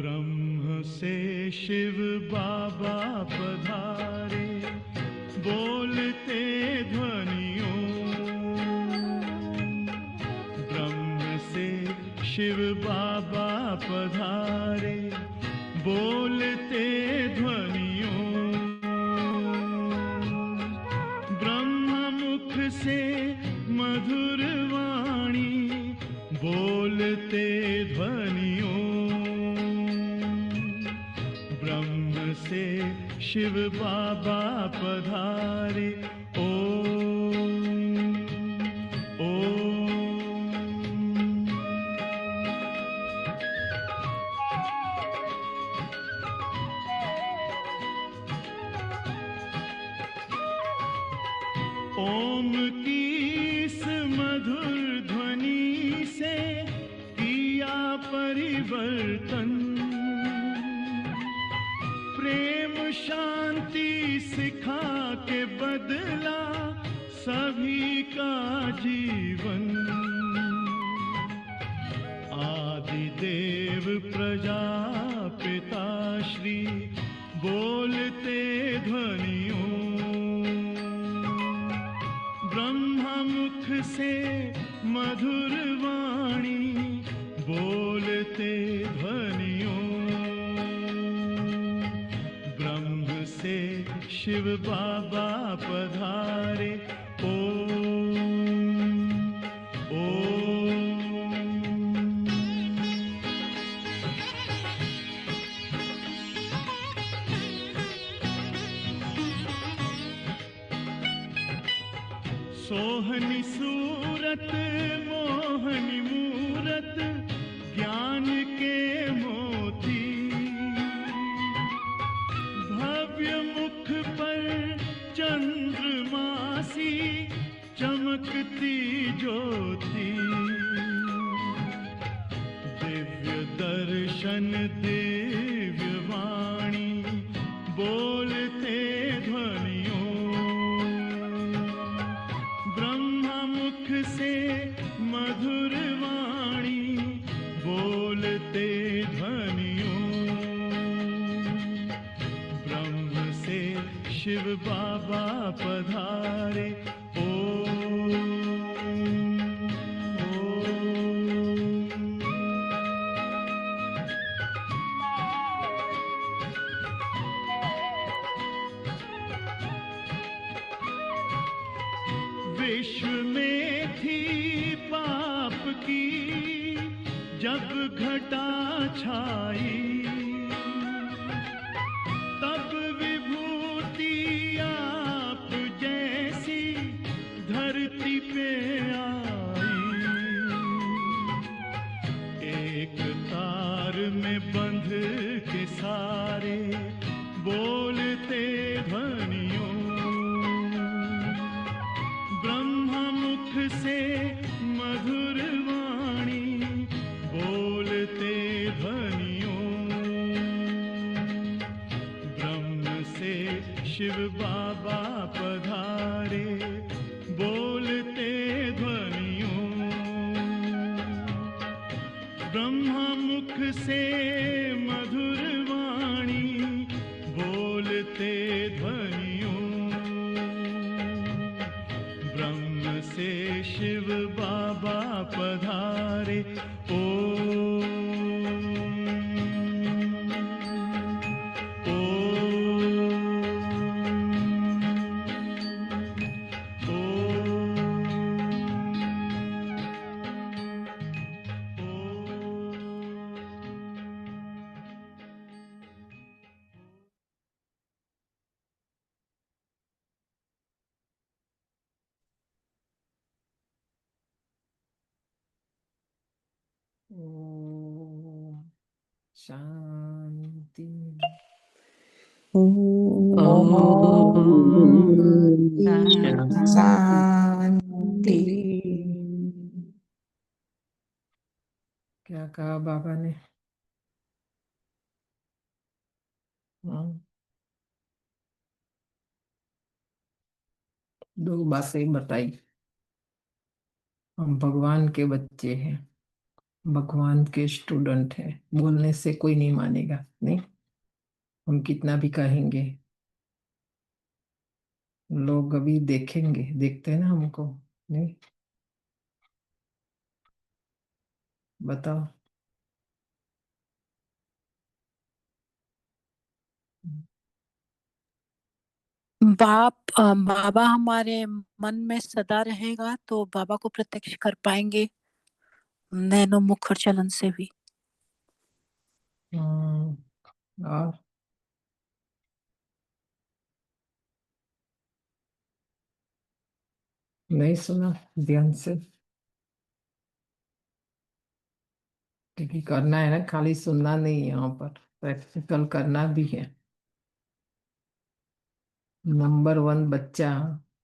ब्रह्म से शिव बाबा पधारे, बोलते ध्वनियों। ब्रह्म से शिव बाबा पधारे, बोलते ध्वनियों। ब्रह्म मुख से मधुर वाणी, बोलते ध्वनियों। ब्रह्म से शिव बाबा पधारे, ओम ओम। ओम की इस मधुर ध्वनि से किया परिवर्तन। प्रेम शांति सिखा के बदला सभी का जीवन। आदि देव प्रजापिता श्री, बोलते ध्वनियों। ब्रह्मा मुख से मधुर वाणी, बोलते ध्वनियों। ब्रह्म से शिव बाबा पधारे, ओम ओम। सोहनी सूरत मोहनी मूरत, ज्ञान के मोती। भव्य मुख पर चंद्रमासी, चमकती ज्योति। दिव्य दर्शन दिव्य वाणी, बोलते ध्वनियों। ब्रह्मा मुख से मधुर वाणी, बोलते ध्वनियों। ब्रह्म से शिव बाबा पधारे, ओम ओम। विश्व में थी पाप की जब घटा छाई, तब विभूति आप जैसी धरती पे आई। एक तार में बंध के सारे, बोलते ध्वनियों। ब्रह्मा मुख से मधुर वाणी, बोलते ध्वनियों। ब्रह्म से शिव बाबा पधारे, बोलते ध्वनियों। ब्रह्मा मुख से मधुर वाणी, बोलते ध्वनियों। ब्रह्म से शिव बाबा पधारे, ओम शांति। शांति। कहा बाबा ने? हाँ, दो बातें बताई। हम भगवान के बच्चे हैं, भगवान के स्टूडेंट हैं, बोलने से कोई नहीं मानेगा, नहीं। हम कितना भी कहेंगे, लोग अभी देखेंगे, देखते हैं ना हमको, नहीं। बताओ। बाबा हमारे मन में सदा रहेगा तो बाबा को प्रत्यक्ष कर पाएंगे, नैनो मुखर चलन से भी। हम्म, और नहीं सुना ध्यान से, क्योंकि करना है ना, खाली सुनना नहीं है, यहाँ पर प्रैक्टिकल करना भी है। नंबर वन बच्चा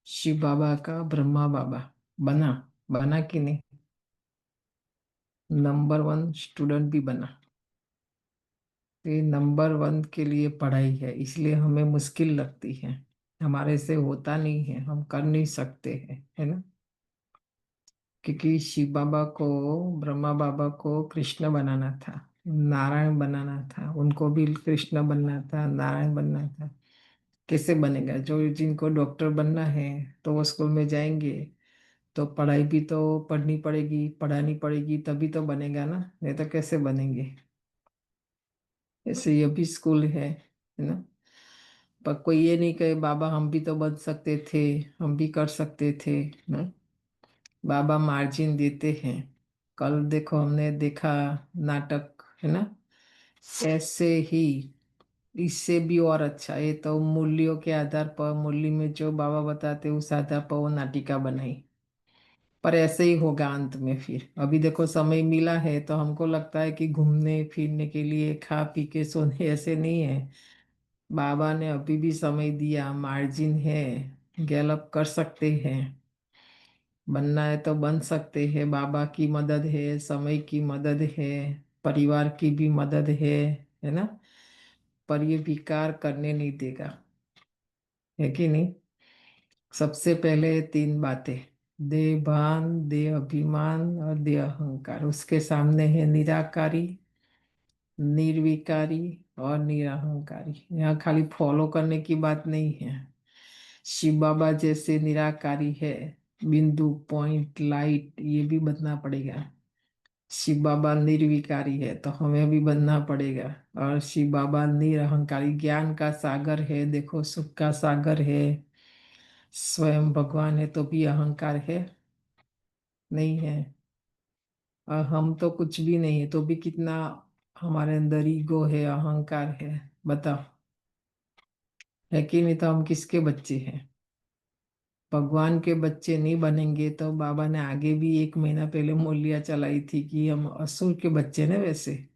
शिव बाबा का ब्रह्मा बाबा बना, बना कि नहीं? नंबर वन स्टूडेंट भी बना। तो ये नंबर वन के लिए पढ़ाई है, इसलिए हमें मुश्किल लगती है। हमारे से होता नहीं है, हम कर नहीं सकते हैं, है ना। क्योंकि शिव बाबा को, ब्रह्मा बाबा को कृष्ण बनाना था, नारायण बनाना था, उनको भी कृष्ण बनना था, नारायण बनना था। कैसे बनेगा? जो जिनको डॉक्टर बनना है तो वो स्कूल में जाएंगे, तो पढ़ाई भी तो पढ़नी पड़ेगी, पढ़ानी पड़ेगी, तभी तो बनेगा ना, नहीं तो कैसे बनेंगे। ऐसे ये भी स्कूल है ना। पर कोई ये नहीं कहे बाबा हम भी तो बन सकते थे, हम भी कर सकते थे ना। बाबा मार्जिन देते हैं। कल देखो, हमने देखा नाटक, है ना। ऐसे ही, इससे भी और अच्छा, ये तो मूल्यों के आधार पर, मूल्य में जो बाबा बताते उस आधार पर वो नाटिका बनाई। पर ऐसे ही होगा अंत में। फिर अभी देखो समय मिला है तो हमको लगता है कि घूमने फिरने के लिए, खा पी के सोने, ऐसे नहीं है। बाबा ने अभी भी समय दिया, मार्जिन है, गैलअप कर सकते हैं। बनना है तो बन सकते हैं, बाबा की मदद है, समय की मदद है, परिवार की भी मदद है ना। पर ये विकार करने नहीं देगा, है कि नहीं। सबसे पहले तीन बातें, देह भान, देह अभिमान और देह अहंकार। उसके सामने है निराकारी, निर्विकारी और निरहंकारी। यहाँ खाली फॉलो करने की बात नहीं है। शिव बाबा जैसे निराकारी है, बिंदु पॉइंट लाइट, ये भी बनना पड़ेगा। शिव बाबा निर्विकारी है तो हमें भी बनना पड़ेगा। और शिव बाबा निरहंकारी, ज्ञान का सागर है, देखो सुख का सागर है, स्वयं भगवान है, तो भी अहंकार है? नहीं है। और हम तो कुछ भी नहीं है तो भी कितना हमारे अंदर ईगो है, अहंकार है। बताओ, है कि नहीं। तो हम किसके बच्चे हैं? भगवान के बच्चे नहीं बनेंगे तो बाबा ने आगे भी 1 महीना पहले मूलिया चलाई थी कि हम असुर के बच्चे ने, वैसे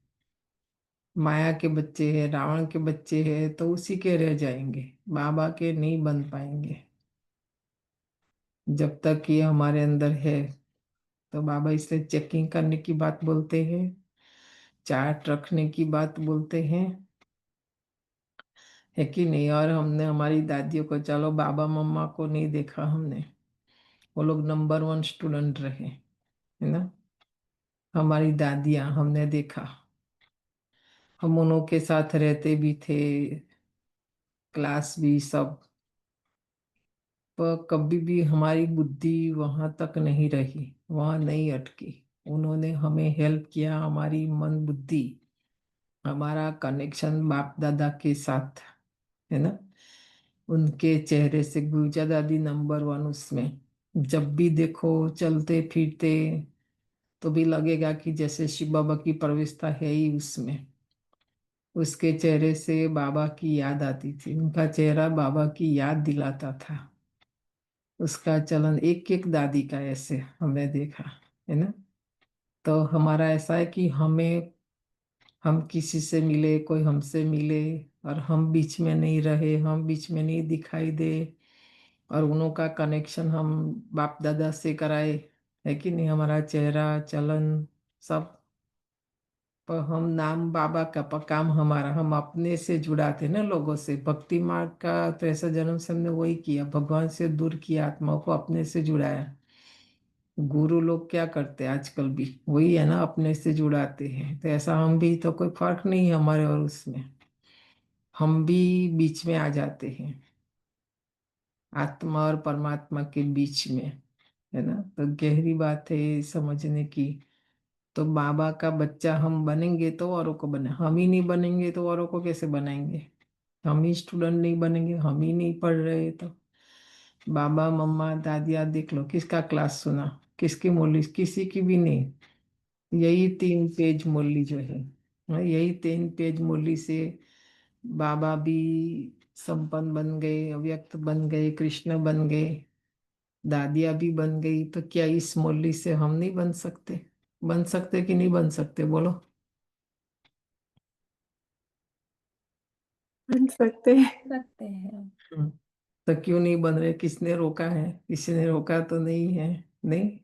माया के बच्चे हैं, रावण के बच्चे हैं, तो उसी के रह जाएंगे, बाबा के नहीं बन पाएंगे जब तक ये हमारे अंदर है। तो बाबा इसलिए चेकिंग करने की बात बोलते हैं, चार्ट रखने की बात बोलते हैं, है कि नहीं। और हमने हमारी दादियों को, चलो बाबा मम्मा को नहीं देखा हमने, वो लोग नंबर वन स्टूडेंट रहे, है ना। हमारी दादियां हमने देखा, हम उन्हों के साथ रहते भी थे, क्लास भी सब। पर कभी भी हमारी बुद्धि वहां तक नहीं रही, वहां नहीं अटकी। उन्होंने हमें हेल्प किया, हमारी मन बुद्धि, हमारा कनेक्शन बाप दादा के साथ, है ना। उनके चेहरे से, गुरजा दादी नंबर वन उसमें। जब भी देखो चलते फिरते तो भी लगेगा कि जैसे शिव बाबा की प्रविष्टा है ही उसमें। उसके चेहरे से बाबा की याद आती थी, उनका चेहरा बाबा की याद दिलाता था। उसका चलन एक एक दादी का ऐसे हमने देखा, है ना। तो हमारा ऐसा है कि हमें, हम किसी से मिले, कोई हमसे मिले, और हम बीच में नहीं रहे, हम बीच में नहीं दिखाई दे, और उन्हों का कनेक्शन हम बाप दादा से कराए, है कि नहीं। हमारा चेहरा, चलन, सब पर हम नाम बाबा का काम हमारा, हम अपने से जुड़ाते ना लोगों से। भक्ति मार्ग का तो ऐसा जन्म से हमने वही किया, भगवान से दूर किया, आत्माओं को अपने से जुड़ाया। गुरु लोग क्या करते हैं आजकल भी वही है ना, अपने से जुड़ाते हैं। तो ऐसा हम भी, तो कोई फर्क नहीं है हमारे और उसमें, हम भी बीच में आ जाते हैं, आत्मा और परमात्मा के बीच में, है ना। तो गहरी बात है समझने की। तो बाबा का बच्चा हम बनेंगे तो औरों को बने, हम ही नहीं बनेंगे तो औरों को कैसे बनाएंगे। हम ही स्टूडेंट नहीं बनेंगे, हम ही नहीं पढ़ रहे तो बाबा मम्मा दादिया देख लो, किसका क्लास सुना, किसकी मौली, किसी की भी नहीं। यही 3 पेज मौली जो है, यही 3 पेज मौली से बाबा भी संपन्न बन गए, अव्यक्त बन गए, कृष्ण बन गए, दादिया भी बन गई। तो क्या इस मौली से हम नहीं बन सकते? बन सकते कि नहीं बन सकते, बोलो। बन सकते हैं। सकते हैं। हम्म। तो क्यों नहीं बन रहे? किसने रोका है? किसी ने रोका तो नहीं है। नहीं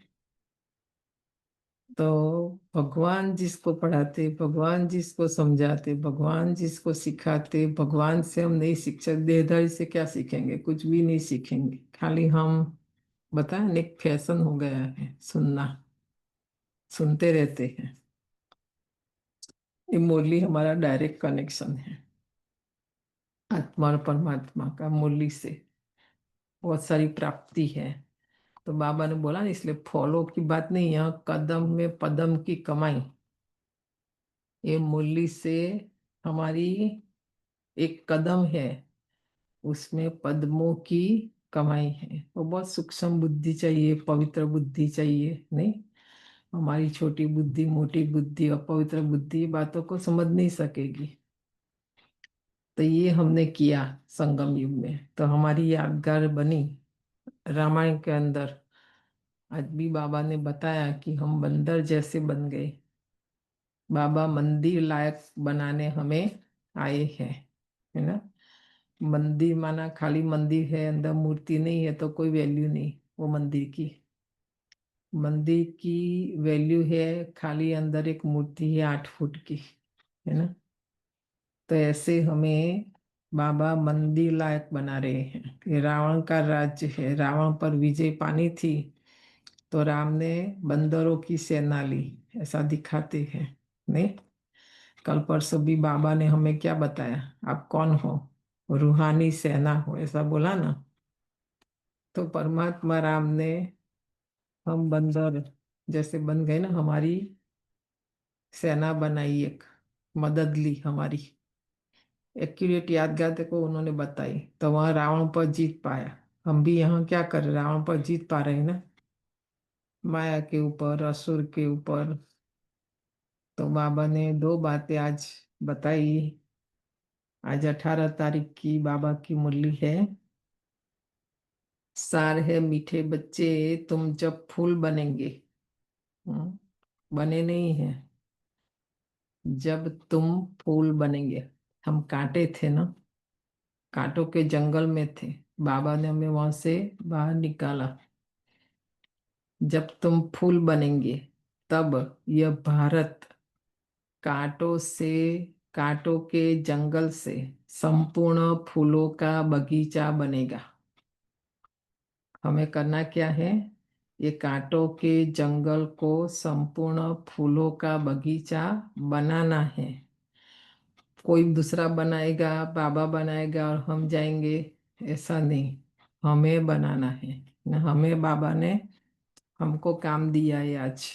तो भगवान जिसको पढ़ाते, भगवान जिसको समझाते, भगवान जिसको सिखाते, भगवान से हम नहीं सीख सकते। देहधारी से क्या सीखेंगे? कुछ भी नहीं सीखेंगे। खाली हम बताएं, एक फैशन हो गया है सुनना, सुनते रहते हैं। ये मुरली हमारा डायरेक्ट कनेक्शन है आत्मा और परमात्मा का, मुरली से बहुत सारी प्राप्ति है। तो बाबा ने बोला ना, इसलिए फॉलो की बात नहीं, यहाँ कदम में पदम की कमाई। ये मुरली से हमारी एक कदम है, उसमें पद्मों की कमाई है। वो बहुत सूक्ष्म बुद्धि चाहिए, पवित्र बुद्धि चाहिए। नहीं, हमारी छोटी बुद्धि, मोटी बुद्धि, अपवित्र बुद्धि बातों को समझ नहीं सकेगी। तो ये हमने किया संगम युग में, तो हमारी यादगार बनी रामायण के अंदर। आज भी बाबा ने बताया कि हम बंदर जैसे बन गए, बाबा मंदिर लायक बनाने हमें आए हैं, है ना। मंदिर माना खाली मंदिर है, अंदर मूर्ति नहीं है तो कोई वैल्यू नहीं वो मंदिर की। मंदिर की वैल्यू है खाली अंदर एक मूर्ति है 8 फुट की, है ना। तो ऐसे हमें बाबा मंदिर लायक बना रहे हैं। ये रावण का राज्य है, रावण पर विजय पानी थी तो राम ने बंदरों की सेना ली, ऐसा दिखाते हैं। नहीं, कल परसों भी बाबा ने हमें क्या बताया, आप कौन हो? रूहानी सेना हो, ऐसा बोला ना। तो परमात्मा राम ने, हम बंदर जैसे बन गए ना, हमारी सेना बनाई, एक मदद ली हमारी। एक्यूरेट यादगार देखो उन्होंने बताई, तो वहां रावण पर जीत पाया। हम भी यहाँ क्या कर रहे, रावण पर जीत पा रहे हैं ना, माया के ऊपर, असुर के ऊपर। तो बाबा ने 2 बातें आज बताई। आज 18 तारीख की बाबा की मुरली है। सार है मीठे बच्चे, तुम जब फूल बनेंगे। हम्म, बने नहीं है, जब तुम फूल बनेंगे। हम कांटे थे ना, कांटों के जंगल में थे, बाबा ने हमें वहां से बाहर निकाला। जब तुम फूल बनेंगे तब यह भारत कांटों से, कांटों के जंगल से संपूर्ण फूलों का बगीचा बनेगा। हमें करना क्या है? ये कांटों के जंगल को संपूर्ण फूलों का बगीचा बनाना है। कोई दूसरा बनाएगा, बाबा बनाएगा और हम जाएंगे, ऐसा नहीं। हमें बनाना है ना, हमें बाबा ने, हमको काम दिया है आज।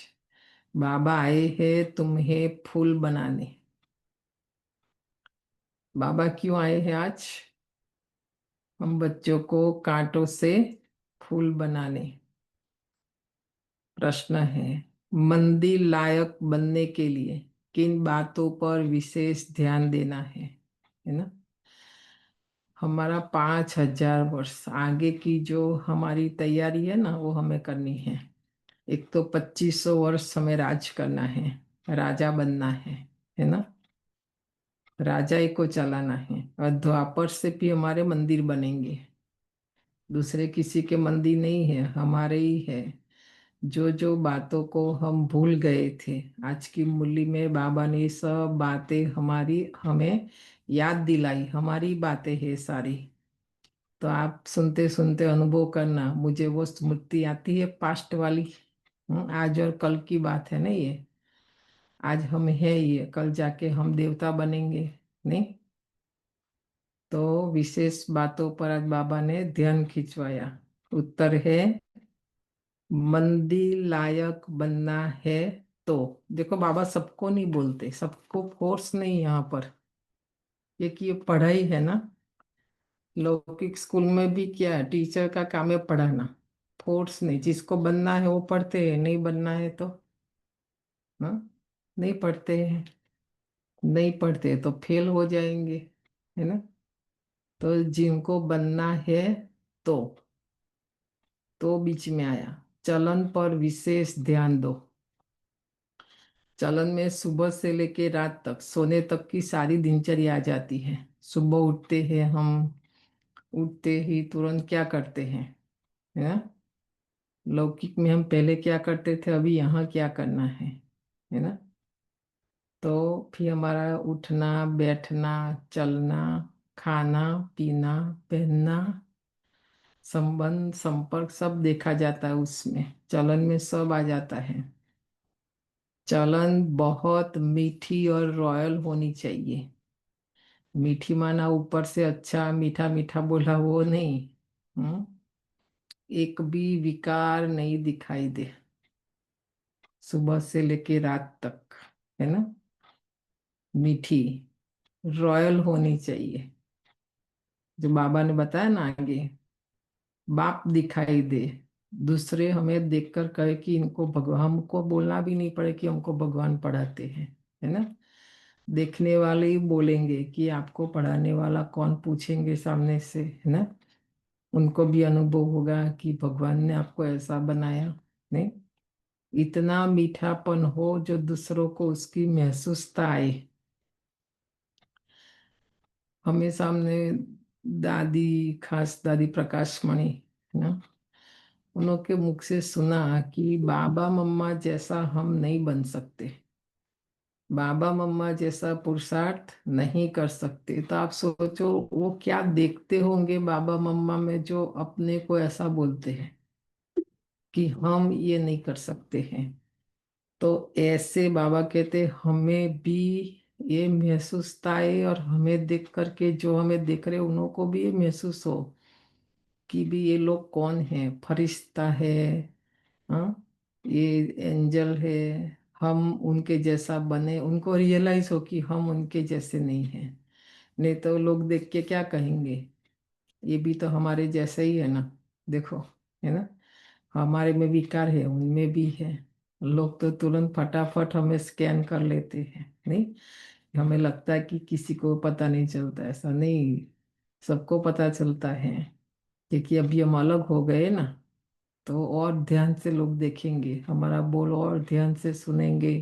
बाबा आए हैं तुम्हें फूल बनाने। बाबा क्यों आए हैं आज? हम बच्चों को कांटों से फूल बनाने। प्रश्न है, मंदिर लायक बनने के लिए किन बातों पर विशेष ध्यान देना है ना। हमारा 5,000 वर्ष आगे की जो हमारी तैयारी है ना, वो हमें करनी है। एक तो 2500 वर्ष हमें राज करना है, राजा बनना है ना। राजा ही को चलाना है, और द्वापर से भी हमारे मंदिर बनेंगे। दूसरे किसी के मंदिर नहीं है, हमारे ही है। जो जो बातों को हम भूल गए थे, आज की मुरली में बाबा ने ये सब बातें हमारी हमें याद दिलाई, हमारी बातें है सारी। तो आप सुनते सुनते अनुभव करना, मुझे वो स्मृति आती है पास्ट वाली। आज और कल की बात है ना ये। आज हम है ये, कल जाके हम देवता बनेंगे नहीं। तो विशेष बातों पर आज बाबा ने ध्यान खिंचवाया। उत्तर है, मंदिर लायक बनना है तो। देखो बाबा सबको नहीं बोलते, सबको फोर्स नहीं यहाँ पर। ये कि ये पढ़ाई है ना, लौकिक स्कूल में भी क्या है, टीचर का काम है पढ़ाना। फोर्स नहीं, जिसको बनना है वो पढ़ते हैं, नहीं बनना है तो हाँ नहीं पढ़ते हैं। नहीं पढ़ते तो फेल हो जाएंगे, है ना। तो जिनको बनना है तो बीच में आया, चलन पर विशेष ध्यान दो। चलन में सुबह से लेके रात तक सोने तक की सारी दिनचर्या आ जाती है। सुबह उठते हैं हम, उठते ही तुरंत क्या करते हैं, है ना। लौकिक में हम पहले क्या करते थे, अभी यहाँ क्या करना है ना। तो फिर हमारा उठना बैठना चलना, खाना पीना पहनना, संबंध संपर्क सब देखा जाता है उसमें, चलन में सब आ जाता है। चलन बहुत मीठी और रॉयल होनी चाहिए। मीठी माना ऊपर से अच्छा मीठा मीठा बोला, वो नहीं। हम्म एक भी विकार नहीं दिखाई दे सुबह से लेके रात तक, है ना। मीठी रॉयल होनी चाहिए। जो बाबा ने बताया ना आगे, बाप दिखाई दे, दूसरे हमें देखकर कहे कि इनको भगवान, हमको बोलना भी नहीं पड़े कि हमको भगवान पढ़ाते हैं, है ना। देखने वाले ही बोलेंगे कि आपको पढ़ाने वाला कौन, पूछेंगे सामने से, है ना। उनको भी अनुभव होगा कि भगवान ने आपको ऐसा बनाया, नहीं। इतना मीठापन हो जो दूसरों को उसकी महसूसता आए। हमें सामने दादी, खास दादी प्रकाश मणि, है ना, उनके मुख से सुना कि बाबा मम्मा जैसा हम नहीं बन सकते, बाबा मम्मा जैसा पुरुषार्थ नहीं कर सकते। तो आप सोचो वो क्या देखते होंगे बाबा मम्मा में, जो अपने को ऐसा बोलते हैं कि हम ये नहीं कर सकते हैं। तो ऐसे बाबा कहते हमें भी ये महसूसता है, और हमें देख करके जो हमें देख रहे उन्हों को भी ये महसूस हो कि भी ये लोग कौन है, फरिश्ता है, हाँ ये एंजल है। हम उनके जैसा बने, उनको रियलाइज हो कि हम उनके जैसे नहीं हैं। नहीं तो लोग देख के क्या कहेंगे, ये भी तो हमारे जैसे ही है ना, देखो, है ना। हमारे में विकार है, उनमें भी है। लोग तो तुरंत फटाफट हमें स्कैन कर लेते हैं, नहीं। हमें लगता है कि किसी को पता नहीं चलता, ऐसा नहीं, सबको पता चलता है। क्योंकि अभी हम अलग हो गए ना, तो और ध्यान से लोग देखेंगे हमारा बोल, और ध्यान से सुनेंगे,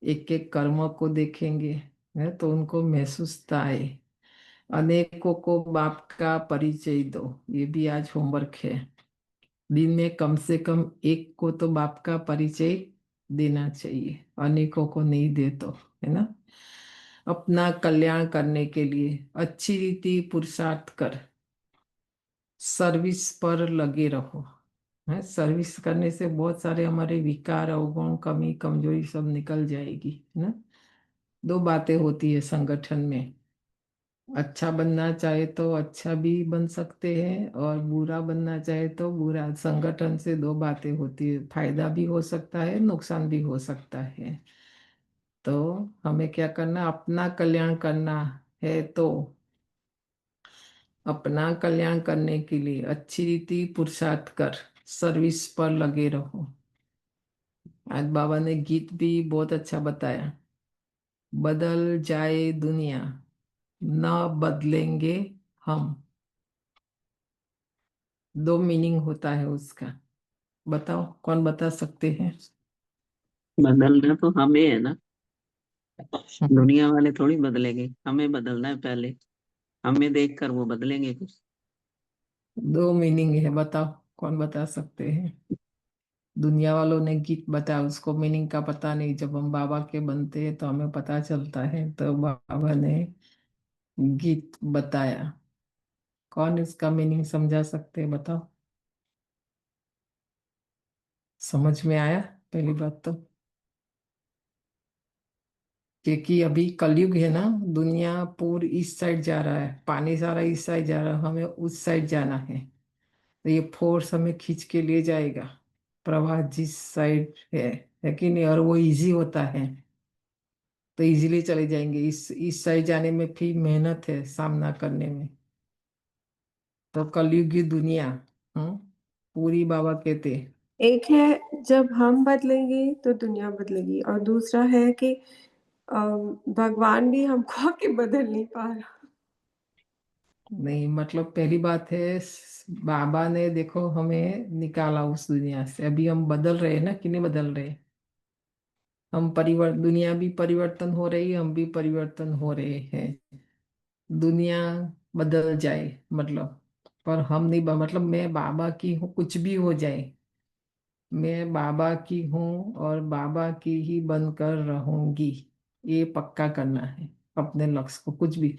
एक एक कर्म को देखेंगे, है तो उनको महसूसता आए। अनेकों को बाप का परिचय दो, ये भी आज होमवर्क है। दिन में कम से कम एक को तो बाप का परिचय देना चाहिए, अनेकों को नहीं दे तो, है ना। अपना कल्याण करने के लिए अच्छी रीति पुरुषार्थ कर, सर्विस पर लगे रहो। है, सर्विस करने से बहुत सारे हमारे विकार अवगुण कमी कमजोरी सब निकल जाएगी, है ना। दो बातें होती है संगठन में, अच्छा बनना चाहे तो अच्छा भी बन सकते हैं, और बुरा बनना चाहे तो बुरा। संगठन से दो बातें होती है, फायदा भी हो सकता है, नुकसान भी हो सकता है। तो हमें क्या करना, अपना कल्याण करना है तो अपना कल्याण करने के लिए अच्छी रीति पुरुषार्थ कर, सर्विस पर लगे रहो। आज बाबा ने गीत भी बहुत अच्छा बताया, बदल जाए दुनिया न बदलेंगे हम। दो मीनिंग होता है उसका, बताओ कौन बता सकते हैं। बदलना तो हमें है ना, हम्म, दुनिया वाले थोड़ी बदलेंगे, हमें बदलना है पहले। हमें देखकर वो बदलेंगे कुछ। दो मीनिंग है, बताओ कौन बता सकते हैं। दुनिया वालों ने गीत बताया, उसको मीनिंग का पता नहीं। जब हम बाबा के बनते हैं तो हमें पता चलता है। तो बाबा ने गीत बताया। कौन इसका मीनिंग समझा सकते हैं, बताओ। समझ में आया? पहली बात तो क्योंकि अभी कलयुग है ना, दुनिया पूरी इस साइड जा रहा है, पानी सारा इस साइड जा रहा है, हमें उस साइड जाना है। तो ये फोर्स हमें खींच के ले जाएगा, प्रवाह जिस साइड है कि नहीं। और वो इजी होता है, तो इजीली चले जाएंगे। इस साइड जाने में फिर मेहनत है सामना करने में। तो कलयुगी दुनिया, हम्म पूरी बाबा कहते। एक है जब हम बदलेंगे तो दुनिया बदलेगी, और दूसरा है कि भगवान भी हमको आके बदल नहीं पा रहा। नहीं, मतलब पहली बात है, बाबा ने देखो हमें निकाला उस दुनिया से। अभी हम बदल रहे हैं ना, कि नहीं बदल रहे? हम परिवर्तन, दुनिया भी परिवर्तन हो रही है, हम भी परिवर्तन हो रहे हैं। दुनिया बदल जाए मतलब, पर हम नहीं मतलब मैं बाबा की हूँ, कुछ भी हो जाए मैं बाबा की हूँ और बाबा की ही बनकर रहूंगी। ये पक्का करना है अपने लक्ष्य को। कुछ भी,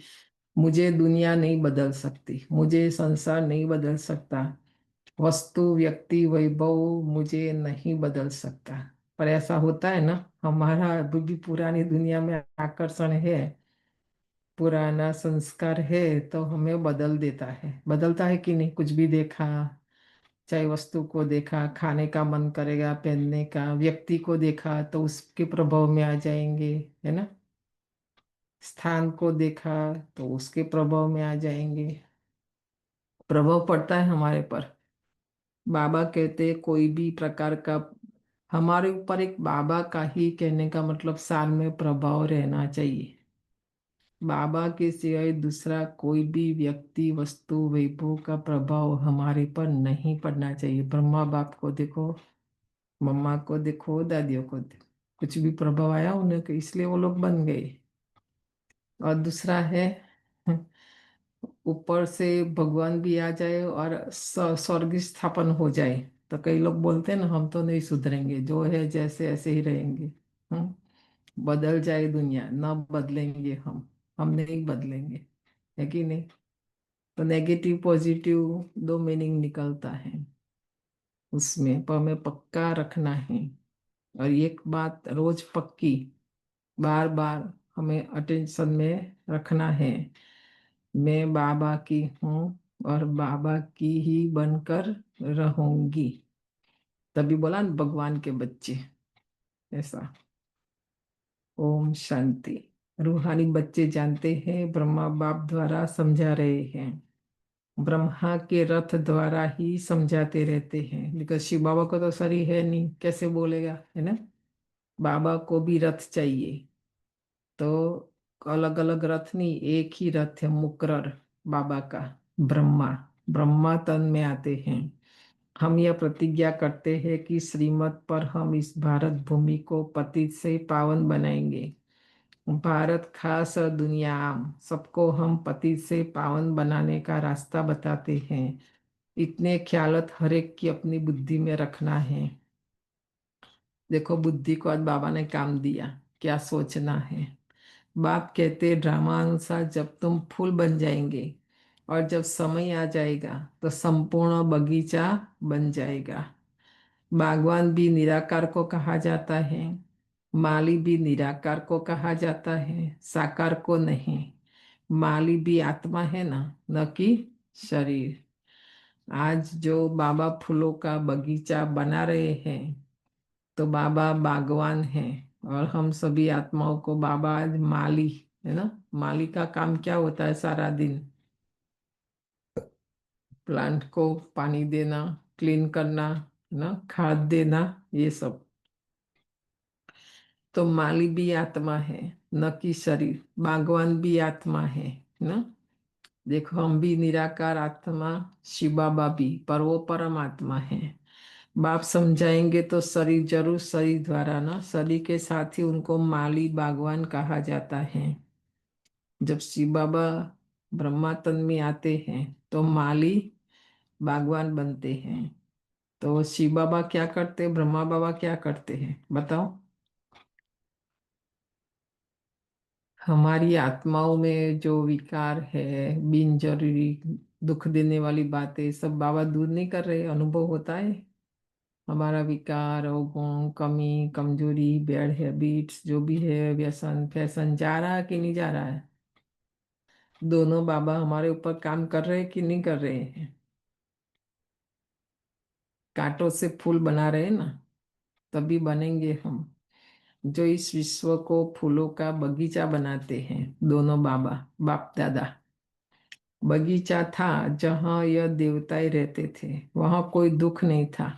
मुझे दुनिया नहीं बदल सकती, मुझे संसार नहीं बदल सकता, वस्तु व्यक्ति वैभव मुझे नहीं बदल सकता। पर ऐसा होता है ना, हमारा अभी भी पुरानी दुनिया में आकर्षण है, पुराना संस्कार है, तो हमें बदल देता है। बदलता है कि नहीं? कुछ भी देखा, चाहे वस्तु को देखा, खाने का मन करेगा, पहनने का, व्यक्ति को देखा तो उसके प्रभाव में आ जाएंगे, है ना। स्थान को देखा तो उसके प्रभाव में आ जाएंगे। प्रभाव पड़ता है हमारे पर। बाबा कहते हैं कोई भी प्रकार का हमारे ऊपर, एक बाबा का ही कहने का मतलब साल में प्रभाव रहना चाहिए। बाबा के सिवाय दूसरा कोई भी व्यक्ति वस्तु वैभव का प्रभाव हमारे पर नहीं पड़ना चाहिए। ब्रह्मा बाप को देखो, मम्मा को देखो, दादियों को देखो, कुछ भी प्रभाव आया उन्हें, इसलिए वो लोग बन गए। और दूसरा है, ऊपर से भगवान भी आ जाए और स्वर्ग स्थापन हो जाए, तो कई लोग बोलते हैं ना हम तो नहीं सुधरेंगे, जो है जैसे ऐसे ही रहेंगे। बदल जाए दुनिया, ना बदलेंगे हम नहीं बदलेंगे, है कि नहीं। तो नेगेटिव पॉजिटिव दो मीनिंग निकलता है उसमें, पर हमें पक्का रखना है। और एक बात रोज पक्की, बार बार हमें अटेंशन में रखना है, मैं बाबा की हूँ और बाबा की ही बनकर रहूंगी। तभी बोला न, भगवान के बच्चे, ऐसा। ओम शांति। रूहानी बच्चे जानते हैं, ब्रह्मा बाप द्वारा समझा रहे हैं, ब्रह्मा के रथ द्वारा ही समझाते रहते हैं। लेकिन शिव बाबा को तो शरीर है नहीं, कैसे बोलेगा, है ना। बाबा को भी रथ चाहिए, तो अलग अलग रथ नहीं, एक ही रथ है मुकरर बाबा का। ब्रह्मा, ब्रह्मा तन में आते हैं। हम यह प्रतिज्ञा करते हैं कि श्रीमत पर हम इस भारत भूमि को पतित से पावन बनाएंगे। भारत खास और दुनिया आम, सबको हम पतित से पावन बनाने का रास्ता बताते हैं। इतने ख्यालत हर एक की अपनी बुद्धि में रखना है। देखो बुद्धि को आज बाबा ने काम दिया, क्या सोचना है। बाप कहते ड्रामा अनुसार जब तुम फूल बन जाएंगे और जब समय आ जाएगा तो संपूर्ण बगीचा बन जाएगा। बागवान भी निराकार को कहा जाता है, माली भी निराकार को कहा जाता है, साकार को नहीं। माली भी आत्मा है ना, न कि शरीर। आज जो बाबा फूलों का बगीचा बना रहे हैं, तो बाबा बागवान हैं और हम सभी आत्माओं को बाबा आज माली, है ना। माली का काम क्या होता है? सारा दिन प्लांट को पानी देना, क्लीन करना, है ना, खाद देना, ये सब। तो माली भी आत्मा है, न कि शरीर। बागवान भी आत्मा है ना। देखो हम भी निराकार आत्मा, शिव बाबा भी, पर वो परमात्मा है। बाप समझाएंगे तो शरीर जरूर, शरीर द्वारा ना, शरीर के साथ ही उनको माली बागवान कहा जाता है। जब शिव बाबा ब्रह्मा तन में आते हैं तो माली बागवान बनते हैं। तो शिव बाबा क्या करते, ब्रह्मा बाबा क्या करते हैं, बताओ। हमारी आत्माओं में जो विकार है, बिन जरूरी दुख देने वाली बातें, सब बाबा दूर नहीं कर रहे, अनुभव होता है। हमारा विकार, अवगुण, कमी, कमजोरी, बैड हैबिट्स, जो भी है, व्यसन फैशन, जा रहा है कि नहीं जा रहा है? दोनों बाबा हमारे ऊपर काम कर रहे हैं कि नहीं कर रहे हैं? कांटों से फूल बना रहे हैं ना, तभी बनेंगे हम। जो इस विश्व को फूलों का बगीचा बनाते हैं, दोनों बाबा, बाप दादा। बगीचा था जहाँ यह देवताएं रहते थे, वहां कोई दुख नहीं था।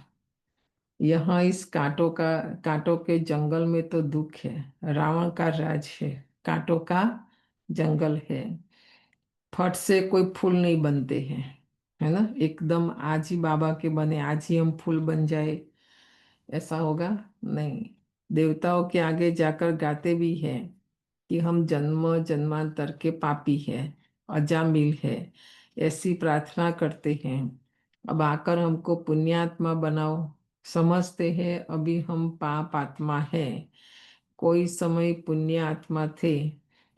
यहाँ इस कांटों के जंगल में तो दुख है। रावण का राज है, कांटों का जंगल है। फट से कोई फूल नहीं बनते हैं, है ना। एकदम आज ही बाबा के बने, आज ही हम फूल बन जाए, ऐसा होगा नहीं। देवताओं के आगे जाकर गाते भी हैं कि हम जन्म जन्मांतर के पापी हैं, अजामिल है, ऐसी प्रार्थना करते हैं। अब आकर हमको पुण्यात्मा बनाओ। समझते हैं अभी हम पाप आत्मा है। कोई समय पुण्य आत्मा थे।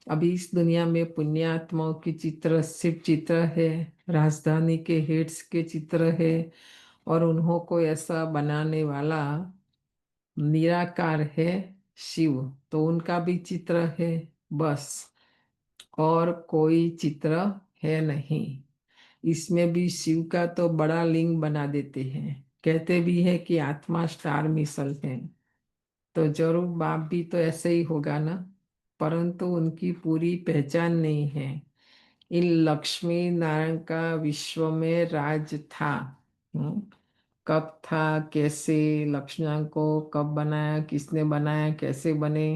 अभी इस दुनिया में पुण्य आत्माओं की चित्र सिर्फ चित्र है, राजधानी के हेड्स के चित्र है। और उन्हों को ऐसा बनाने वाला निराकार है शिव, तो उनका भी चित्र है, बस। और कोई चित्र है नहीं। इसमें भी शिव का तो बड़ा लिंग बना देते हैं। कहते भी है कि आत्मा स्टार मिसल है, तो जरूर बाप भी तो ऐसे ही होगा ना। परंतु उनकी पूरी पहचान नहीं है। इन लक्ष्मी नारायण का विश्व में राज था। हम्म, कब था, कैसे, लक्ष्मण को कब बनाया, किसने बनाया, कैसे बने,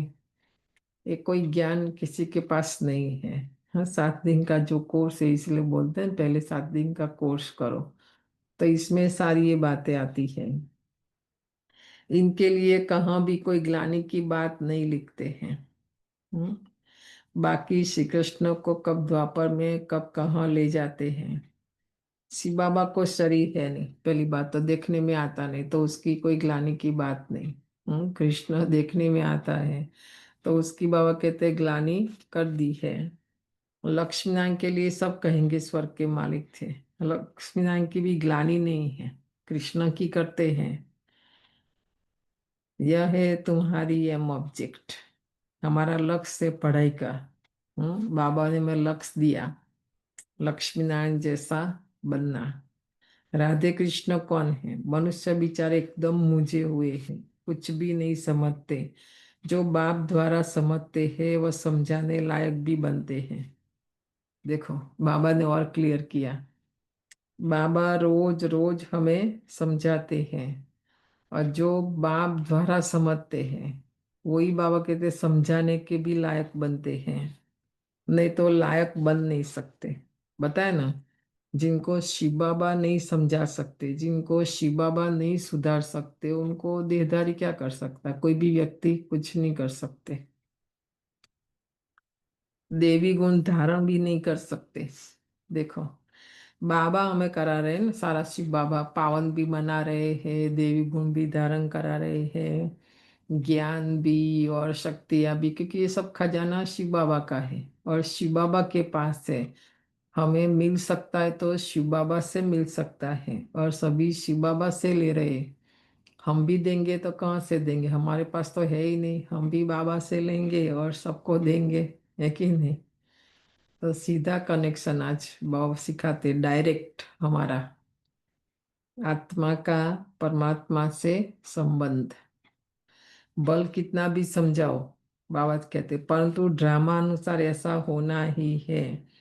ये कोई ज्ञान किसी के पास नहीं है। हाँ, 7 दिन का जो कोर्स है, इसलिए बोलते हैं पहले 7 दिन का कोर्स करो, तो इसमें सारी ये बातें आती हैं। इनके लिए कहाँ भी कोई ग्लानि की बात नहीं लिखते हैं। हम्म, बाकी श्री कृष्ण को कब द्वापर में कब कहाँ ले जाते हैं। शिव बाबा को शरीर है नहीं, पहली बात तो देखने में आता नहीं, तो उसकी कोई ग्लानि की बात नहीं। कृष्ण देखने में आता है, तो उसकी बाबा कहते हैं ग्लानि कर दी है। लक्ष्मी नारायण के लिए सब कहेंगे स्वर्ग के मालिक थे। लक्ष्मी नारायण की भी ग्लानि नहीं है, कृष्ण की करते हैं। यह है तुम्हारी एम ऑब्जेक्ट, हमारा लक्ष्य है पढ़ाई का। बाबा ने मैं लक्ष्य दिया, लक्ष्मी नारायण जैसा बनना। राधे कृष्ण कौन है? मनुष्य बेचारे एकदम मुझे हुए हैं, कुछ भी नहीं समझते। जो बाप द्वारा समझते हैं वह समझाने लायक भी बनते हैं। देखो, बाबा ने और क्लियर किया। बाबा रोज रोज हमें समझाते हैं, और जो बाप द्वारा समझते हैं वही बाबा कहते समझाने के भी लायक बनते हैं, नहीं तो लायक बन नहीं सकते। बताए ना, जिनको शिव बाबा नहीं समझा सकते, जिनको शिव बाबा नहीं सुधार सकते, उनको देहधारी क्या कर सकता है? कोई भी व्यक्ति कुछ नहीं कर सकते। देवी गुण धारण भी नहीं कर सकते। देखो, बाबा हमें करा रहे हैं ना सारा, शिव बाबा पावन भी बना रहे हैं, देवी गुण भी धारण करा रहे हैं, ज्ञान भी और शक्तियां भी, क्योंकि ये सब खजाना शिव बाबा का है और शिव बाबा के पास है। हमें मिल सकता है तो शिव बाबा से मिल सकता है, और सभी शिव बाबा से ले रहे। हम भी देंगे तो कहाँ से देंगे, हमारे पास तो है ही नहीं। हम भी बाबा से लेंगे और सबको देंगे, है कि नहीं। तो सीधा कनेक्शन आज बाबा सिखाते, डायरेक्ट हमारा आत्मा का परमात्मा से संबंध। बल कितना भी समझाओ, बाबा कहते, परंतु ड्रामा अनुसार ऐसा होना ही है।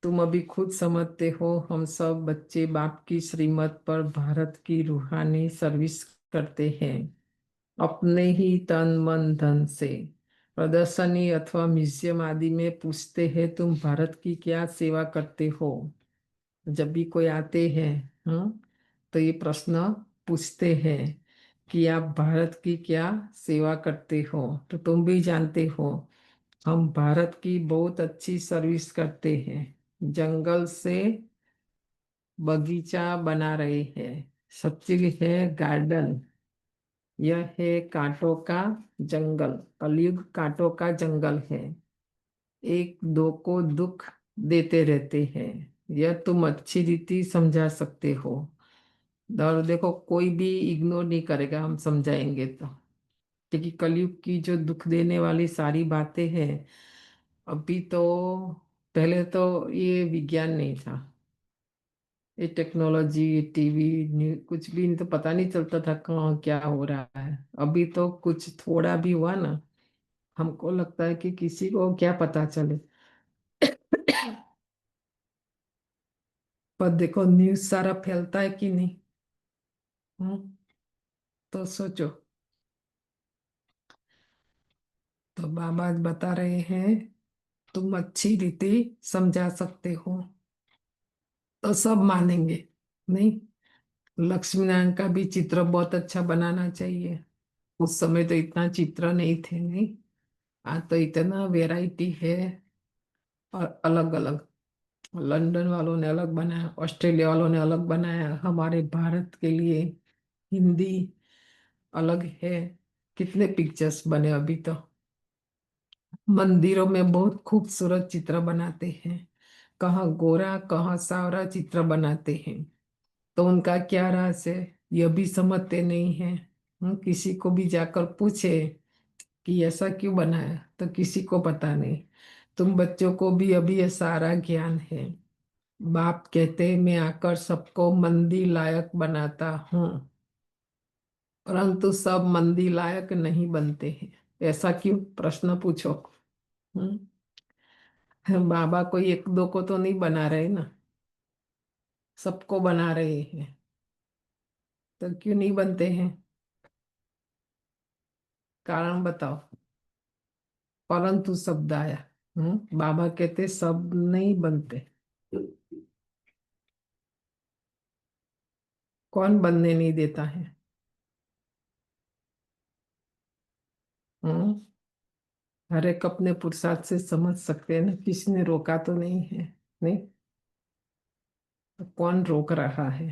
तुम अभी खुद समझते हो, हम सब बच्चे बाप की श्रीमत पर भारत की रूहानी सर्विस करते हैं, अपने ही तन मन धन से। प्रदर्शनी अथवा म्यूजियम आदि में पूछते हैं तुम भारत की क्या सेवा करते हो। जब भी कोई आते हैं, तो ये प्रश्न पूछते हैं कि आप भारत की क्या सेवा करते हो, तो तुम भी जानते हो हम भारत की बहुत अच्छी सर्विस करते हैं। जंगल से बगीचा बना रहे हैं, सत्युग है गार्डन, यह है कांटों का जंगल। कलयुग कांटों का जंगल है, एक दो को दुख देते रहते हैं, यह तुम अच्छी रीति समझा सकते हो। और देखो कोई भी इग्नोर नहीं करेगा, हम समझाएंगे तो। क्योंकि कलयुग की जो दुख देने वाली सारी बातें हैं, अभी तो, पहले तो ये विज्ञान नहीं था, ये टेक्नोलॉजी, ये टीवी न्यूज कुछ भी नहीं, तो पता नहीं चलता था कहाँ क्या हो रहा है। अभी तो कुछ थोड़ा भी हुआ ना, हमको लगता है कि किसी को क्या पता चले। पर देखो न्यूज सारा फैलता है कि नहीं। हम्म, तो सोचो। तो बाबा बता रहे हैं तुम अच्छी रीति समझा सकते हो, तो सब मानेंगे। नहीं, लक्ष्मी नारायण का भी चित्र बहुत अच्छा बनाना चाहिए। उस समय तो इतना चित्र नहीं थे, नहीं। आज तो इतना वैरायटी है, और अलग अलग, लंदन वालों ने अलग बनाया, ऑस्ट्रेलिया वालों ने अलग बनाया, हमारे भारत के लिए हिंदी अलग है। कितने पिक्चर्स बने अभी तो। मंदिरों में बहुत खूबसूरत चित्र बनाते हैं, कहाँ गोरा कहाँ सावरा चित्र बनाते हैं। तो उनका क्या राज है, यह भी समझते नहीं है। किसी को भी जाकर पूछे कि ऐसा क्यों बनाया, तो किसी को पता नहीं। तुम बच्चों को भी अभी ये सारा ज्ञान है। बाप कहते मैं आकर सबको मंदी लायक बनाता हूँ, परंतु सब मंदी लायक नहीं बनते हैं। ऐसा क्यों, प्रश्न पूछो। हम्म, बाबा कोई एक दो को तो नहीं बना रहे ना, सबको बना रहे हैं। तो क्यों नहीं बनते हैं, कारण बताओ। परंतु शब्द आया। बाबा कहते सब नहीं बनते। कौन बनने नहीं देता है। हम्म, हर एक अपने पुरुषार्थ से समझ सकते हैं ना, किसी ने रोका तो नहीं है। नहीं, तो कौन रोक रहा है।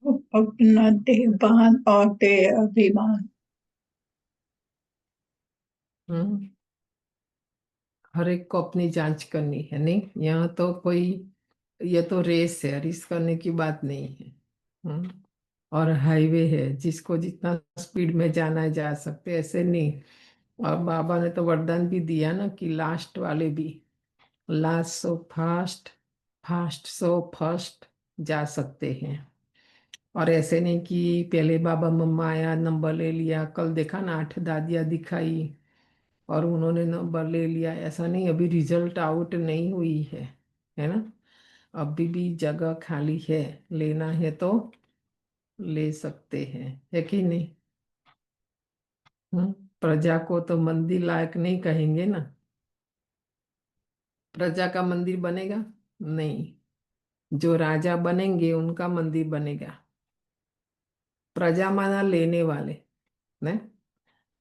अपना देहभान और देह अभिमान। हम्म, हर एक को अपनी जांच करनी है। नहीं, यहाँ तो कोई, ये तो रेस है, रेस करने की बात नहीं है। हम्म, और हाईवे है, जिसको जितना स्पीड में जाना है जा सकते, ऐसे नहीं। और बाबा ने तो वरदान भी दिया ना कि लास्ट वाले भी, last so fast, fast so first जा सकते हैं। और ऐसे नहीं कि पहले बाबा मम्मा आया नंबर ले लिया, कल देखा ना 8 दादियाँ दिखाई और उन्होंने नंबर ले लिया, ऐसा नहीं। अभी रिजल्ट आउट नहीं हुई है ना। अभी भी जगह खाली है, लेना है तो ले सकते हैं, है कि नहीं। प्रजा को तो मंदिर लायक नहीं कहेंगे ना। प्रजा का मंदिर बनेगा नहीं, जो राजा बनेंगे उनका मंदिर बनेगा। प्रजा माना लेने वाले ने,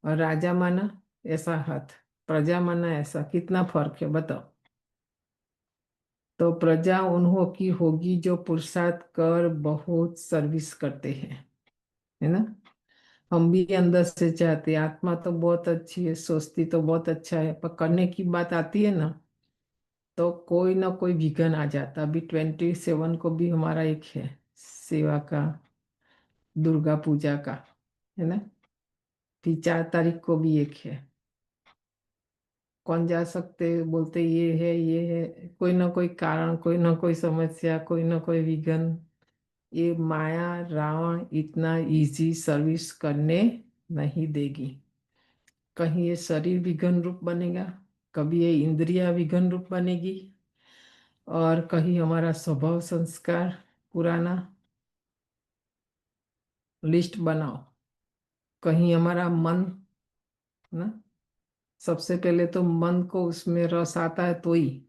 और राजा माना ऐसा हाथ, प्रजा माना ऐसा, कितना फर्क है बताओ। तो प्रजा उन्हों की होगी जो पुरुषार्थ कर बहुत सर्विस करते हैं, है ना। हम भी अंदर से चाहते हैं, आत्मा तो बहुत अच्छी है, सोचती तो बहुत अच्छा है, पर करने की बात आती है ना, तो कोई ना कोई विघन आ जाता। अभी 27 को भी हमारा एक है सेवा का, दुर्गा पूजा का, है ना। फिर 4 तारीख को भी एक है। कौन जा सकते, बोलते ये है ये है, कोई ना कोई कारण, कोई ना कोई समस्या, कोई ना कोई विघन। ये माया रावण इतना इजी सर्विस करने नहीं देगी। कहीं ये शरीर विघन रूप बनेगा, कभी ये इंद्रिया विघन रूप बनेगी, और कहीं हमारा स्वभाव संस्कार पुराना, लिस्ट बनाओ। कहीं हमारा मन ना, सबसे पहले तो मन को उसमें रस आता है तो ही,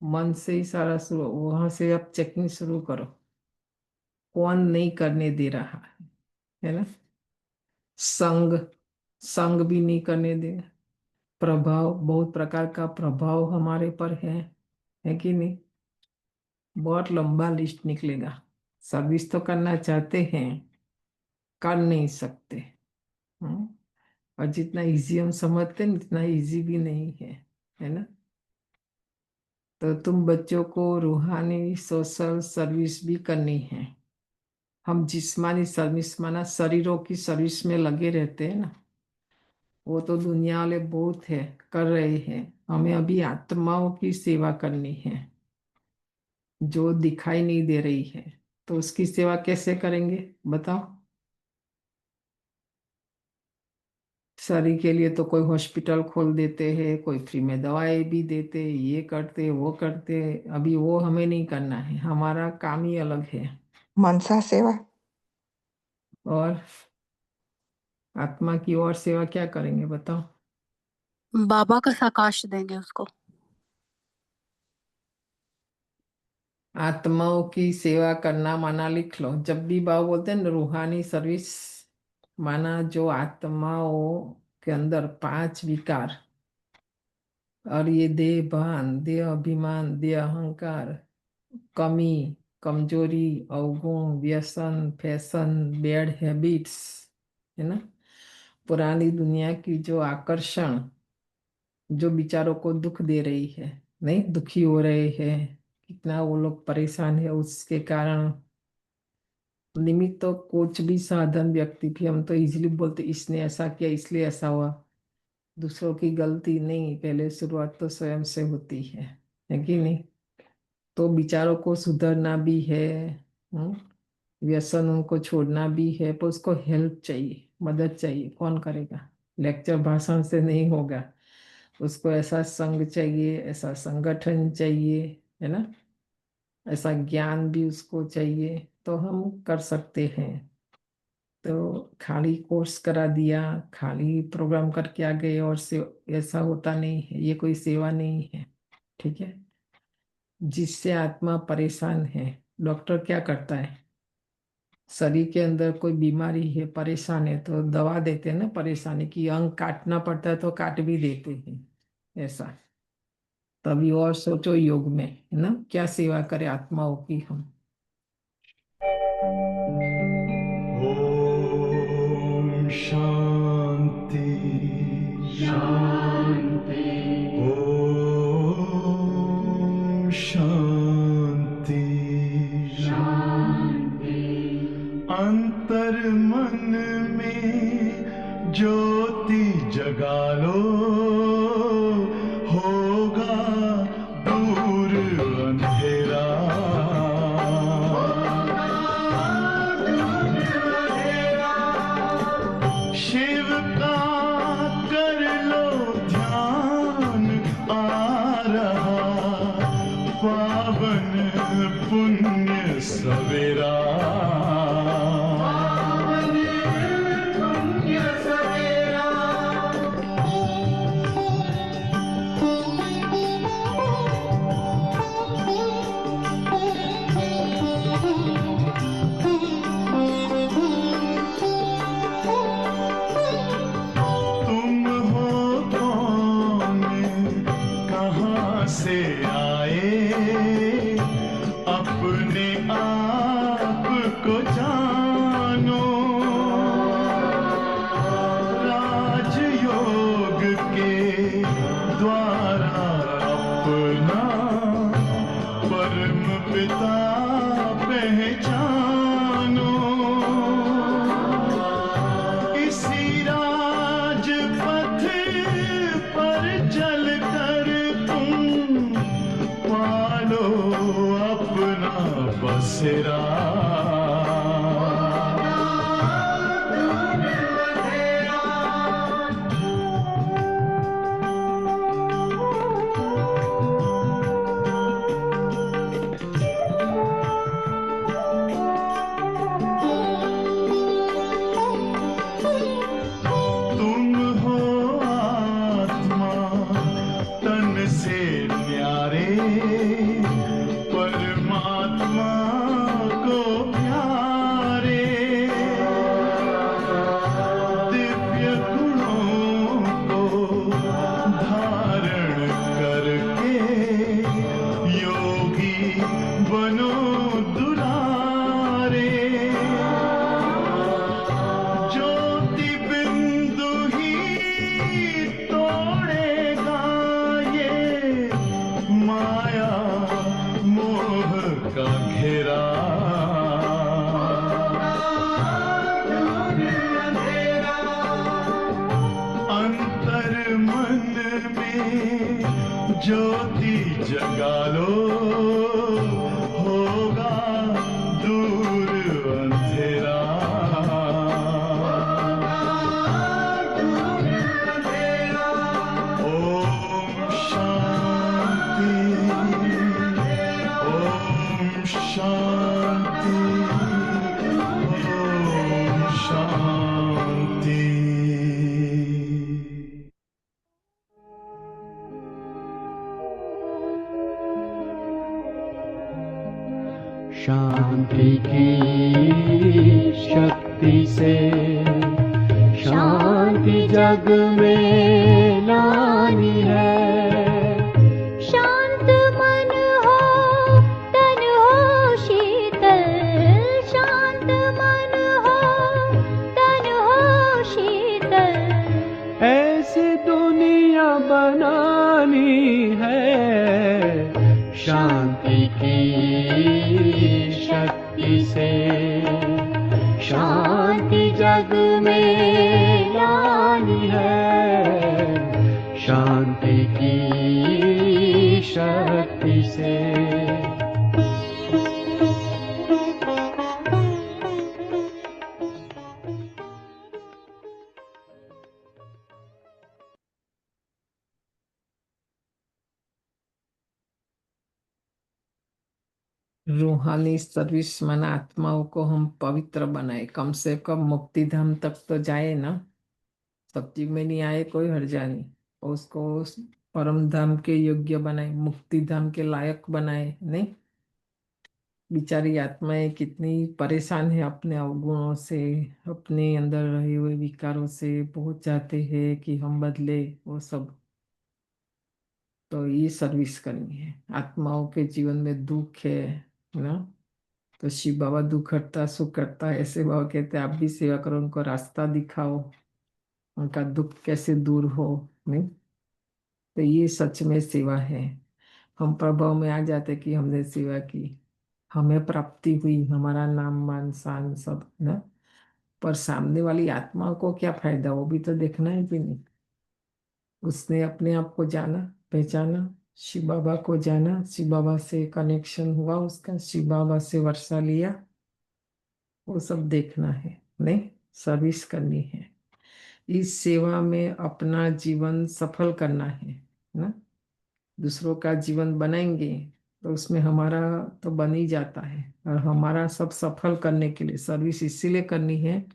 मन से ही सारा शुरू, वहां से अब चेकिंग शुरू करो। कौन नहीं करने दे रहा है ना। संग, संग भी नहीं करने दे। प्रभाव, बहुत प्रकार का प्रभाव हमारे पर है कि नहीं। बहुत लंबा लिस्ट निकलेगा। सर्विस तो करना चाहते हैं, कर नहीं सकते। और जितना इजी हम समझते हैं उतना इजी भी नहीं है ना। तो तुम बच्चों को रूहानी सोशल सर्विस भी करनी है। हम जिस्मानी सर्विस माना शरीरों की सर्विस में लगे रहते हैं ना, वो तो दुनिया वाले बहुत है, कर रहे हैं। हमें अभी आत्माओं की सेवा करनी है जो दिखाई नहीं दे रही है। तो उसकी सेवा कैसे करेंगे बताओ। शरीर के लिए तो कोई हॉस्पिटल खोल देते हैं, कोई फ्री में दवाएं भी देते, ये करते वो करते। अभी वो हमें नहीं करना है, हमारा काम ही अलग है। मनसा सेवा। और आत्मा की और सेवा क्या करेंगे बताओ। बाबा का साकाश देंगे उसको। आत्माओं की सेवा करना माना लिख लो। जब भी बाबा बोलते हैं ना रूहानी सर्विस, माना जो आत्माओं के अंदर 5 विकार और ये देह भान, देह अभिमान, देह अहंकार, कमी, कमजोरी, अवगुण, व्यसन, फैशन, बैड हैबिट्स, है ना, पुरानी दुनिया की जो आकर्षण जो विचारों को दुख दे रही है, नहीं दुखी हो रहे हैं, कितना वो लोग परेशान है उसके कारण। निमित्त तो कुछ भी साधन व्यक्ति भी, हम तो इजीली बोलते इसने ऐसा किया इसलिए ऐसा हुआ। दूसरों की गलती नहीं, पहले शुरुआत तो स्वयं से होती है कि नहीं। तो विचारों को सुधरना भी है, व्यसन उनको छोड़ना भी है, पर उसको हेल्प चाहिए, मदद चाहिए। कौन करेगा? लेक्चर भाषण से नहीं होगा। उसको ऐसा संग चाहिए, ऐसा संगठन चाहिए, है ना, ऐसा ज्ञान भी उसको चाहिए, तो हम कर सकते हैं। तो खाली कोर्स करा दिया, खाली प्रोग्राम करके आ गए और से ऐसा होता नहीं है। ये कोई सेवा नहीं है, ठीक है। जिससे आत्मा परेशान है, डॉक्टर क्या करता है? शरीर के अंदर कोई बीमारी है, परेशान है, तो दवा देते हैं ना परेशानी की। अंग काटना पड़ता है तो काट भी देते हैं, ऐसा। तभी और सोचो योग में, है ना, क्या सेवा करे आत्माओं की हम। ओम शांति शांति। ओम शांति शांति। अंतर मन में ज्योति जगा लो, होगा दूर अंधेरा। शिव का कर लो ध्यान, आ रहा पावन पुण्य सवेरा। तुम हो कौन, कहाँ से आए, अपने आप को जानो। राजयोग के द्वारा अपना परम पिता पहचानो। इसी राजपथ पर चलकर तुम पालो अपना बसेरा। तुम हो आत्मा तन से प्यारे, परमात्मा को प्यारे। का घेरा अंतर मन में ज्योति जगा लो, होगा दूर अंधेरा। ओम शांति, ओम शांति, ओम शांति। शांति की शक्ति से शांति जग में लानी है। शांत मन हो तन हो शीतल, शांत मन हो तन हो शीतल। ऐसी दुनिया बनानी है। शांति की शक्ति से शांति जग में लानी है। शांति की शक्ति से। रूहानी सर्विस माना आत्माओं को हम पवित्र बनाए, कम से कम मुक्ति धाम तक तो जाए ना। सत्युग में नहीं आए कोई हर्जा नहीं, उसको उस परम धाम के योग्य बनाए, मुक्ति धाम के लायक बनाए। नहीं, बेचारी आत्माएं कितनी परेशान है अपने अवगुणों से, अपने अंदर रहे हुए विकारों से, बहुत चाहते हैं कि हम बदले वो सब। तो ये सर्विस करनी है। आत्माओं के जीवन में दुख है ना, तो शिव बाबा दुख हरता सुख करता, ऐसे बाबा कहते आप भी सेवा करो, उनको रास्ता दिखाओ, उनका दुख कैसे दूर हो। नहीं, तो ये सच में सेवा है। हम प्रभाव में आ जाते कि हमने सेवा की, हमें प्राप्ति हुई, हमारा नाम मान शान सब ना, पर सामने वाली आत्मा को क्या फायदा, वो भी तो देखना है कि नहीं। उसने अपने आप को जाना, पहचाना, शिव बाबा को जाना, शिव बाबा से कनेक्शन हुआ उसका, शिव बाबा से वर्षा लिया, वो सब देखना है। नहीं, सर्विस करनी है। इस सेवा में अपना जीवन सफल करना है ना। दूसरों का जीवन बनाएंगे तो उसमें हमारा तो बन ही जाता है, और हमारा सब सफल करने के लिए सर्विस इसीलिए करनी है।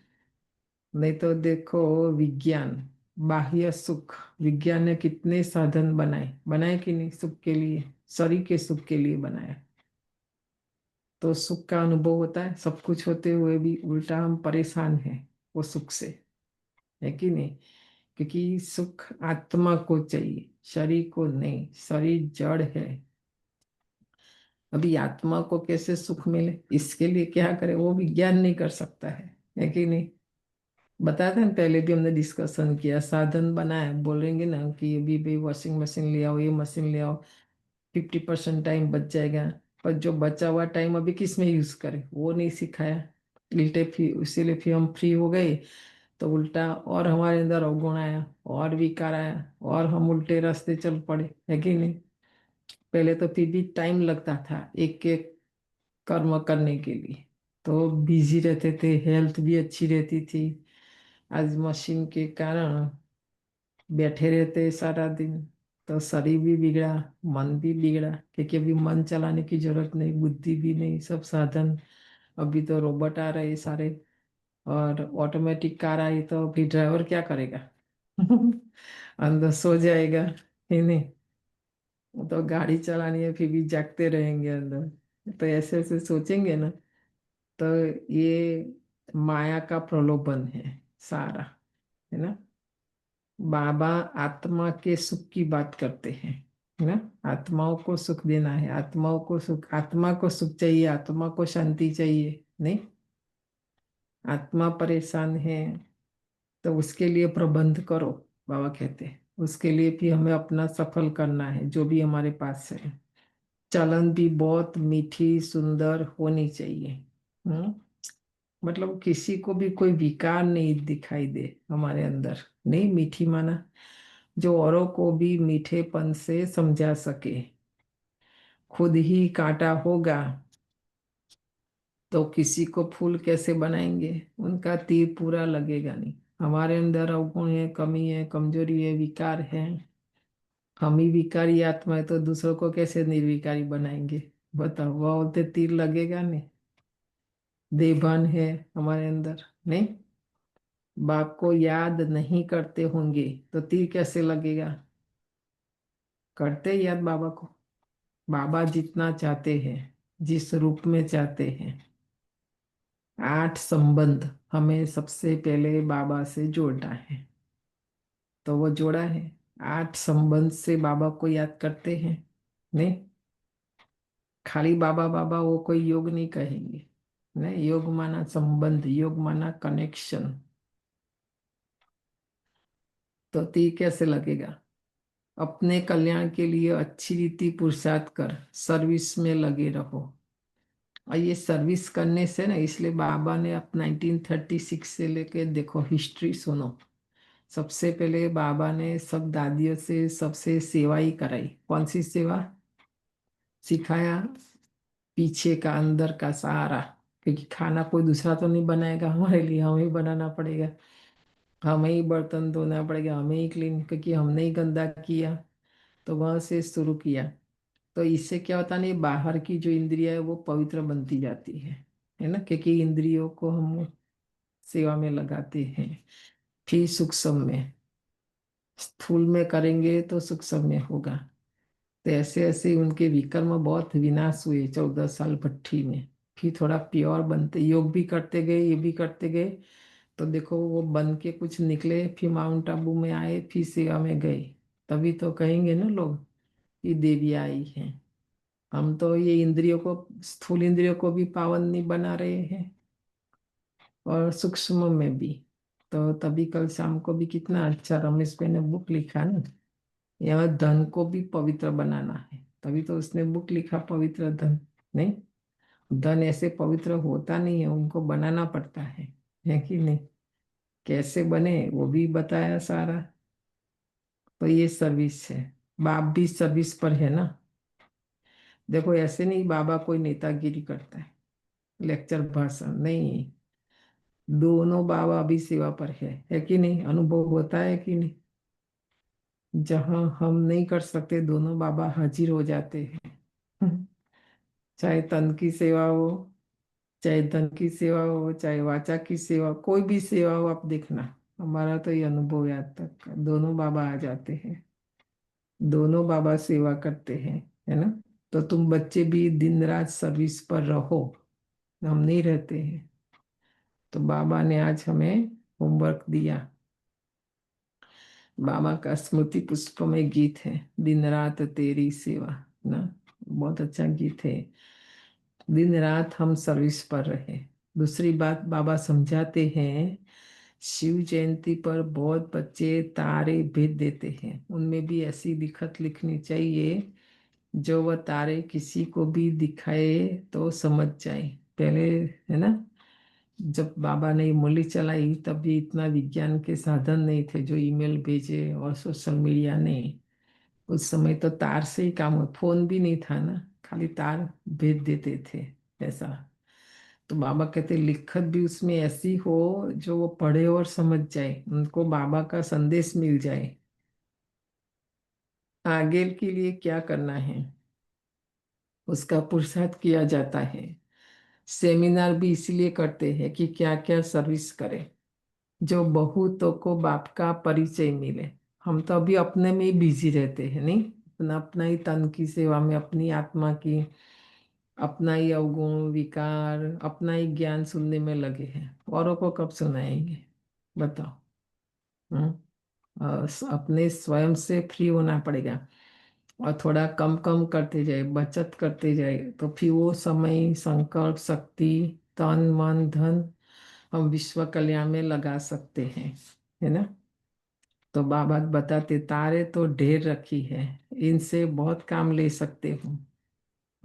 नहीं तो देखो विज्ञान, बाह्य सुख, विज्ञान ने कितने साधन बनाए, बनाए कि नहीं, सुख के लिए, शरीर के सुख के लिए बनाया। तो सुख का अनुभव होता है, सब कुछ होते हुए भी उल्टा हम परेशान हैं वो सुख से, है कि नहीं। क्योंकि सुख आत्मा को चाहिए, शरीर को नहीं। शरीर जड़ है। अभी आत्मा को कैसे सुख मिले, इसके लिए क्या करे, वो विज्ञान नहीं कर सकता है कि नहीं। बताया था ना, पहले भी हमने डिस्कशन किया, साधन बनाया, बोलेंगे ना कि अभी भी वॉशिंग मशीन ले आओ, ये मशीन ले आओ, 50% टाइम बच जाएगा, पर जो बचा हुआ टाइम अभी किस में यूज करें वो नहीं सिखाया। उल्टे फिर इसीलिए फिर हम फ्री हो गए, तो उल्टा और हमारे अंदर अवगुण आया, और विकार आया, और हम उल्टे रास्ते चल पड़े, है कि नहीं। पहले तो फिर भी टाइम लगता था एक एक कर्म करने के लिए, तो बिजी रहते थे, हेल्थ भी अच्छी रहती थी। आज मशीन के कारण बैठे रहते सारा दिन, तो शरीर भी बिगड़ा, मन भी बिगड़ा, क्योंकि अभी मन चलाने की जरूरत नहीं, बुद्धि भी नहीं, सब साधन। अभी तो रोबोट आ रहे सारे, और ऑटोमेटिक कार आई, तो फिर ड्राइवर क्या करेगा अंदर सो जाएगा ही नहीं, वो तो गाड़ी चलानी है फिर भी जागते रहेंगे अंदर। तो ऐसे ऐसे सोचेंगे ना, तो ये माया का प्रलोभन है सारा, है ना। बाबा आत्मा के सुख की बात करते हैं, है ना। आत्माओं को सुख देना है, आत्माओं को सुख, आत्मा को सुख चाहिए, आत्मा को शांति चाहिए। नहीं, आत्मा परेशान है तो उसके लिए प्रबंध करो, बाबा कहते हैं। उसके लिए भी हमें अपना सफल करना है, जो भी हमारे पास है। चलन भी बहुत मीठी सुंदर होनी चाहिए। मतलब किसी को भी कोई विकार नहीं दिखाई दे हमारे अंदर। नहीं, मीठी माना जो औरों को भी मीठेपन से समझा सके। खुद ही कांटा होगा तो किसी को फूल कैसे बनाएंगे? उनका तीर पूरा लगेगा नहीं। हमारे अंदर अवगुण है, कमी है, कमजोरी है, विकार है। हम ही विकारी आत्मा है तो दूसरों को कैसे निर्विकारी बनाएंगे? बताओ, वह बोलते तीर लगेगा नहीं। देभान है हमारे अंदर। नहीं, बाप को याद नहीं करते होंगे तो तीर कैसे लगेगा? करते याद बाबा को। बाबा जितना चाहते हैं, जिस रूप में चाहते हैं। 8 संबंध हमें सबसे पहले बाबा से जोड़ना है, तो वो जोड़ा है। 8 संबंध से बाबा को याद करते हैं। नहीं, खाली बाबा बाबा वो कोई योग नहीं कहेंगे। नहीं, योग माना संबंध, योग माना कनेक्शन। तो तीर कैसे लगेगा? अपने कल्याण के लिए अच्छी रीति पुरुषार्थ कर सर्विस में लगे रहो। और ये सर्विस करने से ना, इसलिए बाबा ने अब 1936 से लेके देखो, हिस्ट्री सुनो। सबसे पहले बाबा ने सब दादियों से सबसे सेवा ही कराई। कौन सी सेवा सिखाया? पीछे का अंदर का सहारा। क्योंकि खाना कोई दूसरा तो नहीं बनाएगा हमारे लिए, हमें ही बनाना पड़ेगा। हमें ही बर्तन धोना पड़ेगा, हमें ही क्लीन, क्योंकि हमने ही गंदा किया। तो वहां से शुरू किया। तो इससे क्या होता नहीं, बाहर की जो इंद्रिया है वो पवित्र बनती जाती है ना। क्योंकि इंद्रियों को हम सेवा में लगाते हैं। फिर सूक्ष्म में, स्थूल में करेंगे तो सूक्ष्म में होगा। तो ऐसे ऐसे उनके विकर्म बहुत विनाश हुए 14 साल भट्ठी में। फिर थोड़ा प्योर बनते, योग भी करते गए, ये भी करते गए। तो देखो वो बन के कुछ निकले, फिर माउंट आबू में आए, फिर सेवा में गए। तभी तो कहेंगे ना लोग कि देवी आई है। हम तो ये इंद्रियों को, स्थूल इंद्रियों को भी पावन नहीं बना रहे हैं, और सूक्ष्म में भी। तो तभी कल शाम को भी कितना अच्छा रमेश भाई ने बुक लिखा ना, यहाँ धन को भी पवित्र बनाना है। तभी तो उसने बुक लिखा पवित्र धन। नहीं, धन ऐसे पवित्र होता नहीं है, उनको बनाना पड़ता है कि नहीं? कैसे बने वो भी बताया सारा। तो ये सर्विस है। बाप भी सर्विस पर है ना। देखो ऐसे नहीं बाबा कोई नेतागिरी करता है, लेक्चर भाषण नहीं। दोनों बाबा अभी सेवा पर है कि नहीं? अनुभव होता है कि नहीं? जहां हम नहीं कर सकते, दोनों बाबा हाजिर हो जाते हैं। चाहे तन की सेवा हो, चाहे धन की सेवा हो, चाहे वाचा की सेवा, कोई भी सेवा हो, आप देखना। हमारा तो ये अनुभव है आज तक, दोनों बाबा आ जाते हैं, दोनों बाबा सेवा करते हैं, है ना। तो तुम बच्चे भी दिन रात सर्विस पर रहो, हम नहीं रहते हैं। तो बाबा ने आज हमें होमवर्क दिया। बाबा का स्मृति पुष्प में गीत है, दिन रात तेरी सेवा ना। बहुत अच्छा गीत है। दिन रात हम सर्विस पर रहे। दूसरी बात बाबा समझाते हैं, शिव जयंती पर बहुत बच्चे तारे भेज देते हैं। उनमें भी ऐसी लिखत लिखनी चाहिए जो वह तारे किसी को भी दिखाए तो समझ जाए। पहले, है ना, जब बाबा ने मुरली चलाई तब भी इतना विज्ञान के साधन नहीं थे जो ईमेल भेजे और सोशल मीडिया नहीं। उस समय तो तार से ही काम हो, फोन भी नहीं था ना, खाली तार भेज देते थे ऐसा। तो बाबा कहते लिखत भी उसमें ऐसी हो जो वो पढ़े और समझ जाए, उनको बाबा का संदेश मिल जाए। आगे के लिए क्या करना है उसका पुरुषार्थ किया जाता है। सेमिनार भी इसीलिए करते हैं कि क्या क्या सर्विस करें, जो बहुतों को बाप का परिचय मिले। हम तो अभी अपने में ही बिजी रहते हैं, नहीं, अपना अपना ही तन की सेवा में, अपनी आत्मा की, अपना ही अवगुण विकार, अपना ही ज्ञान सुनने में लगे हैं। औरों को कब सुनाएंगे बताओ? हम्म अपने स्वयं से फ्री होना पड़ेगा। और थोड़ा कम कम करते जाए, बचत करते जाए, तो फिर वो समय, संकल्प, शक्ति, तन मन धन हम विश्व कल्याण में लगा सकते हैं, है ना। तो बाबा बताते तारे तो ढेर रखी है, इनसे बहुत काम ले सकते हो।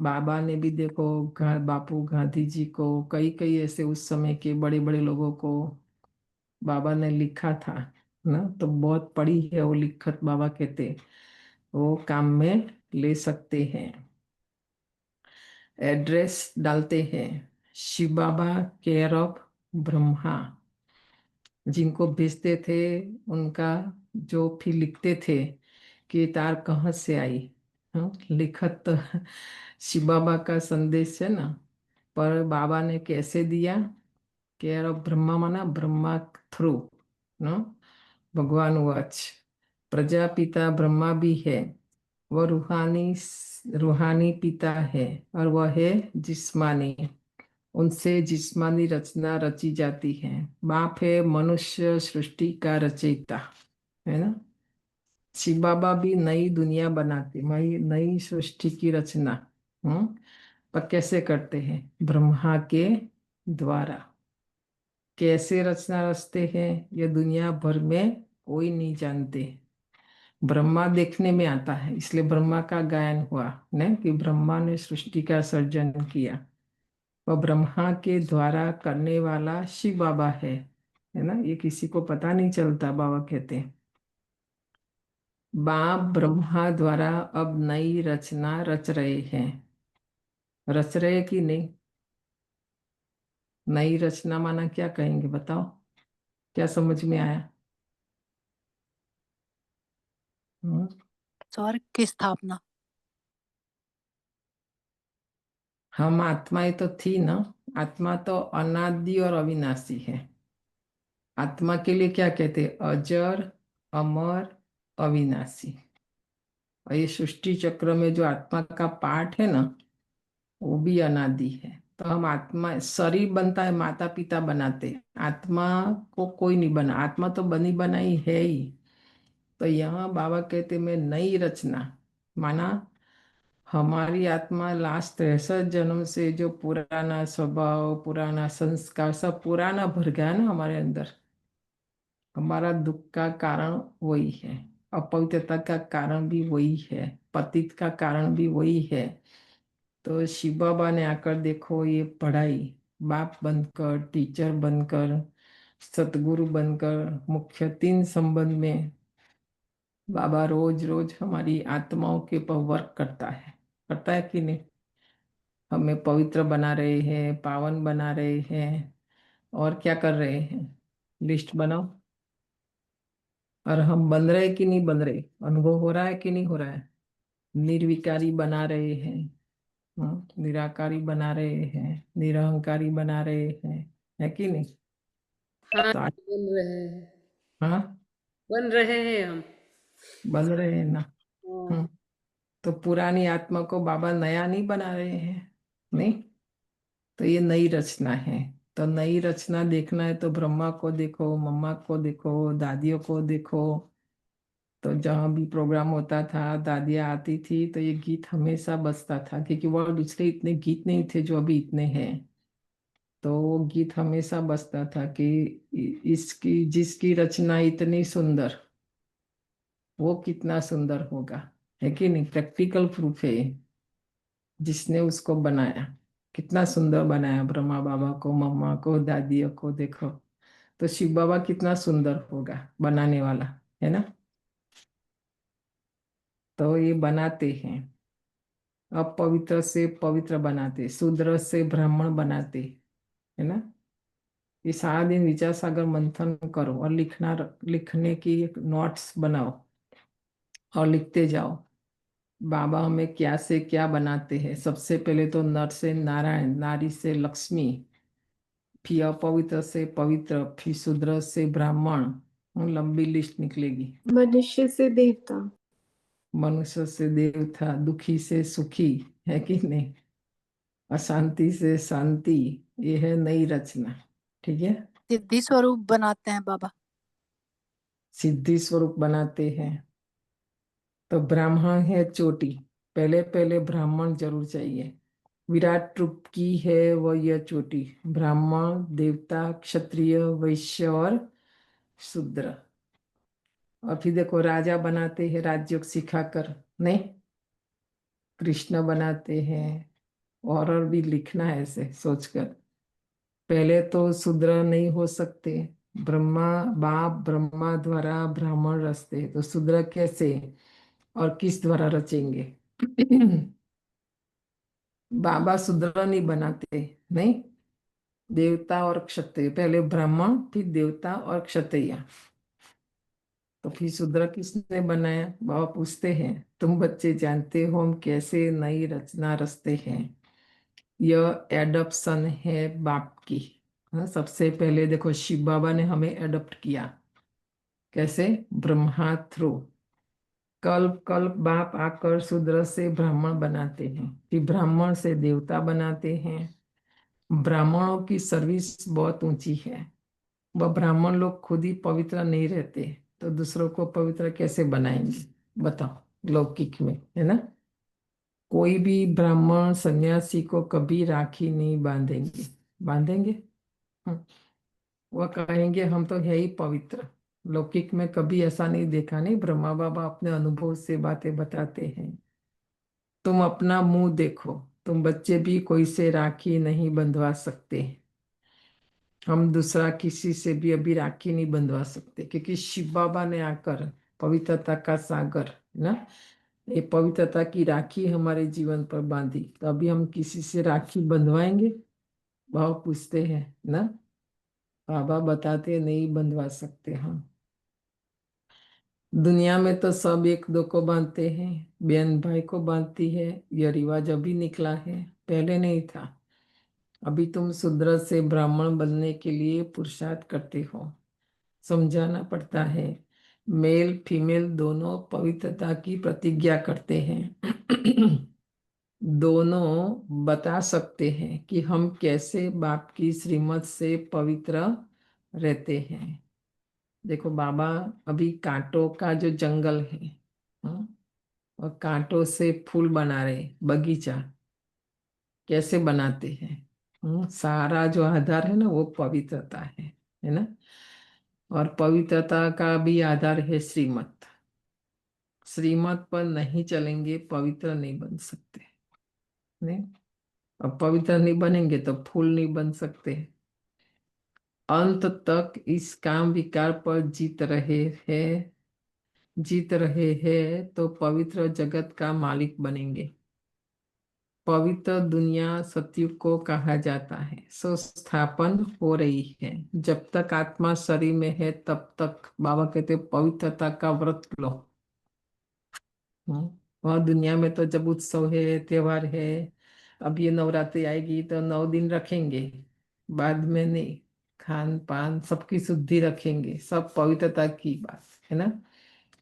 बाबा ने भी देखो बापू गांधी जी को कई कई ऐसे उस समय के बड़े बड़े लोगों को बाबा ने लिखा था ना, तो बहुत पढ़ी है वो लिखत। बाबा कहते वो काम में ले सकते हैं। एड्रेस डालते हैं शिव बाबा केयर ऑफ ब्रह्मा, जिनको भेजते थे उनका जो फिर लिखते थे कि ये तार कहाँ से आई। हाँ, लिखत तो शिव बाबा का संदेश है ना, पर बाबा ने कैसे दिया। केयर ऑफ ब्रह्मा माना ब्रह्मा थ्रू ना, भगवान वच प्रजापिता ब्रह्मा भी है, वह रूहानी पिता है, और वह है जिस्मानी, उनसे जिस्मानी रचना रची जाती है। बाप है मनुष्य सृष्टि का रचयिता, है ना। शिव बाबा भी नई दुनिया बनाते, नई नई सृष्टि की रचना। हम्म, पर कैसे करते हैं? ब्रह्मा के द्वारा। कैसे रचना रचते हैं ये दुनिया भर में कोई नहीं जानते। ब्रह्मा देखने में आता है, इसलिए ब्रह्मा का गायन हुआ न कि ब्रह्मा ने सृष्टि का सर्जन किया। वह ब्रह्मा के द्वारा करने वाला शिव बाबा है ना। ये किसी को पता नहीं चलता। बाबा कहते हैं बाप ब्रह्मा द्वारा अब नई रचना रच रहे हैं। रच रहे कि नहीं? नई रचना माना क्या कहेंगे बताओ, क्या समझ में आया? हम्म? स्वर्ग की स्थापना। हम आत्माएं तो थी ना। आत्मा तो अनादि और अविनाशी है। आत्मा के लिए क्या कहते हैं? अजर अमर अविनाशी। और ये सृष्टि चक्र में जो आत्मा का पार्ट है ना, वो भी अनादि है। तो हम आत्मा, शरीर बनता है माता पिता बनाते हैं, आत्मा को कोई नहीं बना। आत्मा तो बनी बनाई है ही। तो यहाँ बाबा कहते मैं नई रचना माना हमारी आत्मा लास्ट 63 जन्म से जो पुराना स्वभाव पुराना संस्कार सब पुराना भर गया है ना हमारे अंदर। हमारा दुख का कारण वही है, अपवित्रता का कारण भी वही है, पतित का कारण भी वही है। तो शिव बाबा ने आकर देखो ये पढ़ाई, बाप बनकर टीचर बनकर सतगुरु बनकर मुख्य 3 संबंध में बाबा रोज रोज हमारी आत्माओं के ऊपर वर्क करता है कि नहीं? हमें पवित्र बना रहे हैं, पावन बना रहे हैं, और क्या कर रहे हैं? लिस्ट बनाओ। और हम बन रहे कि नहीं बन रहे? अनुभव हो रहा है कि नहीं हो रहा है? निर्विकारी बना रहे हैं, निराकारी बना रहे हैं, निरहंकारी बना रहे हैं, है कि नहीं? हाँ, तो आज बन रहे हैं। हाँ बन रहे हैं हम। बन रहे हैं ना। हाँ। तो पुरानी आत्मा को बाबा नया नहीं बना रहे हैं, नहीं। तो ये नई रचना है। तो नई रचना देखना है तो ब्रह्मा को देखो, मम्मा को देखो, दादियों को देखो। तो जहाँ भी प्रोग्राम होता था दादियाँ आती थी तो ये गीत हमेशा बजता था, क्योंकि वो दूसरे इतने गीत नहीं थे जो अभी इतने हैं। तो वो गीत हमेशा बजता था कि इसकी जिसकी रचना इतनी सुंदर वो कितना सुंदर होगा, है कि नहीं? प्रैक्टिकल प्रूफ है ये। जिसने उसको बनाया कितना सुंदर बनाया, ब्रह्मा बाबा को, मम्मा को, दादियों को देखो। तो शिव बाबा कितना सुंदर होगा बनाने वाला, है ना। तो ये बनाते हैं, अपवित्र से पवित्र बनाते, शूद्र से ब्राह्मण बनाते, है ना। ये सारा दिन विचार सागर मंथन करो और लिखने की एक नोट्स बनाओ और लिखते जाओ बाबा हमें क्या से क्या बनाते हैं। सबसे पहले तो नर से नारायण, नारी से लक्ष्मी, फिर अपवित्र से पवित्र, फिर शूद्र से ब्राह्मण, लंबी लिस्ट निकलेगी। मनुष्य से देवता, मनुष्य से देवता, दुखी से सुखी, है कि नहीं? अशांति से शांति। ये है नई रचना, ठीक है। सिद्धि स्वरूप बनाते हैं बाबा। सिद्धि स्वरूप बनाते हैं। तो ब्राह्मण है चोटी, पहले पहले ब्राह्मण जरूर चाहिए। विराट रूप की है वह यह चोटी, ब्राह्मण देवता क्षत्रिय वैश्य और शूद्र। और फिर देखो राजा बनाते हैं राजयोग सिखाकर, नहीं? कृष्ण बनाते हैं, और भी लिखना है ऐसे सोचकर। पहले तो शूद्र नहीं हो सकते, ब्रह्मा बाप ब्रह्मा द्वारा ब्राह्मण रचते, तो शूद्र कैसे और किस द्वारा रचेंगे? बाबा शूद्र नहीं बनाते, नहीं, देवता और क्षत्रिय, पहले ब्राह्मण फिर देवता और क्षत्रिय, तो फिर शूद्र किसने बनाया? बाबा पूछते हैं, तुम बच्चे जानते हो हम कैसे नई रचना रचते हैं? यह एडॉप्शन है बाप की। हाँ, सबसे पहले देखो शिव बाबा ने हमें एडॉप्ट किया, कैसे? ब्रह्मा थ्रू। कल्प कल्प बाप आकर शूद्र से ब्राह्मण बनाते हैं, फिर ब्राह्मण से देवता बनाते हैं। ब्राह्मणों की सर्विस बहुत ऊंची है। वह ब्राह्मण लोग खुद ही पवित्र नहीं रहते, तो दूसरों को पवित्र कैसे बनाएंगे? बताओ, लौकिक में है ना। कोई भी ब्राह्मण सन्यासी को कभी राखी नहीं बांधेंगे, बांधेंगे? हम्म, वह कहेंगे हम तो है ही पवित्र। लौकिक में कभी ऐसा नहीं देखा, नहीं, ब्रह्मा बाबा अपने अनुभव से बातें बताते हैं। तुम अपना मुंह देखो, तुम बच्चे भी कोई से राखी नहीं बंधवा सकते। हम दूसरा किसी से भी अभी राखी नहीं बंधवा सकते, क्योंकि शिव बाबा ने आकर पवित्रता का सागर है ना, ये पवित्रता की राखी हमारे जीवन पर बांधी, तो अभी हम किसी से राखी बंधवाएंगे? भाव पूछते हैं ना, बाबा बताते नहीं बंधवा सकते हम। दुनिया में तो सब एक दो को बांधते हैं, बहन भाई को बांधती है, यह रिवाज अभी निकला है, पहले नहीं था। अभी तुम शूद्र से ब्राह्मण बनने के लिए पुरुषार्थ करते हो, समझाना पड़ता है। मेल फीमेल दोनों पवित्रता की प्रतिज्ञा करते हैं। दोनों बता सकते हैं कि हम कैसे बाप की श्रीमत से पवित्र रहते हैं। देखो बाबा अभी कांटों का जो जंगल है, हाँ, और कांटों से फूल बना रहे, बगीचा कैसे बनाते हैं? सारा जो आधार है ना वो पवित्रता है ना। और पवित्रता का भी आधार है श्रीमत। श्रीमत पर नहीं चलेंगे पवित्र नहीं बन सकते, नहीं। अब पवित्र नहीं बनेंगे तो फूल नहीं बन सकते। अंत तक इस काम विकार पर जीत रहे हैं तो पवित्र जगत का मालिक बनेंगे। पवित्र दुनिया सतयुग को कहा जाता है, सो स्थापन हो रही है। जब तक आत्मा शरीर में है तब तक बाबा कहते पवित्रता का व्रत लो। और दुनिया में तो जब उत्सव है त्योहार है, अब ये नवरात्रि आएगी तो 9 दिन रखेंगे, बाद में नहीं, खान पान सबकी शुद्धि रखेंगे, सब पवित्रता की बात है ना।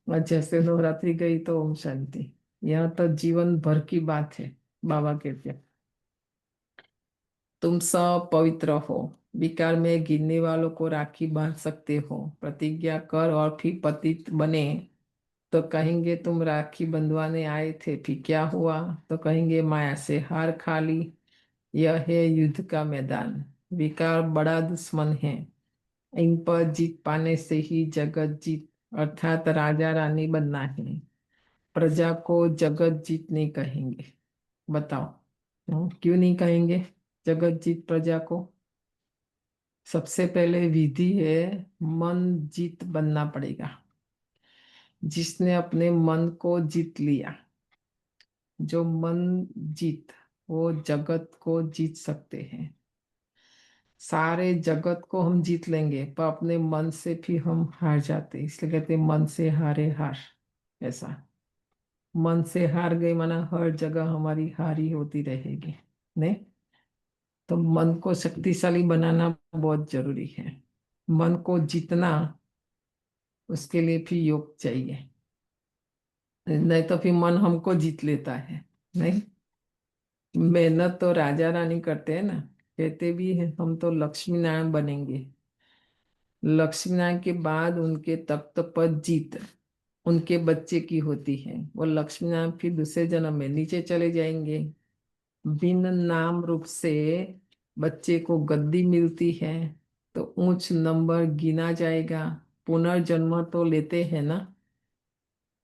और जैसे नवरात्रि गई तो ओम शांति, यहाँ तो जीवन भर की बात है। बाबा कहते हैं तुम सब पवित्र हो, विकार में गिरने वालों को राखी बांध सकते हो, प्रतिज्ञा कर और फिर पतित बने तो कहेंगे तुम राखी बंधवाने आए थे, फिर क्या हुआ? तो कहेंगे माया से हार खा ली। यह है युद्ध का मैदान। विकार बड़ा दुश्मन है, इन पर जीत पाने से ही जगत जीत अर्थात राजा रानी बनना है। प्रजा को जगत जीत नहीं कहेंगे, बताओ। क्यों नहीं कहेंगे जगत जीत प्रजा को? सबसे पहले विधि है मन जीत बनना पड़ेगा। जिसने अपने मन को जीत लिया, जो मन जीत, वो जगत को जीत सकते हैं। सारे जगत को हम जीत लेंगे पर अपने मन से फिर हम हार जाते, इसलिए कहते हैं मन से हारे हार। ऐसा मन से हार गई माना हर जगह हमारी हारी होती रहेगी, नहीं। तो मन को शक्तिशाली बनाना बहुत जरूरी है। मन को जीतना, उसके लिए फिर योग चाहिए, नहीं तो फिर मन हमको जीत लेता है, नहीं। मेहनत तो राजा रानी करते हैं ना, कहते भी हैं हम तो लक्ष्मी नारायण बनेंगे। लक्ष्मी नारायण के बाद उनके तख्त पर जीत उनके बच्चे की होती है। वो लक्ष्मी नारायण फिर दूसरे जन्म में नीचे चले जाएंगे। बिन नाम रूप से बच्चे को गद्दी मिलती है तो ऊंच नंबर गिना जाएगा। पुनर्जन्म तो लेते हैं ना,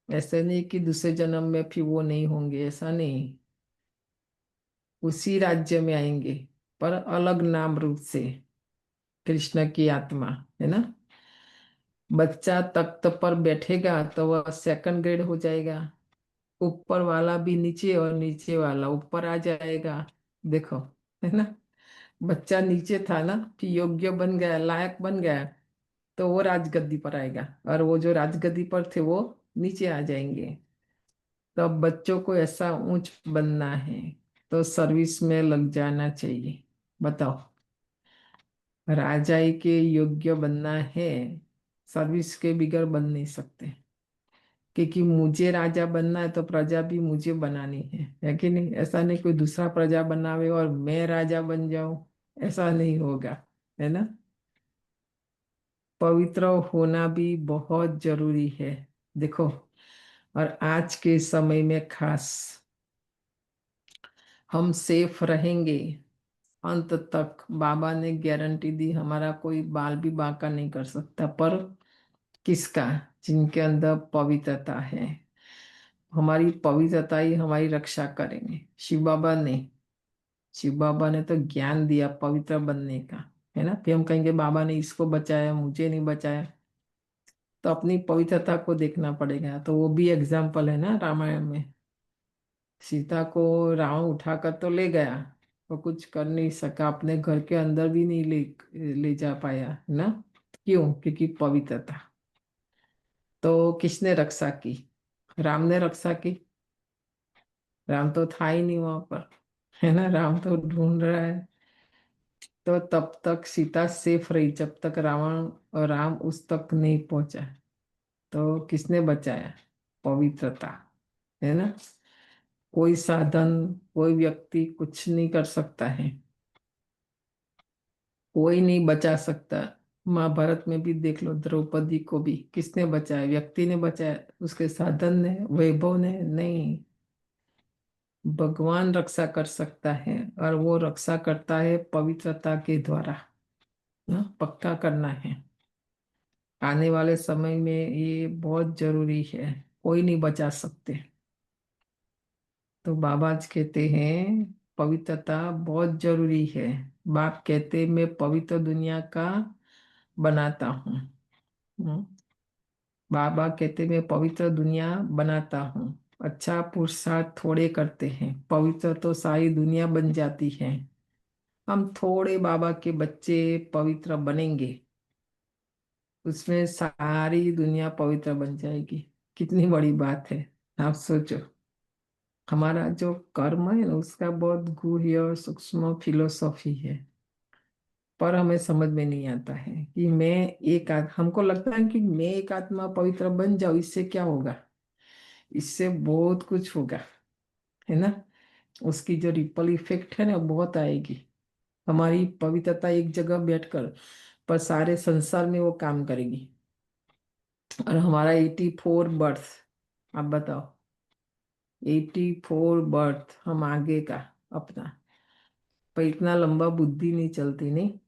ऐसे नहीं कि दूसरे जन्म में फिर वो नहीं होंगे, ऐसा नहीं। उसी राज्य में आएंगे, पर अलग नाम रूप से, कृष्ण की आत्मा, है ना। बच्चा तख्त पर बैठेगा तो वह सेकंड ग्रेड हो जाएगा, ऊपर वाला भी नीचे और नीचे वाला ऊपर आ जाएगा। देखो, है ना। बच्चा नीचे था ना, फिर योग्य बन गया, लायक बन गया, तो वो राजगद्दी पर आएगा, और वो जो राजगद्दी पर थे वो नीचे आ जाएंगे। तो अब बच्चों को ऐसा ऊंच बनना है तो सर्विस में लग जाना चाहिए। बताओ, राजाई के योग्य बनना है, सर्विस के बिगड़ बन नहीं सकते। क्योंकि मुझे राजा बनना है तो प्रजा भी मुझे बनानी है कि नहीं। ऐसा नहीं कोई दूसरा प्रजा बनावे और मैं राजा बन जाऊं, ऐसा नहीं होगा, है ना। पवित्र होना भी बहुत जरूरी है। देखो, और आज के समय में खास हम सेफ रहेंगे अंत तक। बाबा ने गारंटी दी, हमारा कोई बाल भी बांका नहीं कर सकता। पर किसका? जिनके अंदर पवित्रता है। हमारी पवित्रता ही हमारी रक्षा करेंगे। शिव बाबा ने तो ज्ञान दिया पवित्र बनने का, है ना। फिर हम कहेंगे बाबा ने इसको बचाया, मुझे नहीं बचाया। तो अपनी पवित्रता को देखना पड़ेगा। तो वो भी एग्जाम्पल है ना रामायण में। सीता को रावण उठाकर तो ले गया, वो कुछ कर नहीं सका, अपने घर के अंदर भी नहीं ले जा पाया, है ना। क्यों? क्योंकि पवित्रता। तो किसने रक्षा की? राम ने रक्षा की। राम तो था ही नहीं वहां पर, है ना। राम तो ढूंढ रहा है। तो तब तक सीता सेफ रही जब तक रावण और राम उस तक नहीं पहुंचा। तो किसने बचाया? पवित्रता, है ना। कोई साधन, कोई व्यक्ति कुछ नहीं कर सकता है, कोई नहीं बचा सकता। महाभारत में भी देख लो, द्रौपदी को भी किसने बचाया? व्यक्ति ने बचाया, उसके साधन ने, वैभव ने नहीं। भगवान रक्षा कर सकता है, और वो रक्षा करता है पवित्रता के द्वारा ना। पक्का करना है। आने वाले समय में ये बहुत जरूरी है, कोई नहीं बचा सकते। तो बाबा जी कहते हैं पवित्रता बहुत जरूरी है। बाप कहते मैं पवित्र दुनिया का बनाता हूँ। हम्म। बाबा कहते मैं पवित्र दुनिया बनाता हूँ। अच्छा पुरुषार्थ थोड़े करते हैं, पवित्र तो सारी दुनिया बन जाती है। हम थोड़े बाबा के बच्चे पवित्र बनेंगे, उसमें सारी दुनिया पवित्र बन जाएगी। कितनी बड़ी बात है, आप सोचो। हमारा जो कर्म है ना, उसका बहुत गूढ़ और सूक्ष्म फिलोसॉफी है, पर हमें समझ में नहीं आता है कि मैं हमको लगता है कि मैं एक आत्मा पवित्र बन जाऊं, इससे क्या होगा? इससे बहुत कुछ होगा, है ना। उसकी जो रिपल इफेक्ट है ना, बहुत आएगी। हमारी पवित्रता एक जगह बैठकर पर सारे संसार में वो काम करेगी। और हमारा 84 बर्थ, आप बताओ, 84 बर्थ हम आगे का अपना, पर इतना लंबा बुद्धि नहीं चलती नहीं।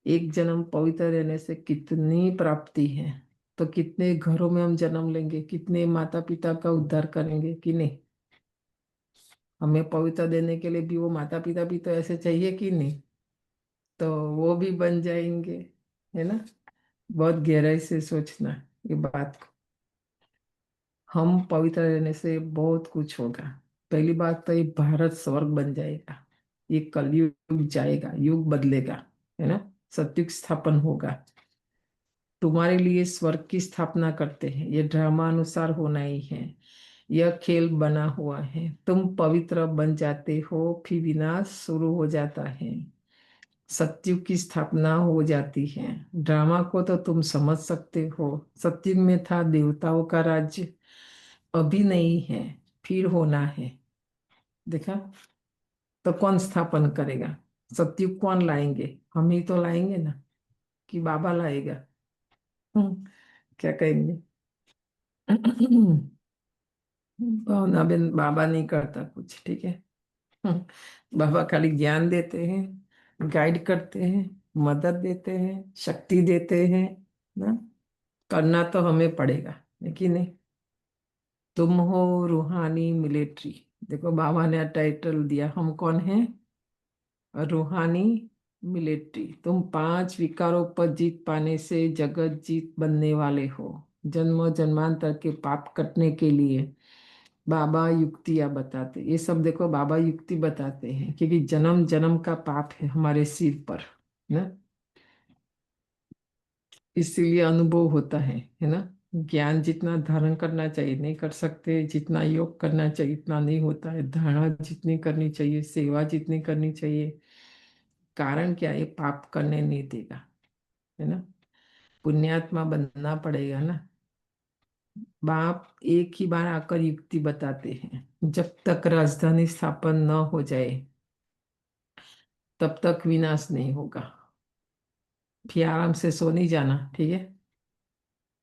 एक जन्म पवित्र रहने से कितनी प्राप्ति है। तो कितने घरों में हम जन्म लेंगे, कितने माता पिता का उद्धार करेंगे कि नहीं। हमें पवित्र देने के लिए भी वो माता पिता भी तो ऐसे चाहिए कि नहीं। तो वो भी बन जाएंगे, है ना। बहुत गहराई से सोचना ये बात को। हम पवित्र रहने से बहुत कुछ होगा। पहली बात तो ये भारत स्वर्ग बन जाएगा। ये कलयुग जाएगा, युग बदलेगा, है ना। सत्युग स्थापन होगा। तुम्हारे लिए स्वर्ग की स्थापना करते हैं, ये ड्रामा अनुसार होना ही है। यह खेल बना हुआ है। तुम पवित्र बन जाते हो, फिर विनाश शुरू हो जाता है, सत्युग की स्थापना हो जाती है। ड्रामा को तो तुम समझ सकते हो। सत्युग में था देवताओं का राज्य, अभी नहीं है, फिर होना है। देखा। तो कौन स्थापन करेगा? सत्युग कौन लाएंगे? हम ही तो लाएंगे ना, कि बाबा लाएगा? क्या कहेंगे? भावना बिन बाबा नहीं करता कुछ, ठीक है। बाबा खाली ज्ञान देते हैं, गाइड करते हैं, मदद देते हैं, शक्ति देते हैं ना। करना तो हमें पड़ेगा, है कि नहीं। तुम हो रूहानी मिलिट्री, देखो बाबा ने टाइटल दिया, हम कौन हैं? रूहानी मिलिट्री। तुम 5 विकारों पर जीत पाने से जगत जीत बनने वाले हो। जन्म जन्मांतर के पाप कटने के लिए बाबा युक्तियां बताते, ये सब देखो बाबा युक्ति बताते हैं, क्योंकि जन्म जन्म का पाप है हमारे सिर पर ना, इसीलिए अनुभव होता है ना। ज्ञान जितना धारण करना चाहिए नहीं कर सकते, जितना योग करना चाहिए इतना नहीं होता है, धारणा जितनी करनी चाहिए, सेवा जितनी करनी चाहिए। कारण क्या है? पाप करने नहीं देगा, है ना। पुण्यात्मा बनना पड़ेगा ना। बाप एक ही बार आकर युक्ति बताते हैं, जब तक राजधानी स्थापन न हो जाए तब तक विनाश नहीं होगा। फिर आराम से सो नहीं जाना, ठीक है,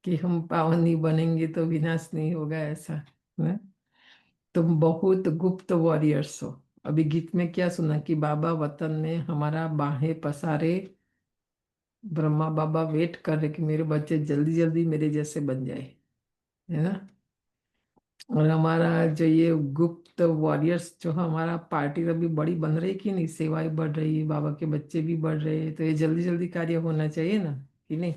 कि हम पावन नहीं बनेंगे तो विनाश नहीं होगा, ऐसा है। तुम बहुत गुप्त वॉरियर्स हो। अभी गीत में क्या सुना कि बाबा वतन में हमारा बाहें पसारे, ब्रह्मा बाबा वेट कर रहे कि मेरे बच्चे जल्दी जल्दी मेरे जैसे बन जाए, है ना। और हमारा जो ये गुप्त वॉरियर्स जो हमारा पार्टी अभी बड़ी बन रही कि नहीं, सेवाएं बढ़ रही है, बाबा के बच्चे भी बढ़ रहे हैं, तो ये जल्दी जल्दी कार्य होना चाहिए ना, कि नहीं।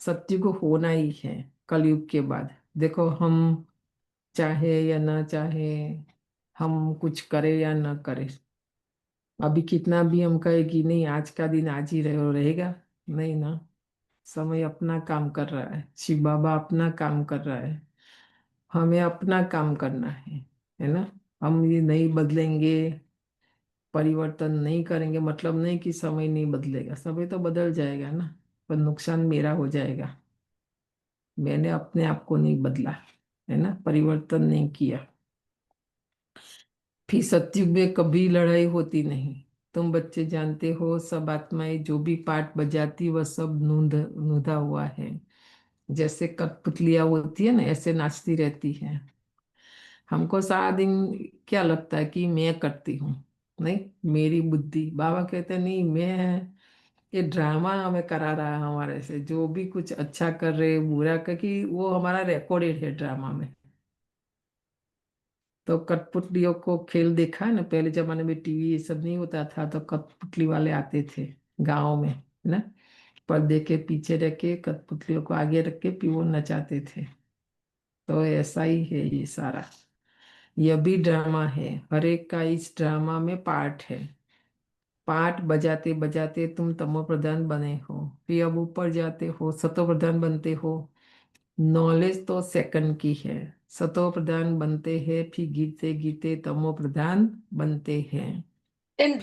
सत्युग होना ही है कलयुग के बाद। देखो हम चाहे या ना चाहे, हम कुछ करें या ना करें, अभी कितना भी हम कहे कि नहीं आज का दिन आज ही रहे, रहेगा नहीं ना। समय अपना काम कर रहा है, शिव बाबा अपना काम कर रहा है, हमें अपना काम करना है ना। हम ये नहीं बदलेंगे, परिवर्तन नहीं करेंगे, मतलब नहीं कि समय नहीं बदलेगा, समय तो बदल जाएगा ना, पर नुकसान मेरा हो जाएगा। मैंने अपने आप को नहीं बदला, है ना, परिवर्तन नहीं किया। फिर सत्युग में कभी लड़ाई होती नहीं। तुम बच्चे जानते हो, सब आत्माएं जो भी पाठ बजाती वह सब नूंधा हुआ है। जैसे कठपुतलियां होती है ना, ऐसे नाचती रहती है। हमको सारा दिन क्या लगता है कि मैं करती हूँ, नहीं मेरी बुद्धि। बाबा कहते हैं नहीं, मैं, ये ड्रामा हमें करा रहा है हमारे से, जो भी कुछ अच्छा कर रहे बुरा कर, कि वो हमारा रिकॉर्डेड है ड्रामा में। तो कठपुतलियों को खेल देखा है ना, पहले जमाने में टीवी ये सब नहीं होता था, तो कठपुतली वाले आते थे गाँव में, है ना। पर्दे के पीछे रख के कठपुतलियों को आगे रख के फिर वो नचाते थे। तो ऐसा ही है ये सारा, यह भी ड्रामा है, हर एक का इस ड्रामा में पार्ट है। पार्ट बजाते बजाते तुम तमो प्रधान बने हो, फिर अब ऊपर जाते हो सतो प्रधान बनते हो। नॉलेज तो सेकंड की है, सतो प्रधान बनते हैं, फिर गिरते गिरते तमो प्रधान बनते हैं। इन फिर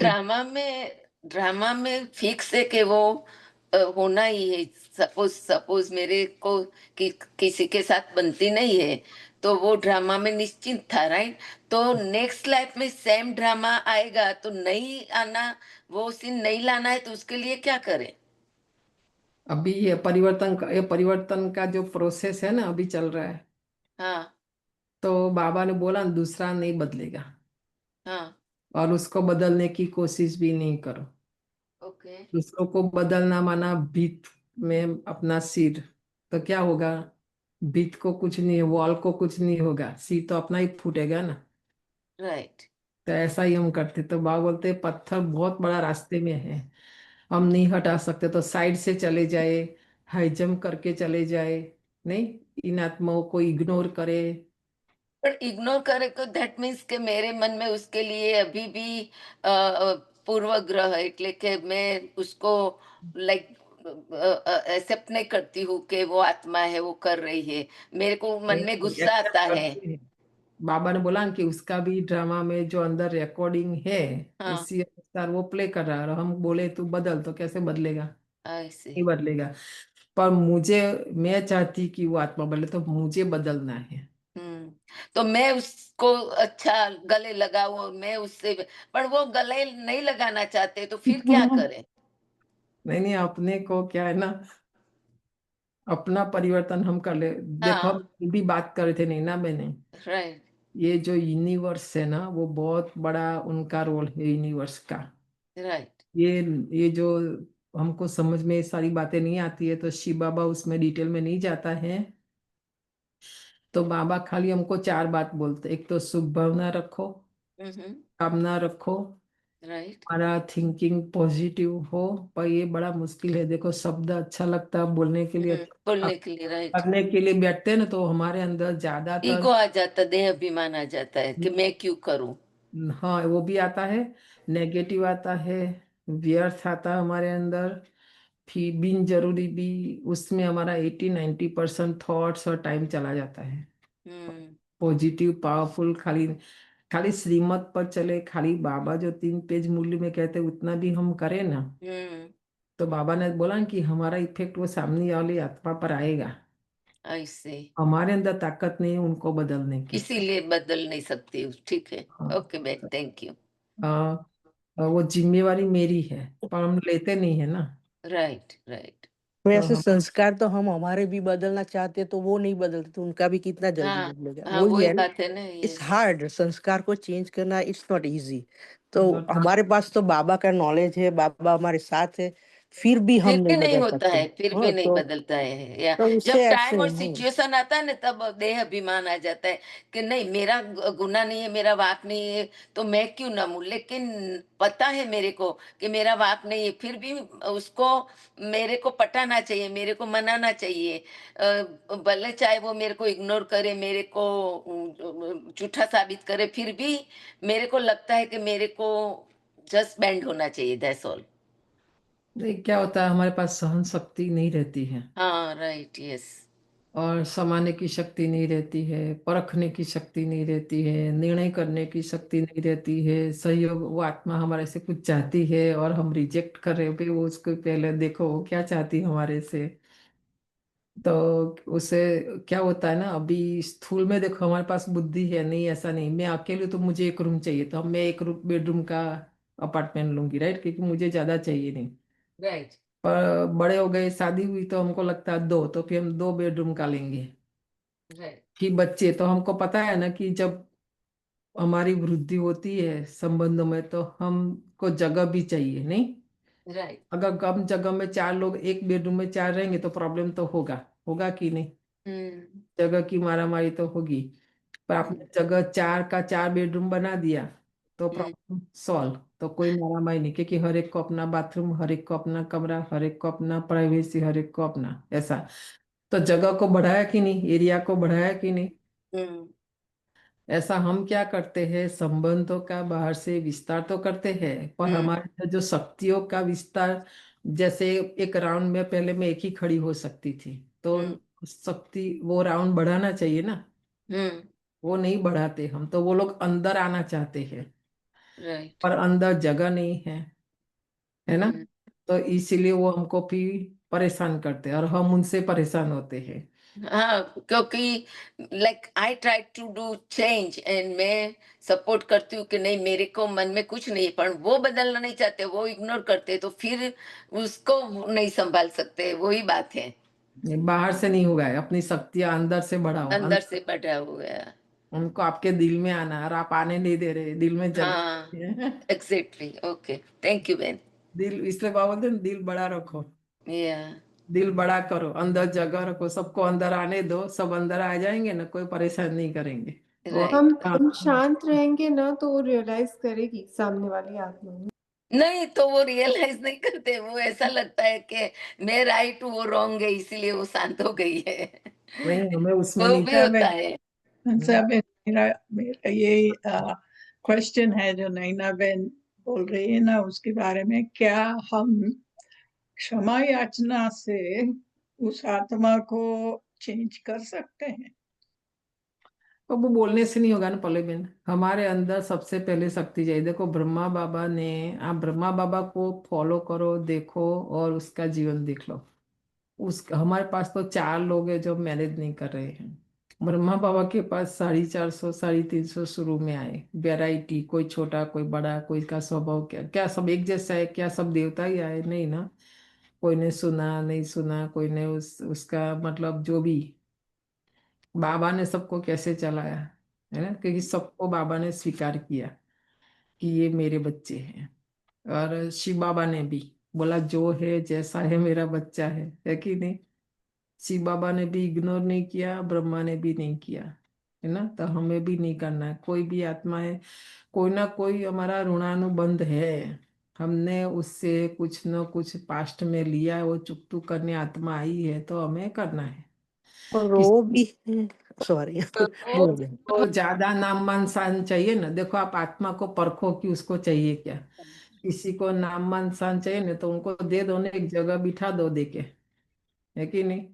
ड्रामा में फिक्स है कि वो होना ही है। सपोज सपोज मेरे को किसी के साथ बनती नहीं है, तो वो ड्रामा में निश्चिंत था, राइट। तो नेक्स्ट लाइफ में सेम ड्रामा आएगा तो नहीं आना, वो सीन नहीं लाना है, तो उसके लिए क्या करें? अभी ये परिवर्तन का जो प्रोसेस है ना अभी चल रहा है, हाँ। तो बाबा ने बोला दूसरा नहीं बदलेगा, हाँ। और उसको बदलने की कोशिश भी नहीं करो। ओके। दूसरों को बदलना माना भीत में अपना सिर, तो क्या होगा? भीत को कुछ नहीं, वॉल को कुछ नहीं होगा, सिर तो अपना ही फूटेगा ना। राइट। तो ऐसा ही हम करते, तो बाबा बोलते पत्थर बहुत बड़ा रास्ते में है, हम नहीं हटा सकते, तो साइड से चले जाए, हाई जंप करके चले जाए, नहीं इन आत्माओं को इग्नोर करे। पर इग्नोर करे तो दैट मीन्स के मेरे मन में उसके लिए अभी भी पूर्वग्रह है, એટલે કે मैं उसको लाइक एक्सेप्ट नहीं करती हूँ कि वो आत्मा है, वो कर रही है। मेरे को मन में नहीं गुस्सा आता एक्सेप्ट है। करते हैं। बाबा ने बोला ना कि उसका भी ड्रामा में जो अंदर रिकॉर्डिंग है, हाँ। उसी अनुसार वो प्ले कर रहा है, और हम बोले तू बदल, तो कैसे बदलेगा? ऐसे। नहीं बदलेगा। पर मुझे, मैं चाहती कि वो आत्मा बदले, तो मुझे बदलना है। तो मैं उसको अच्छा गले लगाऊं, मैं उससे, पर वो गले नहीं लगाना चाहते, तो फिर क्या करें? नहीं नहीं, अपने को क्या है ना, अपना परिवर्तन हम कर ले। देखो हाँ। हम भी बात कर रहे थे नहीं ना मैंने, राइट। ये जो यूनिवर्स है ना वो बहुत बड़ा उनका रोल है यूनिवर्स का। राइट। ये ये जो हमको समझ में ये सारी बातें नहीं आती है, तो शिव बाबा उसमें डिटेल में नहीं जाता है। तो बाबा खाली हमको 4 बात बोलते, एक तो शुभ भावना रखो, कामना रखो, राइट। हमारा थिंकिंग पॉजिटिव हो। पर ये बड़ा मुश्किल है, देखो शब्द अच्छा लगता है बोलने के लिए, बोलने के लिए, राइट। करने के लिए बैठते हैं ना तो हमारे अंदर ज्यादातर ईगो आ जाता, देह अभिमान आ जाता है कि मैं क्यों करूं। हाँ वो भी आता है, नेगेटिव आता है, व्यर्थ आता है हमारे अंदर, फिर बिन जरूरी भी उसमें हमारा 80-90% थॉट्स और टाइम चला जाता है। हम्म पॉजिटिव पावरफुल खाली खाली श्रीमत पर चले, खाली बाबा जो 3 पेज मूल्य में कहते हैं उतना भी हम करें ना, हम्म तो बाबा ने बोला ना कि हमारा इफेक्ट वो सामने वाली आत्मा पर आएगा। ऐसे हमारे अंदर ताकत नहीं है उनको बदलने की। इसीलिए बदल नहीं सकती हूँ। ठीक है, हाँ, ओके बहन, थैंक यू। वो जिम्मेवारी मेरी है, पर हम लेते नहीं है ना। Right right. तो वैसे हम संस्कार तो हम हमारे भी बदलना चाहते तो वो नहीं बदलते, तो उनका भी कितना जल्दी हाँ बदलेगा, हाँ, वही वही है ना। बात है ना, इट्स यस। हार्ड, संस्कार को चेंज करना इट्स नॉट इजी। तो not- हमारे पास तो बाबा का नॉलेज है, बाबा हमारे साथ है, फिर भी हम फिर नहीं भी नहीं बदल होता सकते। है, फिर भी हाँ, नहीं बदलता है, या तो उससे जब ऐसे टाइम और सिचुएशन आता है ना तब देह अभिमान आ जाता है कि नहीं, मेरा गुनाह नहीं है, मेरा वाक नहीं है, तो मैं क्यों ना मूँ। लेकिन पता है मेरे को कि मेरा वाक नहीं है, फिर भी उसको मेरे को पटाना चाहिए, मेरे को मनाना चाहिए। भले चाहे वो मेरे को इग्नोर करे, मेरे को झूठा साबित करे, फिर भी मेरे को लगता है कि मेरे को जस्ट बैंड होना चाहिए, दैट्स ऑल। नहीं, क्या होता है हमारे पास सहन शक्ति नहीं रहती है, हाँ राइट, यस। और समाने की शक्ति नहीं रहती है, परखने की शक्ति नहीं रहती है, निर्णय करने की शक्ति नहीं रहती है, सहयोग वो आत्मा हमारे से कुछ चाहती है और हम रिजेक्ट कर रहे हो, भाई वो उसको पहले देखो वो क्या चाहती है हमारे से। तो उसे क्या होता है ना, अभी स्थूल में देखो हमारे पास बुद्धि है नहीं, ऐसा नहीं मैं अकेले तो मुझे एक रूम चाहिए, तो मैं एक बेडरूम का अपार्टमेंट लूंगी, राइट, क्योंकि मुझे ज्यादा चाहिए नहीं। राइट पर बड़े हो गए, शादी हुई, तो हमको लगता है 2, तो फिर हम 2 बेडरूम का लेंगे। राइट फिर बच्चे, तो हमको पता है ना कि जब हमारी वृद्धि होती है संबंधों में तो हमको जगह भी चाहिए नहीं। राइट। अगर कम जगह में 4 लोग एक बेडरूम में 4 रहेंगे तो प्रॉब्लम तो होगा, होगा कि नहीं, हम्म जगह की मारामारी तो होगी। पर आपने जगह 4 का 4 बेडरूम बना दिया तो हम्म प्रॉब्लम सॉल्व, तो कोई मारामारी नहीं, क्योंकि हर एक को अपना बाथरूम, हर एक को अपना कमरा, हर एक को अपना प्राइवेसी, हर एक को अपना ऐसा। तो जगह को बढ़ाया कि नहीं, एरिया को बढ़ाया कि नहीं। हम्म ऐसा हम क्या करते हैं, संबंधों का बाहर से विस्तार तो करते हैं, पर हम्म हमारे अंदर जो शक्तियों का विस्तार, जैसे एक राउंड में पहले मैं एक ही खड़ी हो सकती थी, हम्म तो शक्ति वो राउंड बढ़ाना चाहिए ना, हम्म वो नहीं बढ़ाते हम, तो वो लोग अंदर आना चाहते हैं राइट। पर अंदर जगह नहीं है ना। हम्म तो इसीलिए वो हमको फिर परेशान करते हैं और हम उनसे परेशान होते हैं। हाँ, क्योंकि like I try to do change and मैं सपोर्ट करती हूँ कि नहीं, मेरे को मन में कुछ नहीं है, पर वो बदलना नहीं चाहते, वो इग्नोर करते, तो फिर उसको नहीं संभाल सकते, वही बात है। ये बाहर से नहीं होगा, अपनी शक्तियां अंदर से बढ़ाओ, अंदर से बढ़ा हुआ है। उनको आपके दिल में आना है, और आप आने नहीं दे रहे, दिल में जगह हाँ नहीं है। एग्जैक्टली, ओके, थैंक यू बहन। दिल, इसलिए बाबा बोलते हैं दिल बड़ा रखो, या दिल बड़ा करो, अंदर जगह रखो, सबको अंदर आने दो, सब अंदर आ जाएंगे ना, कोई परेशान नहीं करेंगे। वो राइट। हम शांत रहेंगे ना तो वो रियलाइज करेगी सामने वाली आत्मा में। नहीं तो वो रियलाइज नहीं करते, वो ऐसा लगता है कि मैं राइट हूँ, वो रॉन्ग है, इसीलिए वो शांत हो गई है। नहीं, हमें उसमें वो नहीं। भी होता है। सब मेरा मेरा ये क्वेश्चन है जो नैना बहन बोल रही है ना, उसके बारे में, क्या हम क्षमा याचना से उस आत्मा को चेंज कर सकते हैं? तो वो बोलने से नहीं होगा ना पल्लवी बहन, हमारे अंदर सबसे पहले शक्ति चाहिए। देखो ब्रह्मा बाबा ने, आप ब्रह्मा बाबा को फॉलो करो, देखो और उसका जीवन देख लो। उस हमारे पास तो 4 लोग हैं जो मैनेज नहीं कर रहे हैं। ब्रह्मा बाबा के पास 450 350 शुरू में आए, वैरायटी, कोई छोटा कोई बड़ा, कोई का स्वभाव क्या क्या सब एक जैसा है क्या, सब देवता ही आए नहीं ना। कोई ने सुना नहीं सुना, कोई ने उसका मतलब जो भी, बाबा ने सबको कैसे चलाया है ना, क्योंकि सबको बाबा ने स्वीकार किया कि ये मेरे बच्चे हैं। और शिव बाबा ने भी बोला जो है जैसा है मेरा बच्चा है कि नहीं। शिव बाबा ने भी इग्नोर नहीं किया, ब्रह्मा ने भी नहीं किया, है ना। तो हमें भी नहीं करना है। कोई भी आत्मा है, कोई ना कोई हमारा ऋणानुबंध है, हमने उससे कुछ न कुछ पास्ट में लिया है, वो चुकतू करने आत्मा आई है, तो हमें करना है। और किस वो भी सॉरी बोल रहे को ज्यादा नाम मान शान चाहिए ना, देखो आप आत्मा को परखो कि उसको चाहिए क्या। किसी को नाम मान शान चाहिए ना, तो उनको दे दो ना, एक जगह बिठा दो देके, है कि नहीं।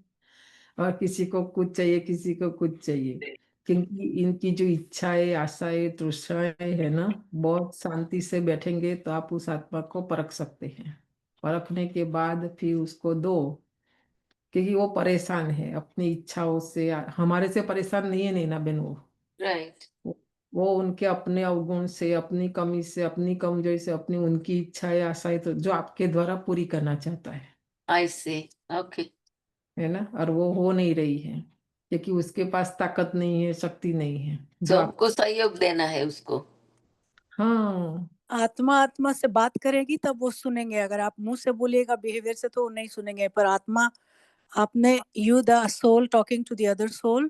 और किसी को कुछ चाहिए, किसी को कुछ चाहिए, क्योंकि इनकी जो इच्छाएं, आशाएं, तृष्णाएं है ना, बहुत शांति से बैठेंगे तो आप उस आत्मा को परख सकते हैं। परखने के बाद फिर उसको दो, क्योंकि वो परेशान है अपनी इच्छाओं से, हमारे से परेशान नहीं है नैना बहन। वो राइट। वो उनके अपने अवगुण से, अपनी कमी से, अपनी कमजोरी से, अपनी उनकी इच्छाएं, आशाएं तो जो आपके द्वारा पूरी करना चाहता आई सी। ओके। है ना। और वो हो नहीं रही है, क्योंकि उसके पास ताकत नहीं है, शक्ति नहीं है तो जो आप। हमको सहयोग देना है उसको। हाँ, आत्मा आत्मा से बात करेगी तब वो सुनेंगे। अगर आप मुंह से बोलिएगा बिहेवियर से तो वो नहीं सुनेंगे। पर आत्मा, आपने you the soul talking to the other soul,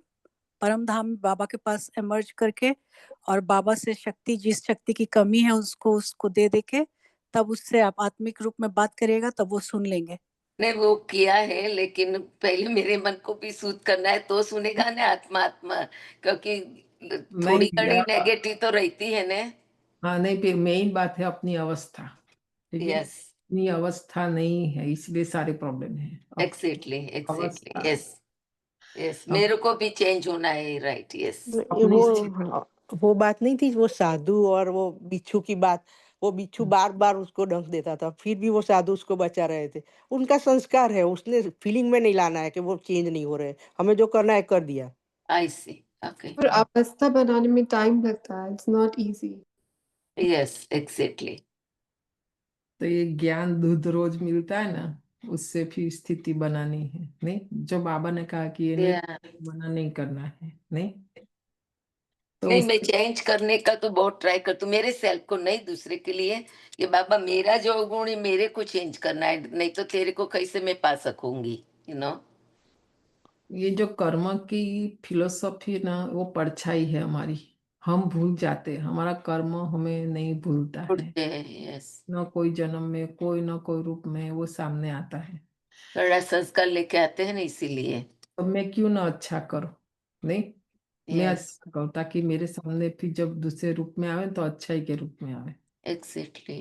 परम धाम बाबा के पास एमर्ज करके और बाबा से शक्ति, जिस शक्ति की कमी है उसको उसको दे दे के, तब उससे आप आत्मिक रूप में बात करिएगा, तब वो सुन लेंगे। ने वो किया है, लेकिन पहले मेरे मन को भी सूद करना है तो सुनेगा ना आत्मा आत्मा, क्योंकि नहीं थोड़ी घड़ी दिया। नेगेटिव तो रहती है ना। हाँ नहीं, फिर मेन बात है अपनी अवस्था, ठीक है। यस, अपनी अवस्था नहीं है, इसलिए सारे प्रॉब्लम है। एग्जैक्टली एग्जैक्टली, अवस्था, यस यस, अब मेरे को भी चेंज होना है, राइट, यस। अपनी स्थिति। वो बात नहीं थी, वो साधु और वो बिच्छू की बात। वो बिच्छू बार बार उसको डंक देता था, फिर भी वो साधु उसको बचा रहे थे। उनका संस्कार है, उसने फीलिंग में नहीं लाना है कि वो चेंज नहीं हो रहे। हमें जो करना है कर दिया। आई सी। ओके। और अवस्था बनाने में टाइम लगता है, it's not easy. Yes exactly. तो ये ज्ञान दूध रोज मिलता है ना, उससे फिर स्थिति बनानी है। नहीं, जो बाबा ने कहा कि ये नहीं मना नहीं करना है, नहीं तो नहीं, उस मैं चेंज करने का तो बहुत ट्राई करती हूँ, मेरे सेल्फ को नहीं, दूसरे के लिए। ये बाबा मेरा जो गुण है मेरे को चेंज करना है, नहीं तो तेरे को कैसे मैं पा सकूंगी, यू नो। ये जो कर्म की फिलोसफी ना, वो परछाई है हमारी। हम भूल जाते हैं, हमारा कर्म हमें नहीं भूलता है। उठते हैं, यस। न कोई जन्म में, कोई न कोई रूप में वो सामने आता है। थोड़ा संस्कार लेके आते हैं ना, इसीलिए। तो मैं क्यों ना अच्छा करूं, नहीं मैं यस अच्छा करूं, ताकि मेरे सामने फिर जब दूसरे रूप में आवे तो अच्छाई के रूप में आवे, एग्जैक्टली।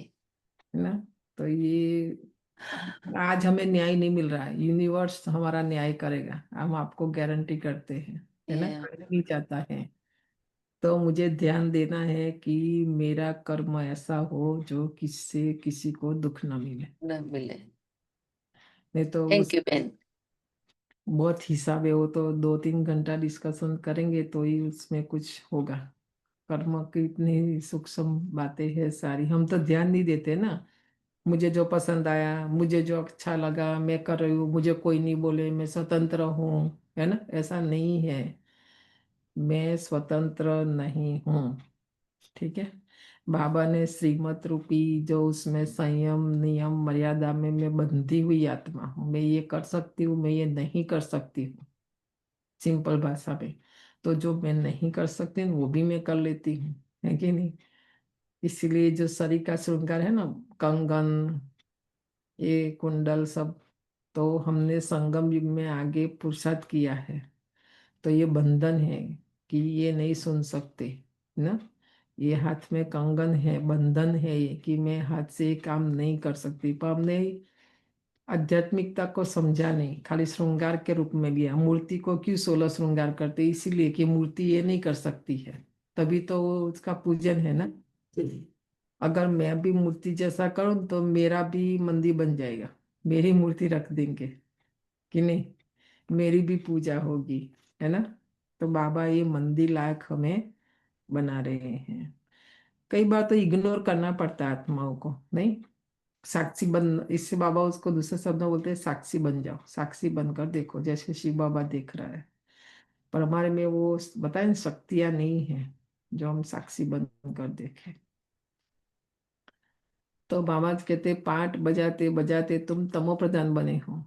है ना। तो ये आज हमें न्याय नहीं मिल रहा है, यूनिवर्स हमारा न्याय करेगा, हम आपको गारंटी करते हैं, है ना। करना नहीं चाहता है तो मुझे ध्यान देना है कि मेरा कर्म ऐसा हो जो किससे किसी को दुख न मिले, न मिले। नहीं तो थैंक उस यू बहन। बहुत हिसाब है। वो तो 2-3 घंटा डिस्कशन करेंगे तो ही उसमें कुछ होगा। कर्म की इतनी सूक्ष्म बातें हैं सारी, हम तो ध्यान नहीं देते ना। मुझे जो पसंद आया, मुझे जो अच्छा लगा मैं कर रही हूँ, मुझे कोई नहीं बोले, मैं स्वतंत्र हूँ, है ना। ऐसा नहीं है, मैं स्वतंत्र नहीं हूँ, ठीक है। बाबा ने श्रीमत रूपी जो उसमें संयम, नियम, मर्यादा में मैं बंधी हुई आत्मा हूँ, मैं ये कर सकती हूँ, मैं ये नहीं कर सकती हूँ, सिंपल भाषा में। तो जो मैं नहीं कर सकती हूँ वो भी मैं कर लेती हूँ, है कि नहीं। इसीलिए जो शरीर का श्रृंगार है ना, कंगन, ये कुंडल सब, तो हमने संगम युग में आगे पुरुषार्थ किया है, तो ये बंधन है कि ये नहीं सुन सकते ना। ये हाथ में कंगन है, बंधन है ये कि मैं हाथ से ये काम नहीं कर सकती, पर हमने आध्यात्मिकता को समझा नहीं, खाली श्रृंगार के रूप में लिया। मूर्ति को क्यों 16 श्रृंगार करते, इसीलिए कि मूर्ति ये नहीं कर सकती है, तभी तो वो उसका पूजन है ना। अगर मैं भी मूर्ति जैसा करूं तो मेरा भी मंदिर बन जाएगा, मेरी मूर्ति रख देंगे कि नहीं, मेरी भी पूजा होगी, है ना। तो बाबा ये मंदिर लायक हमें बना रहे हैं। कई बार तो इग्नोर करना पड़ता है आत्माओं को, नहीं। साक्षी बन, इससे बाबा उसको दूसरे शब्द में बोलते हैं साक्षी बन जाओ, साक्षी बनकर देखो, जैसे शिव बाबा देख रहा है। पर हमारे में वो बताए शक्तियां नहीं है जो हम साक्षी बनकर देखें। तो बाबा कहते पाठ बजाते बजाते तुम तमो प्रधान बने हो,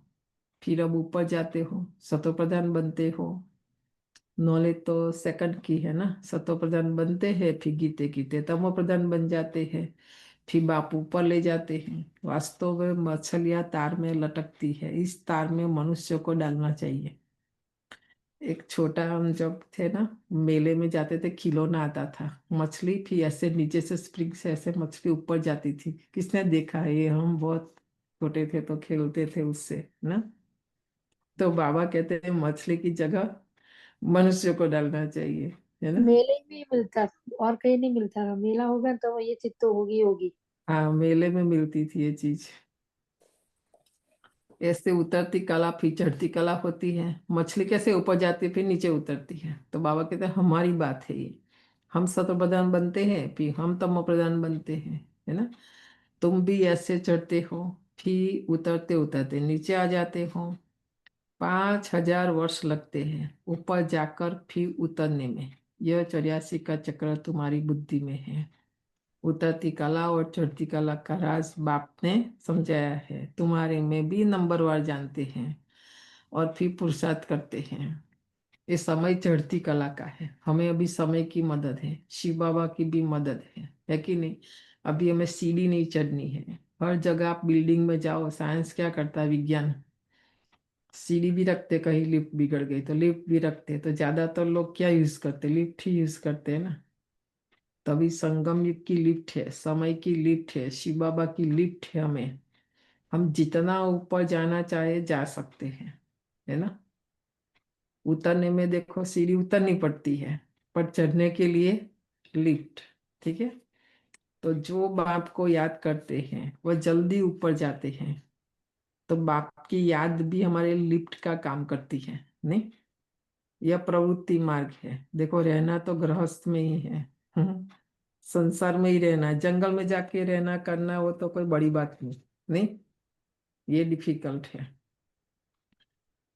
फिर अब ऊपर जाते हो, सतो प्रधान बनते हो। नॉलेज तो सेकंड की है ना, सतो प्रधान बनते हैं, फिर गीते गीते तमो प्रधान बन जाते हैं, फिर बाप ऊपर ले जाते हैं। वास्तव में मछलियां तार में लटकती है, इस तार में मनुष्य को डालना चाहिए। एक छोटा हम जब थे ना, मेले में जाते थे, खिलौना आता था मछली, फिर ऐसे नीचे से स्प्रिंग से ऐसे मछली ऊपर जाती थी। किसने देखा है ये? हम बहुत छोटे थे तो खेलते थे उससे ना। तो बाबा कहते हैं मछली की जगह मनुष्य को डालना चाहिए, है ना। मेले में ही मिलता, और कहीं नहीं मिलता। मेला होगा तो ये चीज तो होगी होगी। हाँ, मेले में मिलती थी ये चीज। ऐसे उतरती कला फिर चढ़ती कला होती है। मछली कैसे ऊपर जाती है फिर नीचे उतरती है। तो बाबा कहते हैं हमारी बात है ये। हम सतो प्रधान बनते हैं, फिर हम तमो प्रधान बनते हैं, है ना। तुम भी ऐसे चढ़ते हो, फिर उतरते उतरते नीचे आ जाते हो। 5,000 वर्ष लगते हैं ऊपर जाकर फिर उतरने में। यह 84 का चक्र तुम्हारी बुद्धि में है। उतरती कला और चढ़ती कला का राज बाप ने समझाया है। तुम्हारे में भी नंबरवार जानते हैं और फिर पुरुषार्थ करते हैं। ये समय चढ़ती कला का है। हमें अभी समय की मदद है, शिव बाबा की भी मदद है कि नहीं। अभी हमें सीढ़ी नहीं चढ़नी है। हर जगह आप बिल्डिंग में जाओ, साइंस क्या करता है, विज्ञान सीढ़ी भी रखते, कहीं लिफ्ट बिगड़ गई तो लिफ्ट भी रखते। तो ज्यादातर लोग क्या यूज करते, लिफ्ट ही यूज करते हैं ना। तभी संगम युग की लिफ्ट है, समय की लिफ्ट है, शिव बाबा की लिफ्ट है। हमें, हम जितना ऊपर जाना चाहे जा सकते हैं, है ना। उतरने में देखो सीढ़ी उतरनी पड़ती है, पर चढ़ने के लिए लिफ्ट। ठीक है। तो जो बाप को याद करते हैं वह जल्दी ऊपर जाते हैं। तो बाप की याद भी हमारे लिफ्ट का काम करती है, नहीं। यह प्रवृत्ति मार्ग है। देखो, रहना तो गृहस्थ में ही है, संसार में ही रहना। जंगल में जाके रहना करना वो तो कोई बड़ी बात नहीं, नहीं। ये डिफिकल्ट है।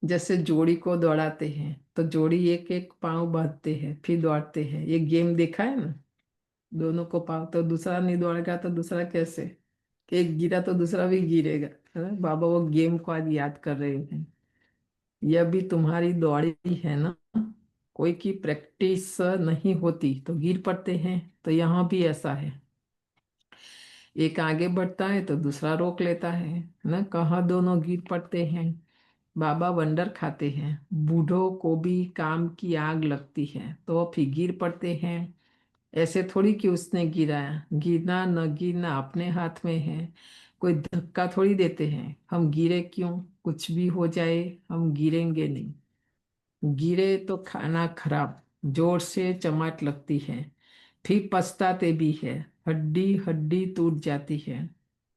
जैसे जोड़ी को दौड़ाते हैं तो जोड़ी एक एक पांव बांधते हैं फिर दौड़ते हैं। ये गेम देखा है ना, दोनों को पांव, तो दूसरा नहीं दौड़ेगा तो दूसरा कैसे। एक गिरा तो दूसरा भी गिरेगा, है ना। बाबा वो गेम को आज याद कर रहे हैं। यह भी तुम्हारी दौड़ी है ना। कोई की प्रैक्टिस नहीं होती तो गिर पड़ते हैं। तो यहाँ भी ऐसा है, एक आगे बढ़ता है तो दूसरा रोक लेता है ना। कहाँ दोनों गिर पड़ते हैं। बाबा वंडर खाते हैं। बूढ़ों को भी काम की आग लगती है तो फिर गिर पड़ते हैं। ऐसे थोड़ी कि उसने गिराया, गिरना न गिरना अपने हाथ में है। कोई धक्का थोड़ी देते हैं। हम गिरे क्यों, कुछ भी हो जाए हम गिरेंगे नहीं। गिरे तो खाना खराब, जोर से चमाट लगती है, फिर पछताते भी है। हड्डी हड्डी टूट जाती है,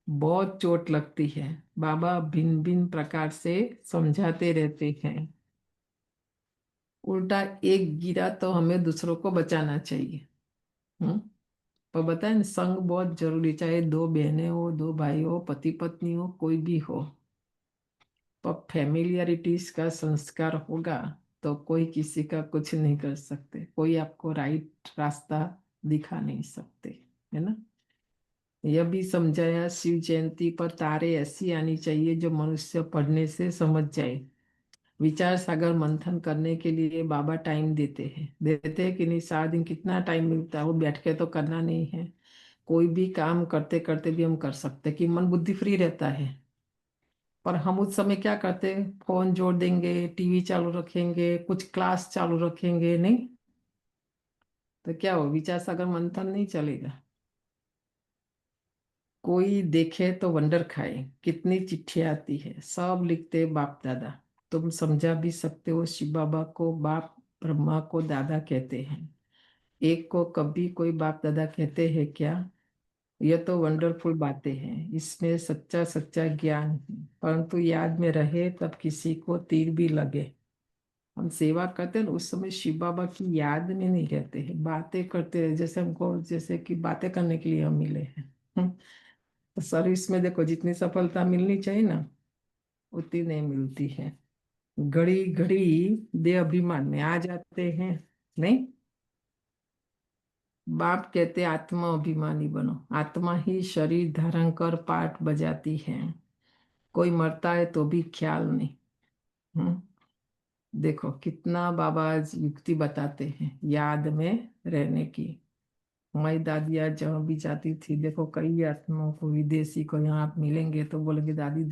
बहुत चोट लगती है। बाबा भिन्न भिन्न प्रकार से समझाते रहते हैं। उल्टा एक गिरा तो हमें दूसरों को बचाना चाहिए। पर बताए ना, संग बहुत जरूरी। चाहे दो बहनें हो, दो भाई हो, पति पत्नी हो, कोई भी हो, पर फैमिलियरिटीज का संस्कार होगा तो कोई किसी का कुछ नहीं कर सकते। कोई आपको राइट रास्ता दिखा नहीं सकते, है ना। यह भी समझाया शिव जयंती पर तारे ऐसी आनी चाहिए जो मनुष्य पढ़ने से समझ जाए। विचार सागर मंथन करने के लिए बाबा टाइम देते हैं कि नहीं। सारा दिन कितना टाइम मिलता है, वो बैठ के तो करना नहीं है। कोई भी काम करते करते भी हम कर सकते हैं कि मन बुद्धि फ्री रहता है। पर हम उस समय क्या करते हैं, फोन जोड़ देंगे, टीवी चालू रखेंगे, कुछ क्लास चालू रखेंगे, नहीं तो क्या हो, विचार सागर मंथन नहीं चलेगा। कोई देखे तो वंडर खाए, कितनी चिट्ठियां आती है, सब लिखते बाप दादा। तुम समझा भी सकते हो, शिव बाबा को बाप ब्रह्मा को दादा कहते हैं। एक को कभी कोई बाप दादा कहते हैं क्या। यह तो वंडरफुल बातें हैं, इसमें सच्चा सच्चा ज्ञान है। परंतु याद में रहे तब किसी को तीर भी लगे। हम सेवा करते हैं ना, उस समय शिव बाबा की याद में नहीं रहते हैं, बातें करते हैं। जैसे हमको, जैसे कि बातें करने के लिए हम मिले हैं। तो सर्विस में देखो, जितनी सफलता मिलनी चाहिए ना उतनी नहीं मिलती है। घड़ी घड़ी दे अभिमान में आ जाते हैं, नहीं। बाप कहते आत्मा अभिमानी बनो। आत्मा ही शरीर धारण कर पाठ बजाती है। कोई मरता है तो भी ख्याल नहीं। देखो कितना बाबा युक्ति बताते हैं याद में रहने की। हमारी दादियाँ जहाँ भी जाती थी, देखो कई आत्माओं को, विदेशी को यहाँ आप मिलेंगे तो बोलेंगे दादी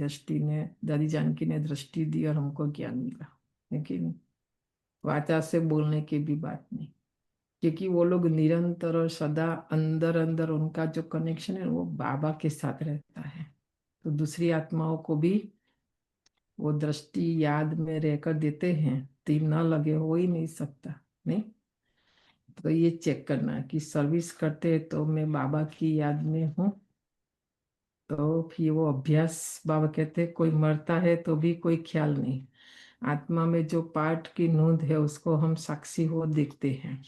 जानकी ने दृष्टि दी और हमको ज्ञान मिला, है कि नहीं? वाचा से बोलने की भी बात नहीं, क्योंकि वो लोग निरंतर और सदा अंदर अंदर उनका जो कनेक्शन है वो बाबा के साथ रहता है। तो दूसरी आत्माओं को भी वो दृष्टि याद में रहकर देते हैं, तीन न लगे हो ही नहीं सकता, नहीं? तो ये चेक करना कि सर्विस करते तो मैं बाबा की याद में हूँ, तो फिर वो अभ्यास, बाबा कहते हैं कोई मरता है तो भी कोई ख्याल नहीं, आत्मा में जो पार्ट की नोंद है उसको हम साक्षी हो देखते हैं।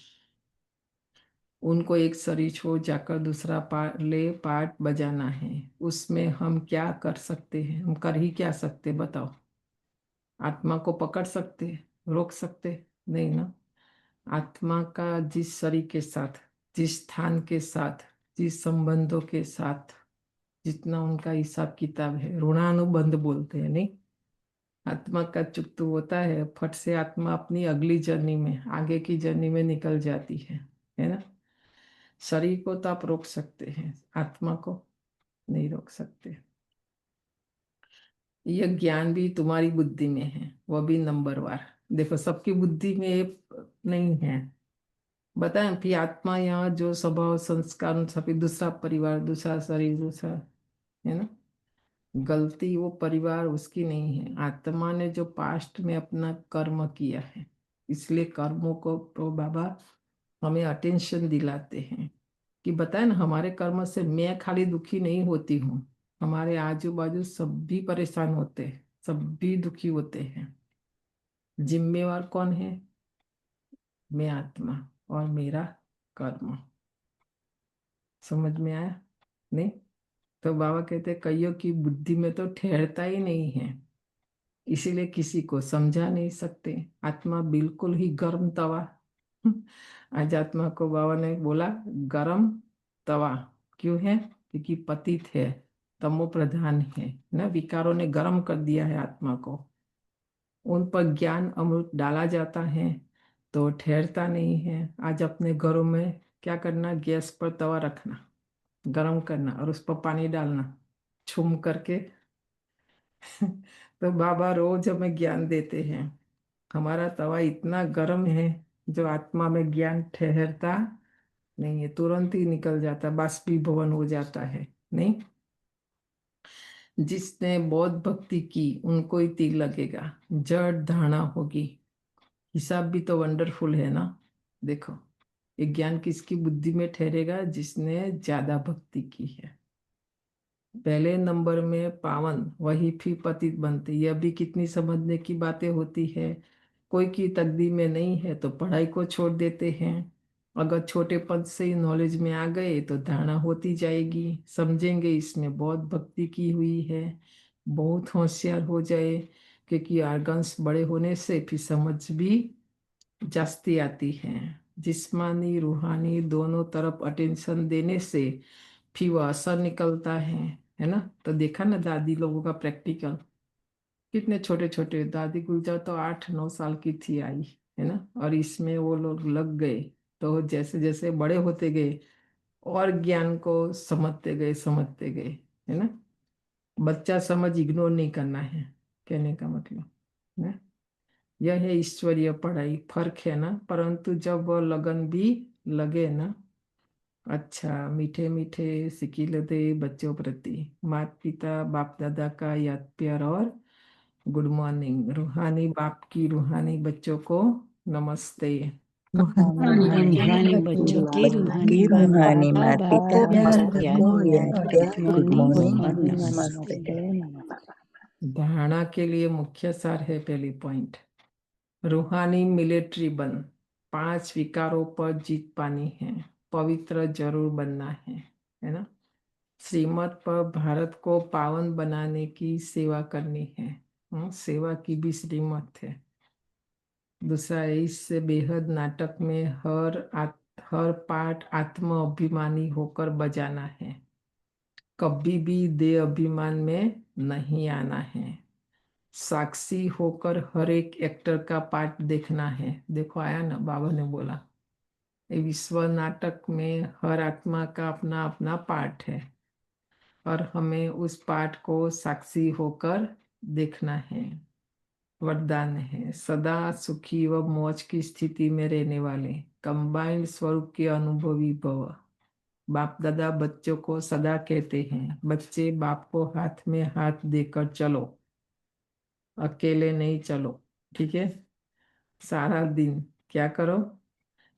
उनको एक शरीर छोड़ जाकर दूसरा पार्ट बजाना है, उसमें हम क्या कर सकते हैं? हम कर ही क्या सकते, बताओ? आत्मा को पकड़ सकते, रोक सकते नहीं ना। आत्मा का जिस शरीर के साथ, जिस स्थान के साथ, जिस संबंधों के साथ जितना उनका हिसाब किताब है, ऋणानुबंध बोलते हैं, नहीं? आत्मा का चुप्त होता है, फट से आत्मा अपनी अगली जर्नी में, आगे की जर्नी में निकल जाती है ना। शरीर को तो आप रोक सकते हैं, आत्मा को नहीं रोक सकते। यह ज्ञान भी तुम्हारी बुद्धि में है, वो भी नंबरवार। देखो सबकी बुद्धि में ये नहीं है, बताएं। फिर आत्मा यहाँ जो स्वभाव संस्कार सभी, दूसरा परिवार, दूसरा शरीर, दूसरा, है ना। गलती वो परिवार उसकी नहीं है, आत्मा ने जो पास्ट में अपना कर्म किया है, इसलिए कर्मों को तो बाबा हमें अटेंशन दिलाते हैं कि बताए ना, हमारे कर्म से मैं खाली दुखी नहीं होती हूँ, हमारे आजू बाजू सब भी परेशान होते हैं, सब भी दुखी होते हैं। जिम्मेवार कौन है? मैं आत्मा और मेरा कर्म। समझ में आया नहीं? तो बाबा कहते कईयों की बुद्धि में तो ठहरता ही नहीं है, इसीलिए किसी को समझा नहीं सकते। आत्मा बिल्कुल ही गर्म तवा। आज आत्मा को बाबा ने बोला गर्म तवा, क्यों है? क्योंकि पतित है, तमो प्रधान है ना, विकारों ने गर्म कर दिया है आत्मा को। उन पर ज्ञान अमृत डाला जाता है तो ठहरता नहीं है। आज अपने घरों में क्या करना, गैस पर तवा रखना, गर्म करना और उस पर पानी डालना छुम करके। तो बाबा रोज हमें ज्ञान देते हैं, हमारा तवा इतना गर्म है जो आत्मा में ज्ञान ठहरता नहीं है, तुरंत ही निकल जाता, बाष्पीभवन हो जाता है, नहीं? जिसने बौद्ध भक्ति की उनको ही तीर लगेगा, जड़ धारणा होगी। हिसाब भी तो वंडरफुल है ना। देखो ये ज्ञान किसकी बुद्धि में ठहरेगा? जिसने ज्यादा भक्ति की है। पहले नंबर में पावन, वही फिर पतित बनते। यह भी कितनी समझने की बातें होती है। कोई की तकदीर में नहीं है तो पढ़ाई को छोड़ देते हैं, अगर छोटे पद से ही नॉलेज में आ गए तो धारणा होती जाएगी, समझेंगे इसमें बहुत भक्ति की हुई है, बहुत होशियार हो जाए, क्योंकि आर्गन्स बड़े होने से फिर समझ भी जास्ती आती है। जिस्मानी रूहानी दोनों तरफ अटेंशन देने से फिर वह असर निकलता है ना। तो देखा ना दादी लोगों का प्रैक्टिकल, कितने छोटे छोटे, दादी गुलजार तो 8-9 साल की थी आई, है ना, और इसमें वो लोग लग गए। तो जैसे जैसे बड़े होते गए और ज्ञान को समझते गए, है ना। बच्चा समझ इग्नोर नहीं करना है, कहने का मतलब ना। यह है ईश्वरीय पढ़ाई, फर्क है ना। परंतु जब वह लगन भी लगे ना, अच्छा मीठे मीठे सिकील दे बच्चों प्रति, माता पिता बाप दादा का याद प्यार और गुड मॉर्निंग। रूहानी बाप की रूहानी बच्चों को नमस्ते। रूहानी बच्चों के रूहानी रूहानी बाप माता पिता दादा को याद प्यार, गुड गुड मॉर्निंग और मॉर्निंग, नमस्ते। नमस्ते। धारणा के लिए मुख्य सार है पहली पॉइंट, रूहानी मिलिट्री बन, 5 विकारों पर जीत पानी है, पवित्र जरूर बनना है ना। श्रीमत पर भारत को पावन बनाने की सेवा करनी है, सेवा की भी श्रीमत है। दूसरा है इससे बेहद नाटक में हर पाठ आत्म अभिमानी होकर बजाना है, कभी भी देह अभिमान में नहीं आना है। साक्षी होकर हर एक एक्टर का पार्ट देखना है। देखो आया ना, बाबा ने बोला ये विश्व नाटक में हर आत्मा का अपना अपना पार्ट है और हमें उस पार्ट को साक्षी होकर देखना है। वरदान है सदा सुखी व मौज की स्थिति में रहने वाले कंबाइंड स्वरूप के अनुभवी भव। बाप दादा बच्चों को सदा कहते हैं, बच्चे बाप को हाथ में हाथ देकर चलो, अकेले नहीं चलो। ठीक है, सारा दिन क्या करो,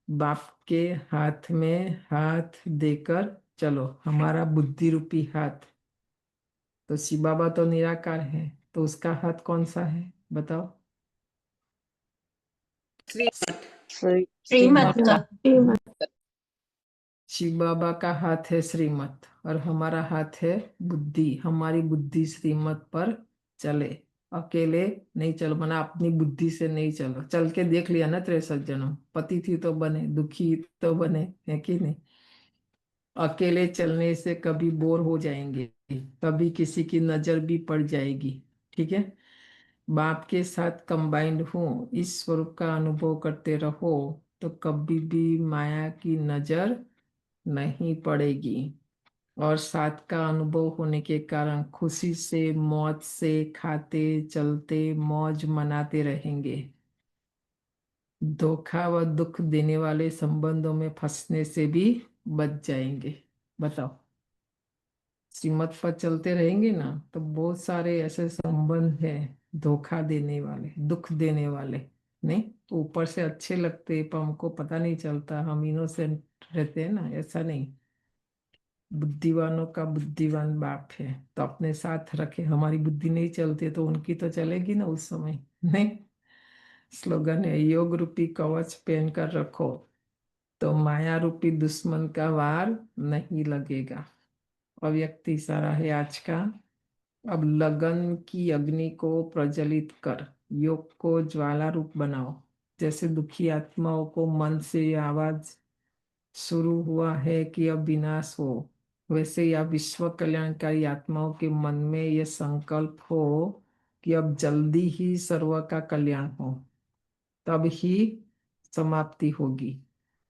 बाप के हाथ में हाथ देकर चलो। हमारा बुद्धि रूपी हाथ, तो शिव बाबा तो निराकार है, तो उसका हाथ कौन सा है बताओ? श्रीमत का। शिव बाबा का हाथ है श्रीमत और हमारा हाथ है बुद्धि। हमारी बुद्धि श्रीमत पर चले, अकेले नहीं चलो, मना अपनी बुद्धि से नहीं चलो। चल के देख लिया ना 63 जन्म, पति थी तो बने, दुखी तो बने, है कि नहीं? अकेले चलने से कभी बोर हो जाएंगे, कभी किसी की नजर भी पड़ जाएगी। ठीक है, बाप के साथ कंबाइंड हो, इस स्वरूप का अनुभव करते रहो तो कभी भी माया की नजर नहीं पड़ेगी। और साथ का अनुभव होने के कारण खुशी से मौज से खाते चलते मौज मनाते रहेंगे। धोखा व दुख देने वाले संबंधों में फंसने से भी बच जाएंगे। बताओ, श्रीमत पर चलते रहेंगे ना तो बहुत सारे ऐसे संबंध हैं धोखा देने वाले, दुख देने वाले। नहीं तो ऊपर से अच्छे लगते पर हमको पता नहीं चलता, हम इनोसेंट रहते हैं ना, ऐसा नहीं। बुद्धिवानों का बुद्धिवान बाप है तो अपने साथ रखे। हमारी बुद्धि नहीं चलती तो उनकी तो चलेगी ना उस समय। नहीं, स्लोगन है योग रूपी कवच पहन कर रखो तो माया रूपी दुश्मन का वार नहीं लगेगा। अव्यक्त इशारा है आज का। अब लगन की अग्नि को प्रज्वलित कर योग को ज्वाला रूप बनाओ। जैसे दुखी आत्माओं को मन से आवाज शुरू हुआ है कि अब विनाश हो, वैसे या विश्व कल्याणकारी आत्माओं के मन में यह संकल्प हो कि अब जल्दी ही सर्व का कल्याण हो, तब ही समाप्ति होगी।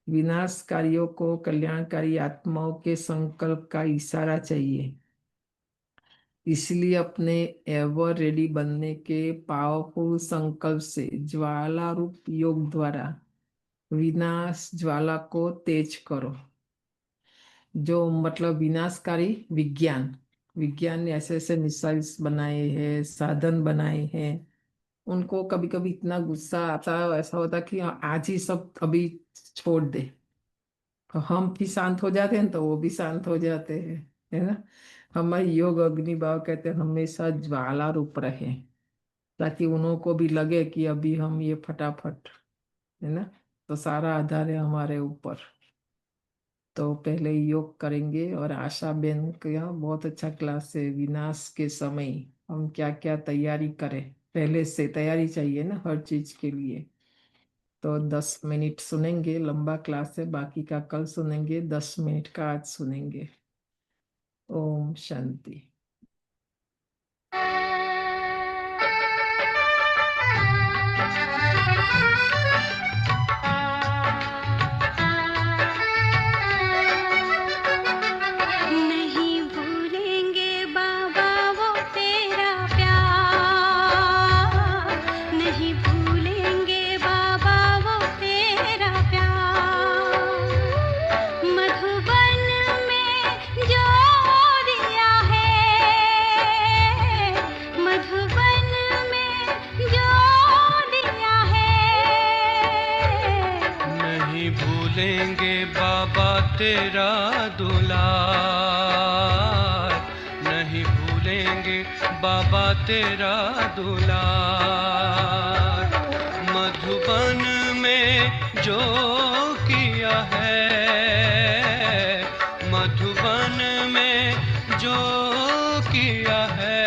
विनाशकारियों को कल्याणकारी आत्माओं के संकल्प का इशारा चाहिए। इसलिए अपने एवर रेडी बनने के पावरफुल संकल्प से ज्वाला रूप योग द्वारा विनाश ज्वाला को तेज करो। जो मतलब विनाशकारी विज्ञान, विज्ञान ने ऐसे ऐसे मिसाइल्स बनाए हैं, साधन बनाए हैं, उनको कभी कभी इतना गुस्सा आता है, ऐसा होता कि आज ही सब अभी छोड़ दे, तो हम भी शांत हो जाते हैं तो वो भी शांत हो जाते हैं, है ना। हमारे योग अग्नि भाव कहते हैं हमेशा ज्वाला रूप रहे, ताकि उन्हों को भी लगे कि अभी हम ये फटाफट, है ना। तो सारा आधार है हमारे ऊपर। तो पहले योग करेंगे और आशा बेन का बहुत अच्छा क्लास है, विनाश के समय हम क्या क्या तैयारी करें। पहले से तैयारी चाहिए ना हर चीज के लिए। तो 10 मिनट सुनेंगे, लंबा क्लास है, बाकी का कल सुनेंगे, 10 मिनट का आज सुनेंगे। ओम शांति। नहीं भूलेंगे बाबा वो तेरा प्यार, नहीं भूलेंगे बाबा वो तेरा प्यार। मधुबन में जो दिया है, मधुबन में जो दिया है। नहीं भूलेंगे बाबा तेरा दुलार, नहीं भूलेंगे बाबा तेरा दुलार। मधुबन में जो किया है, मधुबन में जो किया है।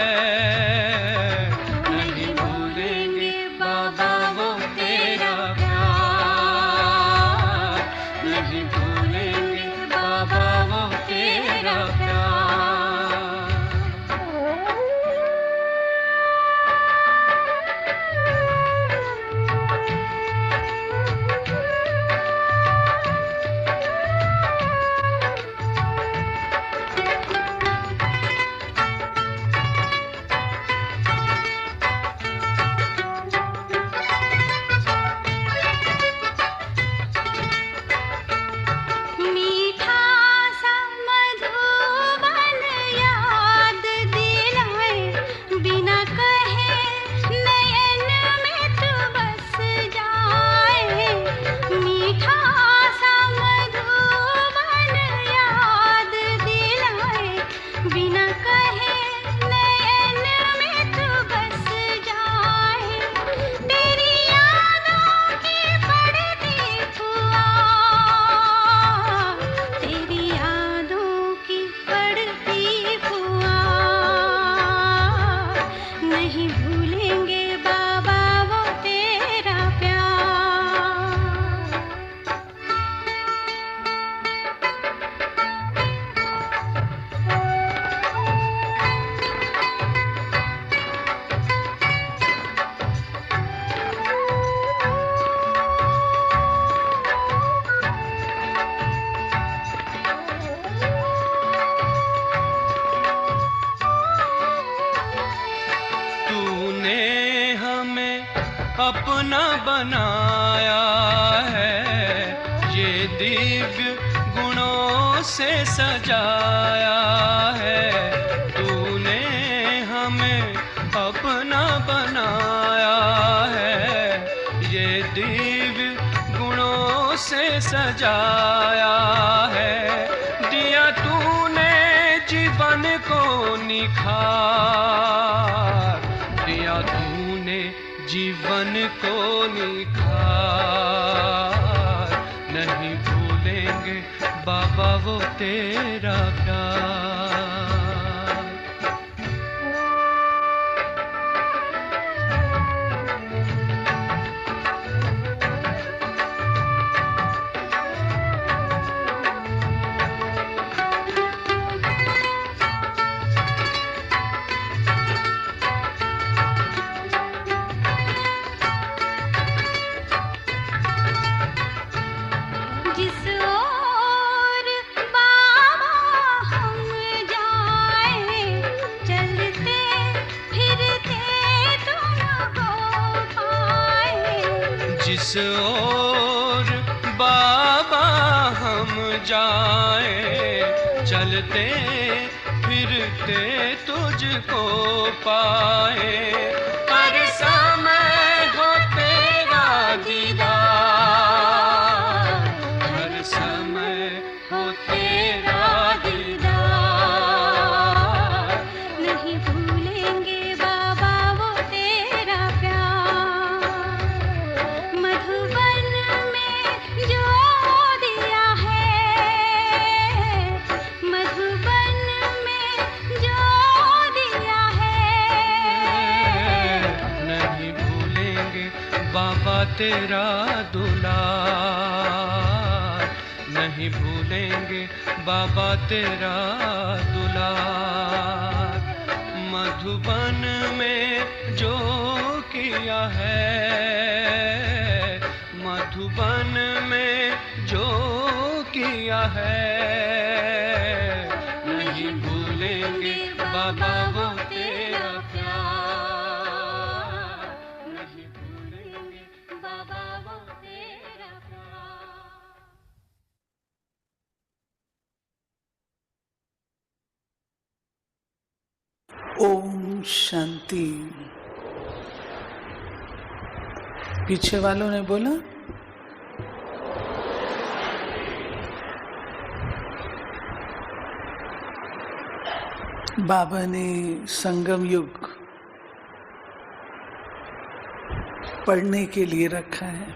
नहीं भूलेंगे बाबा वो तेरा प्यार, नहीं भूलेंगे बाबा वो तेरा प्यार। अपना बनाया है, ये दिव्य गुणों से सजाया है। तूने हमें अपना बनाया है, ये दिव्य गुणों से सजाया है। दिया तूने जीवन को निखार, दिया तूने जीवन को निखार। नहीं भूलेंगे बाबा वो तेरा प्यार। जिस ओर बाबा हम जाएं, चलते फिरते तुमको पाएं। जिस ओर बाबा हम जाएं, चलते फिरते तुझको पाए। हर समय हो तेरा दीदार, हर समय हो तेरा दीदार। नहीं भूलेंगे बाबा वो तेरा प्यार। मधुबन में जो दिया है, मधुबन में जो दिया है। नहीं भूलेंगे बाबा तेरा दुलार, नहीं भूलेंगे बाबा तेरा दुलार। मधुबन में जो किया है, मधुबन में जो किया है। नहीं भूलेंगे बाबा वो तेरा प्यार, नहीं भूलेंगे बाबा वो तेरा प्यार। ओम शांति। पीछे वालों ने बोला बाबा ने संगम युग पढ़ने के लिए रखा है।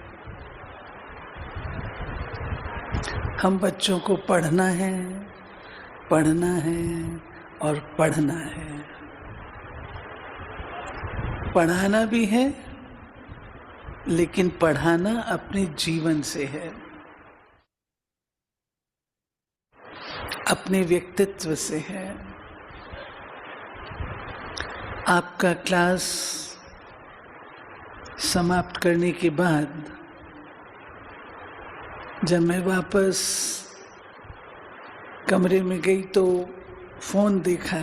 हम बच्चों को पढ़ना है, पढ़ना है और पढ़ना है। पढ़ाना भी है, लेकिन पढ़ाना अपने जीवन से है, अपने व्यक्तित्व से है। आपका क्लास समाप्त करने के बाद जब मैं वापस कमरे में गई तो फोन देखा।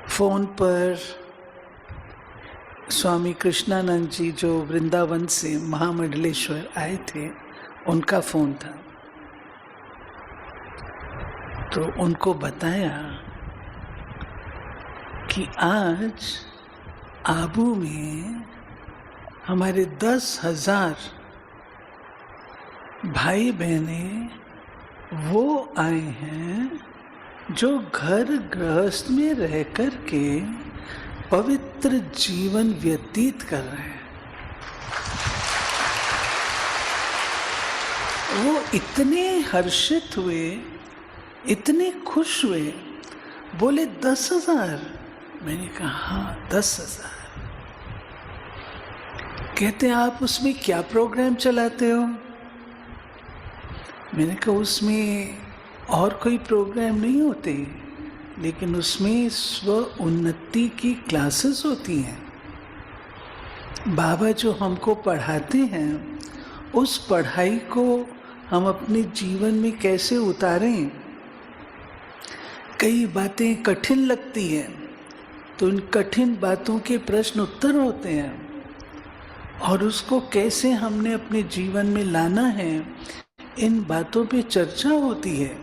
फोन पर स्वामी कृष्णानंद जी जो वृंदावन से महामंडलेश्वर आए थे, उनका फोन था। तो उनको बताया कि आज आबू में हमारे 10,000 भाई बहने वो आए हैं जो घर गृहस्थ में रह कर के पवित्र जीवन व्यतीत कर रहे हैं। वो इतने हर्षित हुए, इतने खुश हुए, बोले 10,000। मैंने कहा हाँ 10,000। कहते हैं आप उसमें क्या प्रोग्राम चलाते हो? मैंने कहा उसमें और कोई प्रोग्राम नहीं होते, लेकिन उसमें स्व उन्नति की क्लासेस होती हैं। बाबा जो हमको पढ़ाते हैं, उस पढ़ाई को हम अपने जीवन में कैसे उतारें। कई बातें कठिन लगती हैं, तो इन कठिन बातों के प्रश्न उत्तर होते हैं। और उसको कैसे हमने अपने जीवन में लाना है, इन बातों पे चर्चा होती है।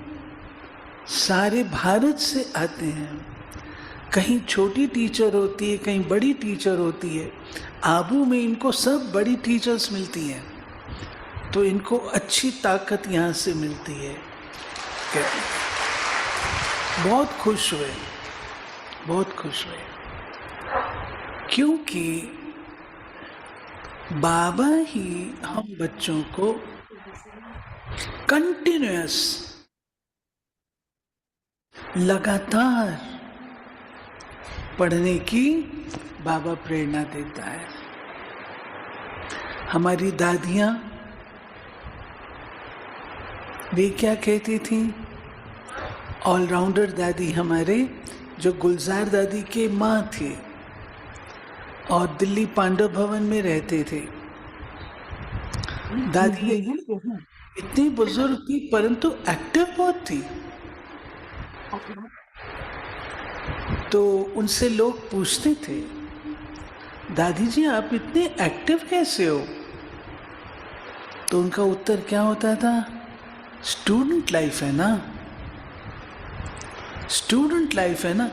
सारे भारत से आते हैं, कहीं छोटी टीचर होती है, कहीं बड़ी टीचर होती है। आबू में इनको सब बड़ी टीचर्स मिलती हैं, तो इनको अच्छी ताकत यहाँ से मिलती है। बहुत खुश हुए, बहुत खुश हुए, क्योंकि बाबा ही हम बच्चों को कंटिन्यूअस, लगातार पढ़ने की बाबा प्रेरणा देता है। हमारी दादियां वे क्या कहती थी? ऑलराउंडर दादी हमारे, जो गुलजार दादी के माँ थे और दिल्ली पांडव भवन में रहते थे। दादी इतनी बुजुर्ग थी परंतु एक्टिव बहुत थी। तो उनसे लोग पूछते थे, दादी जी आप इतने एक्टिव कैसे हो? तो उनका उत्तर क्या होता था? स्टूडेंट लाइफ है ना, स्टूडेंट लाइफ है ना।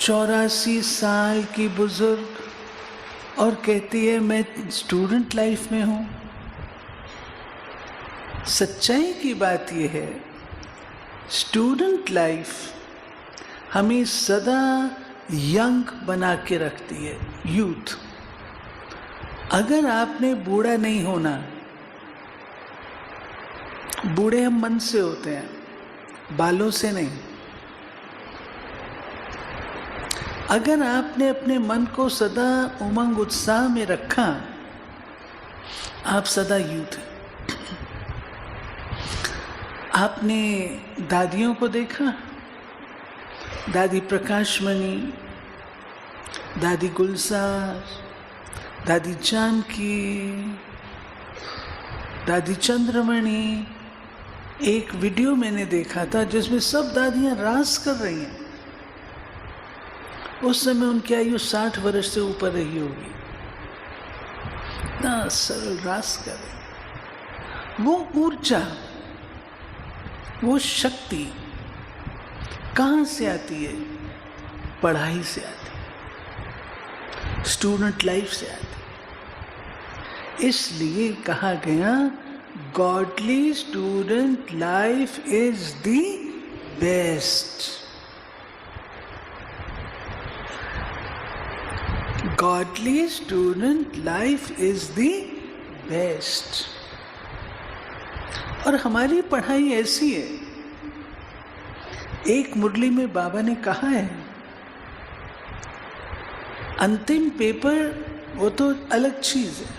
84 साल की बुजुर्ग और कहती है मैं स्टूडेंट लाइफ में हूं। सच्चाई की बात यह है, स्टूडेंट लाइफ हमें सदा यंग बना के रखती है, यूथ। अगर आपने बूढ़ा नहीं होना, बूढ़े हम मन से होते हैं, बालों से नहीं। अगर आपने अपने मन को सदा उमंग उत्साह में रखा, आप सदा यूथ हैं। आपने दादियों को देखा, दादी प्रकाशमणि, दादी गुलजार, दादी जानकी, दादी चंद्रमणि। एक वीडियो मैंने देखा था जिसमें सब दादियां रास कर रही हैं। उस समय उनकी आयु 60 वर्ष से ऊपर रही होगी। इतना सरल रास कर रही। वो ऊर्जा, वो शक्ति कहाँ से आती है? पढ़ाई से आती है, स्टूडेंट लाइफ से आती है। इसलिए कहा गया godly student life is the best. Godly student life is the best. और हमारी पढ़ाई ऐसी है, एक मुरली में बाबा ने कहा है, अंतिम पेपर वो तो अलग चीज है।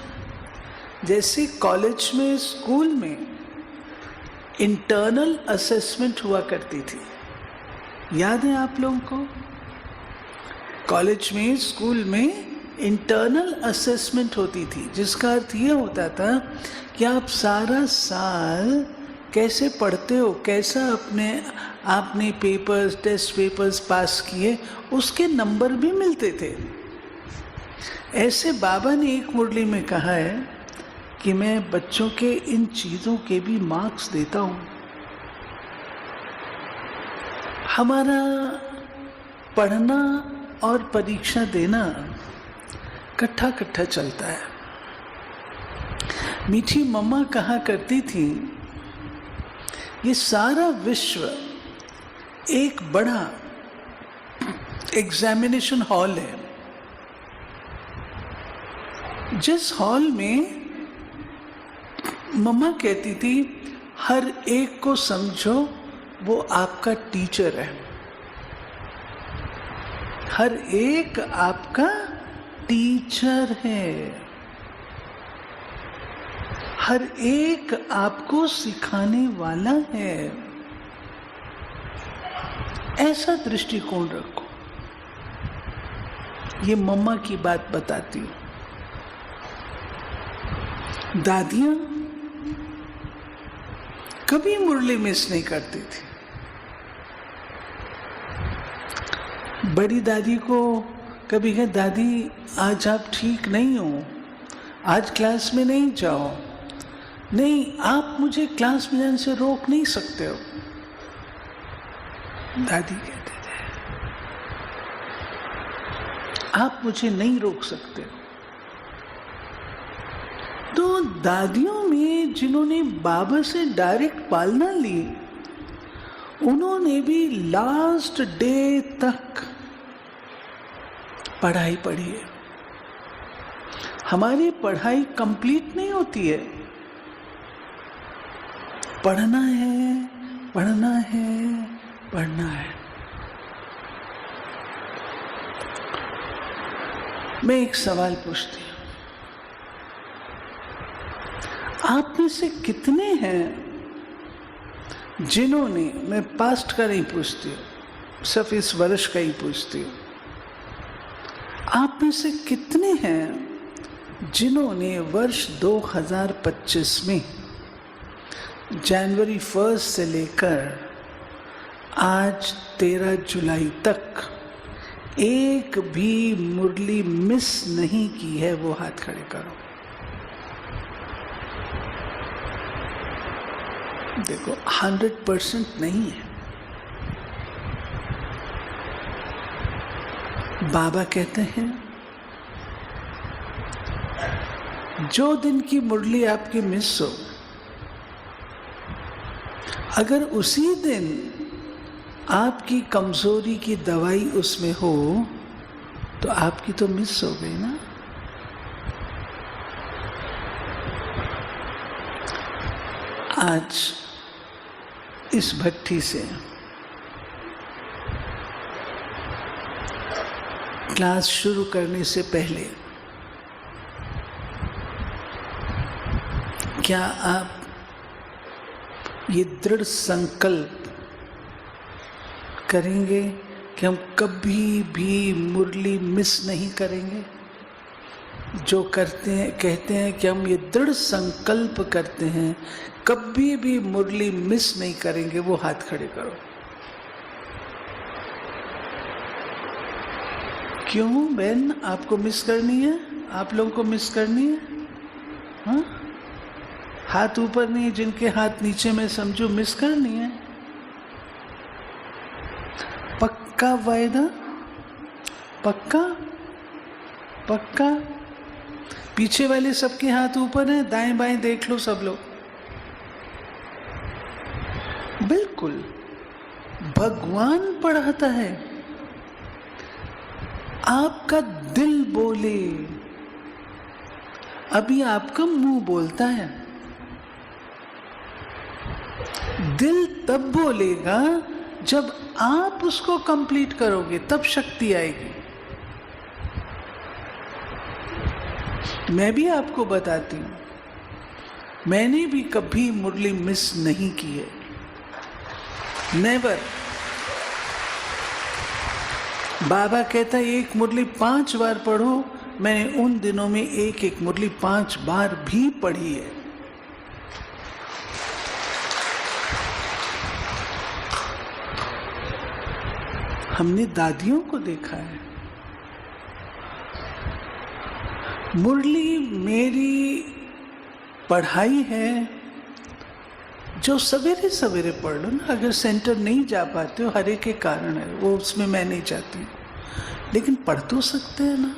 जैसे कॉलेज में, स्कूल में इंटरनल असेसमेंट हुआ करती थी, याद है आप लोगों को? कॉलेज में, स्कूल में इंटरनल असेसमेंट होती थी, जिसका अर्थ ये होता था कि आप सारा साल कैसे पढ़ते हो, कैसा आपने पेपर्स, टेस्ट पेपर्स पास किए, उसके नंबर भी मिलते थे। ऐसे बाबा ने एक मुरली में कहा है कि मैं बच्चों के इन चीज़ों के भी मार्क्स देता हूँ। हमारा पढ़ना और परीक्षा देना कट्ठा कट्ठा चलता है। मीठी मम्मा कहा करती थी, ये सारा विश्व एक बड़ा एग्जामिनेशन हॉल है, जिस हॉल में मम्मा कहती थी हर एक को समझो वो आपका टीचर है, हर एक आपका टीचर है, हर एक आपको सिखाने वाला है। ऐसा दृष्टिकोण रखो। ये मम्मा की बात बताती हूँ। दादियां कभी मुरली मिस नहीं करती थी। बड़ी दादी को कभी कहा, दादी आज आप ठीक नहीं हो, आज क्लास में नहीं जाओ। नहीं, आप मुझे क्लास में जाने से रोक नहीं सकते हो, दादी कहते थे। आप मुझे नहीं रोक सकते हो। तो दादियों में जिन्होंने बाबा से डायरेक्ट पालना ली, उन्होंने भी लास्ट डे तक पढ़ाई पढ़ी है। हमारी पढ़ाई कंप्लीट नहीं होती है। पढ़ना है, पढ़ना है, पढ़ना है। मैं एक सवाल पूछती हूं, आप में से कितने हैं जिन्होंने, मैं पास्ट का नहीं पूछती हूं, सिर्फ इस वर्ष का ही पूछती हूं, आप में से कितने हैं जिन्होंने वर्ष 2025 में जनवरी 1 से लेकर आज 13 जुलाई तक एक भी मुरली मिस नहीं की है? वो हाथ खड़े करो। देखो, 100% नहीं है। बाबा कहते हैं जो दिन की मुरली आपकी मिस हो, अगर उसी दिन आपकी कमजोरी की दवाई उसमें हो, तो आपकी तो मिस हो गई ना। आज इस भट्टी से क्लास शुरू करने से पहले क्या आप ये दृढ़ संकल्प करेंगे कि हम कभी भी मुरली मिस नहीं करेंगे? जो करते हैं, कहते हैं कि हम ये दृढ़ संकल्प करते हैं कभी भी मुरली मिस नहीं करेंगे, वो हाथ खड़े करो। क्यों बहन, आपको मिस करनी है? आप लोगों को मिस करनी है? हाँ, हाथ ऊपर नहीं, जिनके हाथ नीचे में समझो मिस करनी है। पक्का वायदा? पक्का? पक्का? पीछे वाले सबके हाथ ऊपर हैं, दाएं बाएं देख लो सब लोग। बिल्कुल, भगवान पढ़ाता है, आपका दिल बोले। अभी आपका मुंह बोलता है, दिल तब बोलेगा जब आप उसको कंप्लीट करोगे, तब शक्ति आएगी। मैं भी आपको बताती हूं, मैंने भी कभी मुरली मिस नहीं की है, नेवर। बाबा कहता है एक मुरली 5 बार पढ़ो, मैंने उन दिनों में एक एक मुरली 5 बार भी पढ़ी है। हमने दादियों को देखा है। मुरली मेरी पढ़ाई है जो सवेरे सवेरे पढ़ लो ना। अगर सेंटर नहीं जा पाते हो, हर एक के कारण है वो, उसमें मैं नहीं चाहती, लेकिन पढ़ तो सकते हैं ना,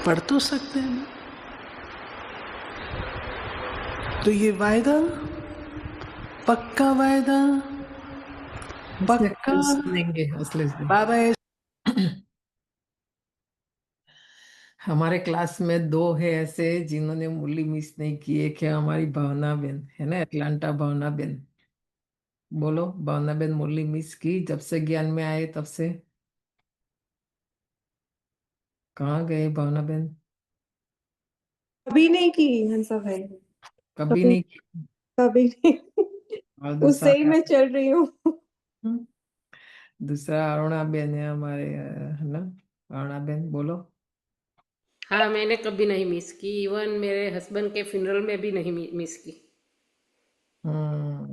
पढ़ तो सकते हैं ना। तो ये वायदा, पक्का वायदा, पक्का सुनेंगे असली से। बाबा हमारे क्लास में 2 है ऐसे जिन्होंने मुरली मिस नहीं की है। क्या हमारी भावना बेन है ना, अटलांटा भावना बेन। बोलो, भावना बेन मुरली मिस की जब से ज्ञान में आए तब से? कहाँ गए भावना बेन? कभी नहीं की हंसा भाई, कभी कभी नहीं की। कभी नहीं। और उससे ही मैं चल रही हूँ। दूसरा अरुणा बेन है हमारे, है ना? अरुणा बेन बोलो। हाँ, मैंने कभी नहीं मिस की, इवन मेरे हस्बैंड के फ्यूनरल में भी नहीं मिस की।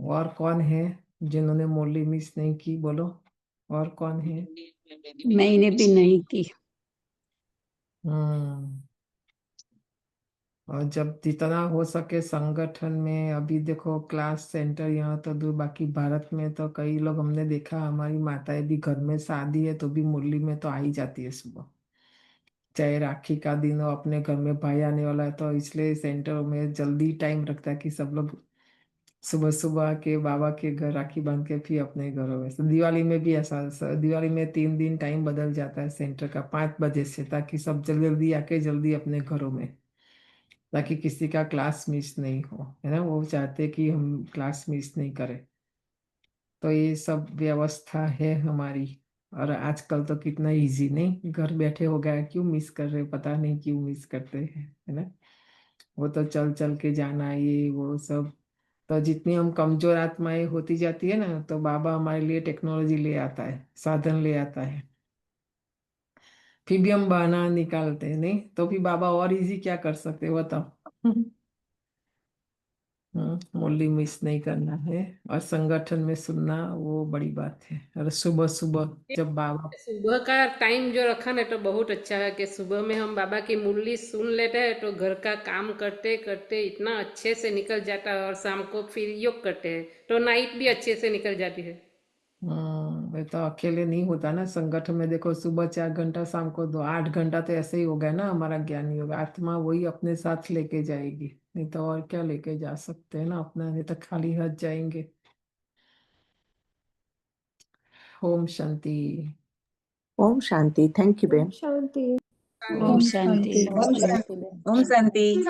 और कौन है जिन्होंने मुरली मिस नहीं की? बोलो, और कौन है? मैंने भी नहीं की। और जब जितना हो सके संगठन में, अभी देखो क्लास सेंटर यहाँ तो दूर, बाकी भारत में तो कई लोग हमने देखा, हमारी माताएं भी घर में शादी है तो भी मुरली में तो आ ही जाती है सुबह, चाहे राखी का दिन हो, अपने घर में भाई आने वाला है तो इसलिए सेंटर में जल्दी टाइम रखता है कि सब लोग सुबह सुबह के बाबा के घर राखी बांध के फिर अपने घरों में। तो दिवाली में भी ऐसा, दिवाली में 3 दिन टाइम बदल जाता है सेंटर का 5 बजे से, ताकि सब जल्दी जल्दी आके जल्दी अपने घरों में, ताकि किसी का क्लास मिस नहीं हो, है ना। वो चाहते कि हम क्लास मिस नहीं करें। तो ये सब व्यवस्था है हमारी। और आजकल तो कितना इजी, नहीं घर बैठे हो गया, क्यों मिस कर रहे, पता नहीं क्यों मिस करते हैं, है ना। वो तो चल चल के जाना, ये वो सब। तो जितनी हम कमजोर आत्माएं होती जाती है ना, तो बाबा हमारे लिए टेक्नोलॉजी ले आता है, साधन ले आता है, फिर भी हम बहाना निकालते हैं, नहीं तो फिर बाबा और इजी क्या कर सकते हैं, बताओ। मुरली मिस नहीं करना है, और संगठन में सुनना वो बड़ी बात है। और सुबह सुबह जब बाबा, सुबह का टाइम जो रखा ना तो बहुत अच्छा है कि सुबह में हम बाबा की मुरली सुन लेते हैं तो घर का काम करते करते इतना अच्छे से निकल जाता है, और शाम को फिर योग करते हैं तो नाइट भी अच्छे से निकल जाती है। ये तो अकेले नहीं होता ना, संगठन में देखो सुबह 4 घंटा, शाम को 2, 8 घंटा तो ऐसे ही हो गया ना हमारा ज्ञान योग। आत्मा वही अपने साथ लेके जाएगी, नहीं तो और क्या लेके जा सकते हैं ना अपना, नहीं तो खाली हाथ जाएंगे। ओम शांति। ओम शांति। थैंक यू ओम बेन। शांति। ओम शांति। ओम शांति।